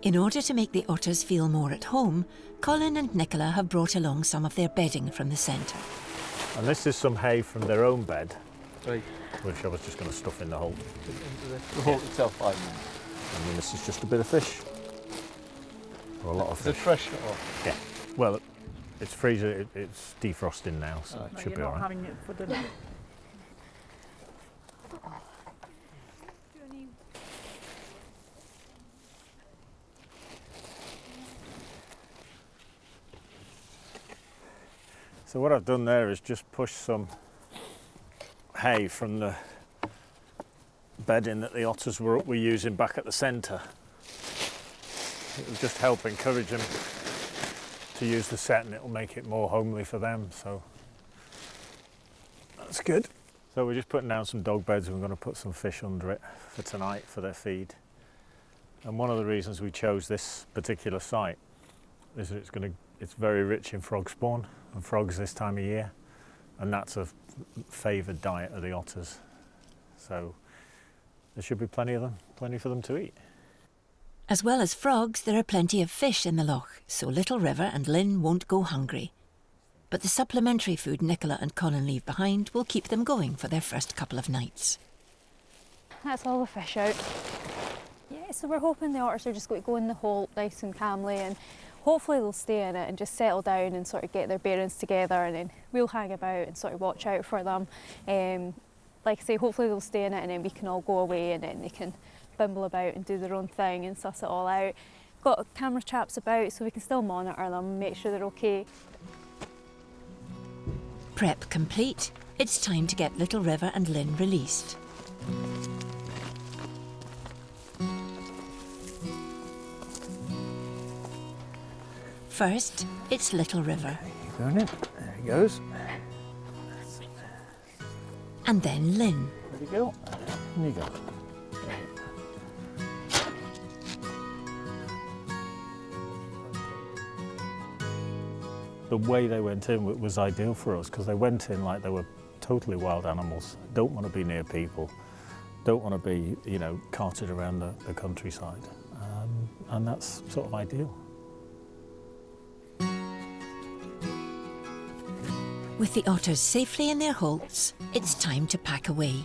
In order to make the otters feel more at home, Colin and Nicola have brought along some of their bedding from the centre. And this is some hay from their own bed, right, which I was just going to stuff in the hole. The hole itself, I mean. And then this is just a bit of fish. Or a lot of fish. Is it fresh? Or? Yeah. Well, it's freezer, it's defrosting now, so it should be all right. Having it for dinner. So what I've done there is just push some hay from the bedding that the otters were using back at the centre. It will just help encourage them to use the set, and it will make it more homely for them, so that's good. So we're just putting down some dog beds and we're going to put some fish under it for tonight for their feed. And one of the reasons we chose this particular site is that it's very rich in frog spawn and frogs this time of year, and that's a favoured diet of the otters. So there should be plenty of them, plenty for them to eat. As well as frogs, there are plenty of fish in the loch, so Little River and Lynn won't go hungry. But the supplementary food Nicola and Colin leave behind will keep them going for their first couple of nights. That's all the fish out. Yeah, so we're hoping the otters are just going to go in the hole nice and calmly, and hopefully they'll stay in it and just settle down and sort of get their bearings together, and then we'll hang about and sort of watch out for them. Like I say, hopefully they'll stay in it and then we can all go away and then they can bimble about and do their own thing and suss it all out. Got camera traps about so we can still monitor them and make sure they're okay. Prep complete, it's time to get Little River and Lynn released. First, it's Little River. Going in. There he goes. And then Lynn. There you go. There you go. The way they went in was ideal for us because they went in like they were totally wild animals. Don't want to be near people. Don't want to be, you know, carted around the countryside. And that's sort of ideal. With the otters safely in their holts, it's time to pack away.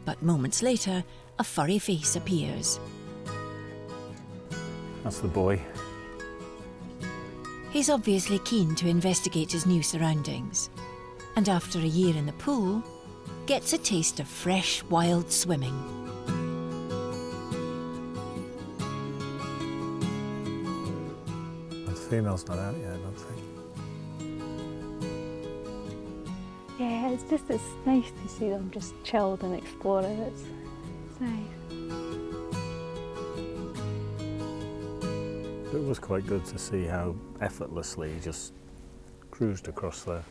But moments later, a furry face appears. That's the boy. He's obviously keen to investigate his new surroundings, and after a year in the pool, gets a taste of fresh, wild swimming. The female's not out yet, I don't think. Yeah, it's nice to see them just chilled and exploring. It's nice. It was quite good to see how effortlessly he just cruised across there.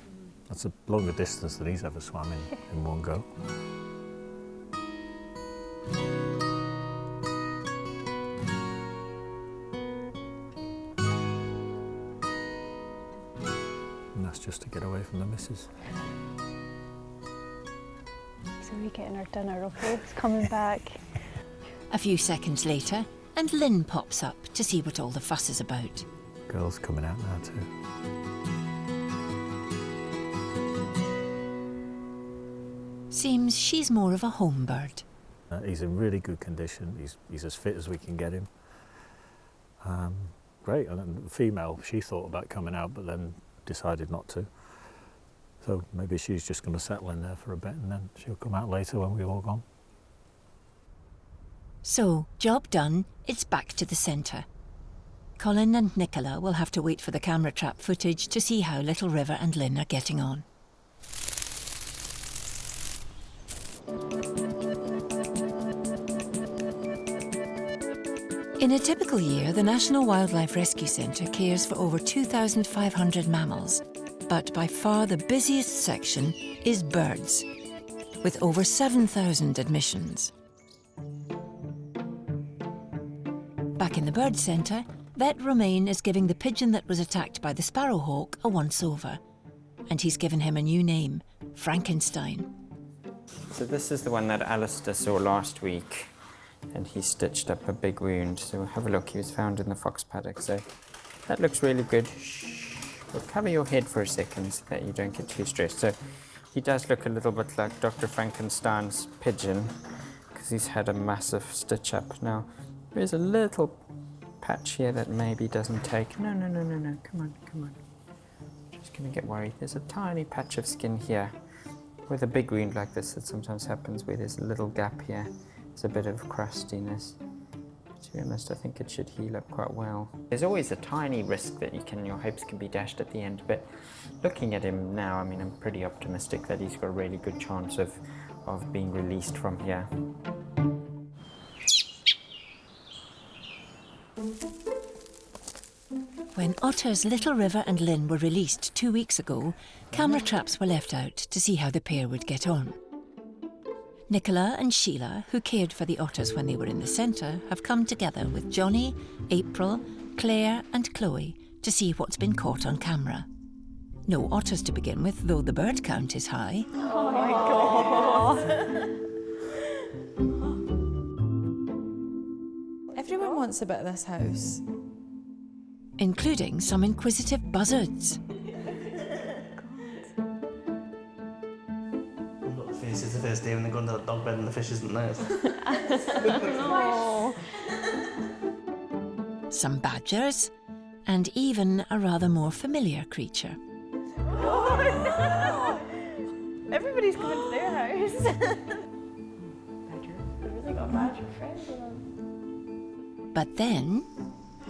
That's a longer distance than he's ever swam in one go. And that's just to get away from the missus. So we're getting our dinner, okay? It's coming back. A few seconds later, and Lynn pops up to see what all the fuss is about. Girl's coming out now too. Seems she's more of a home bird. He's in really good condition. He's as fit as we can get him. Great, and then the female, she thought about coming out but then decided not to. So maybe she's just going to settle in there for a bit and then she'll come out later when we've all gone. So, job done, it's back to the centre. Colin and Nicola will have to wait for the camera trap footage to see how Little River and Lynn are getting on. In a typical year, the National Wildlife Rescue Centre cares for over 2,500 mammals, but by far the busiest section is birds, with over 7,000 admissions. Back in the bird centre, Vet Romain is giving the pigeon that was attacked by the sparrowhawk a once-over, and he's given him a new name, Frankenstein. So this is the one that Alistair saw last week, and he stitched up a big wound. So have a look, he was found in the fox paddock, so that looks really good. We'll cover your head for a second so that you don't get too stressed. So he does look a little bit like Dr. Frankenstein's pigeon, because he's had a massive stitch up. Now, there's a little patch here that maybe doesn't take. No, come on. Just gonna get worried. There's a tiny patch of skin here. With a big wound like this, that sometimes happens where there's a little gap here. It's a bit of crustiness. To be honest, I think it should heal up quite well. There's always a tiny risk that your hopes can be dashed at the end, but looking at him now, I mean, I'm pretty optimistic that he's got a really good chance of being released from here. When Otter's Little River and Lynn were released 2 weeks ago, camera traps were left out to see how the pair would get on. Nicola and Sheila, who cared for the otters when they were in the centre, have come together with Johnny, April, Claire and Chloe to see what's been caught on camera. No otters to begin with, though the bird count is high. Oh my God! Everyone wants a bit of this house. Including some inquisitive buzzards. This is the first day when they go into the dog bed and the fish isn't there. No. Some badgers, and even a rather more familiar creature. Everybody's coming to their house. They've really got badger friends with them. But then...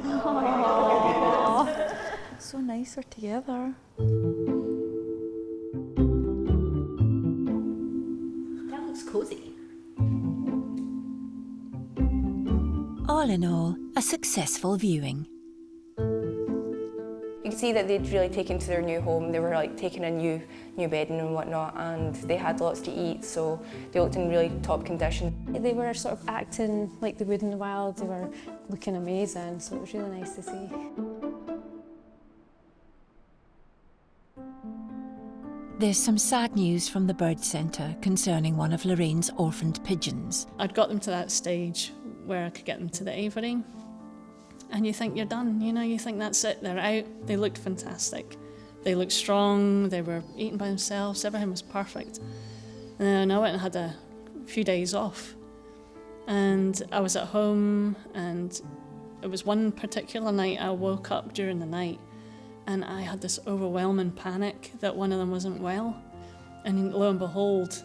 Aww. So nice we're together. That looks cosy. All in all, a successful viewing. You could see that they'd really taken to their new home. They were like taking a new bedding and whatnot, and they had lots to eat, so they looked in really top condition. They were sort of acting like they would in the wild. They were looking amazing, so it was really nice to see. There's some sad news from the bird centre concerning one of Lorraine's orphaned pigeons. I'd got them to that stage where I could get them to the aviary. And you think you're done, you know, you think that's it, they're out. They looked fantastic. They looked strong, they were eating by themselves, everything was perfect. And I went and had a few days off. And I was at home, and it was one particular night I woke up during the night and I had this overwhelming panic that one of them wasn't well. And lo and behold,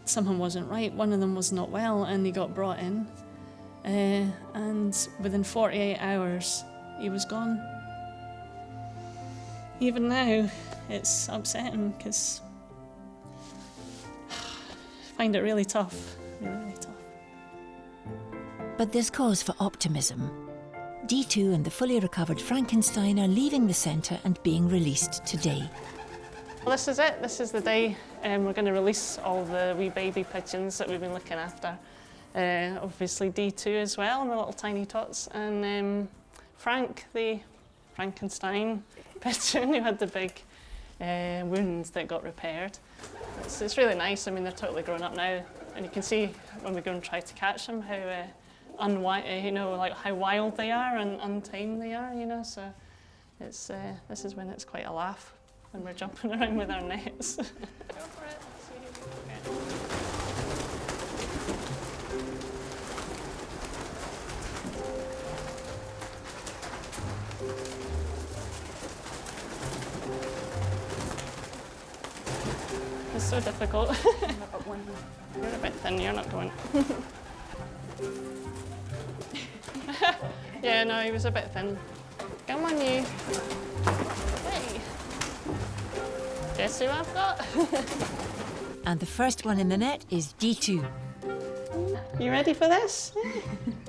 something wasn't right. One of them was not well, and he got brought in. And within 48 hours, he was gone. Even now, it's upsetting because I find it really tough, really tough. But there's cause for optimism. D2 and the fully recovered Frankenstein are leaving the centre and being released today. Well, this is it. This is the day we're going to release all the wee baby pigeons that we've been looking after. Obviously D2 as well, and the little tiny tots, and Frank, the Frankenstein pigeon, who had the big wounds that got repaired. It's really nice. I mean, they're totally grown up now, and you can see when we go and try to catch them how like how wild they are and untamed they are. You know, so it's this is when it's quite a laugh when we're jumping around with our nets. Go for it. It's so difficult. You're a bit thin, you're not going. Yeah, no, he was a bit thin. Come on, you. Hey. Guess who I've got? And the first one in the net is D2. You ready for this?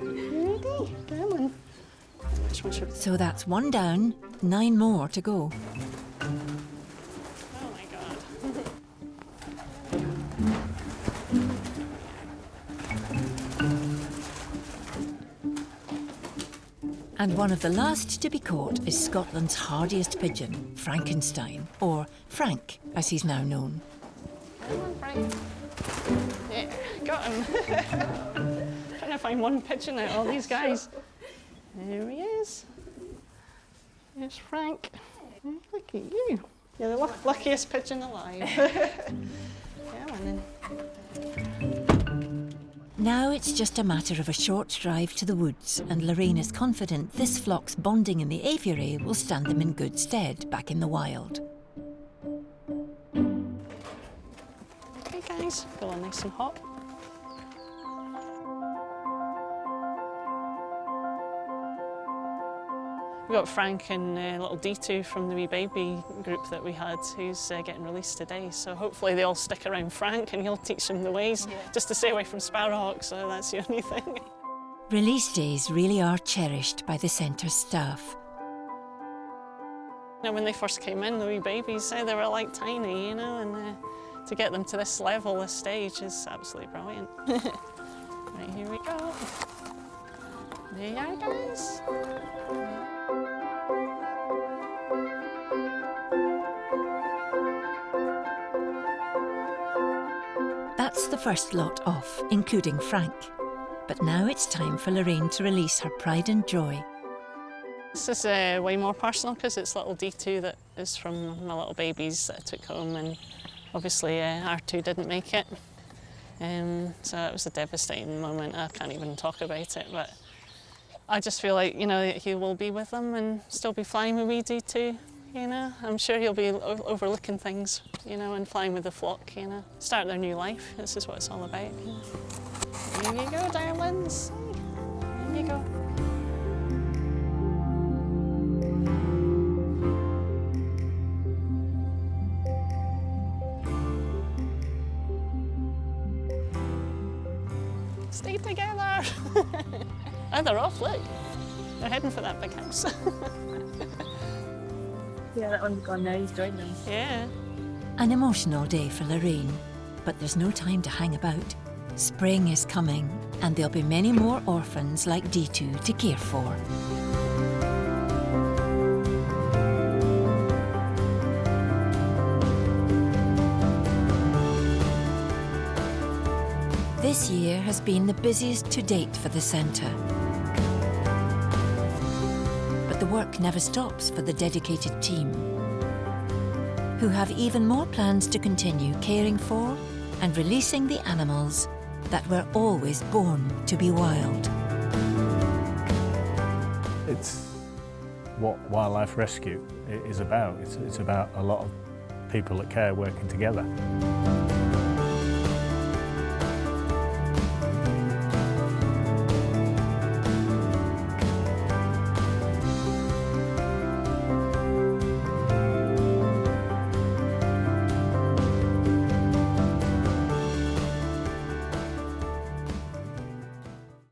You ready? Come on. So that's one down, 9 more to go. And one of the last to be caught is Scotland's hardiest pigeon, Frankenstein, or Frank, as he's now known. Come on, Frank. Yeah, got him. Trying to find one pigeon out of all these guys. There he is. There's Frank. Look at you. You're the luckiest pigeon alive. Come on then. Now it's just a matter of a short drive to the woods, and Lorraine is confident this flock's bonding in the aviary will stand them in good stead back in the wild. Okay guys, feeling nice and hot. We've got Frank and little D2 from the wee baby group that we had who's getting released today. So hopefully they all stick around Frank and he'll teach them the ways, just to stay away from sparrowhawks, so that's the only thing. Release days really are cherished by the centre's staff. You know, when they first came in, the wee babies, they were like tiny, you know, and to get them to this level, this stage is absolutely brilliant. Right, here we go. There you are, guys. That's the first lot off, including Frank. But now it's time for Lorraine to release her pride and joy. This is way more personal because it's little D2 that is from my little babies that I took home, and obviously R2 didn't make it. So it was a devastating moment. I can't even talk about it, but I just feel like, you know, he will be with them and still be flying with wee D2, you know. I'm sure he'll be overlooking things, you know, and flying with the flock, you know. Start their new life. This is what it's all about. You know. Here you go, darlings. Here you go. Stay together. Oh, they're off, look. They're heading for that big house. Yeah, that one's gone now, he's joined them. Yeah. An emotional day for Lorraine, but there's no time to hang about. Spring is coming, and there'll be many more orphans like D2 to care for. This year has been the busiest to date for the centre. But the work never stops for the dedicated team, who have even more plans to continue caring for and releasing the animals that were always born to be wild. It's what wildlife rescue is about. It's about a lot of people that care working together.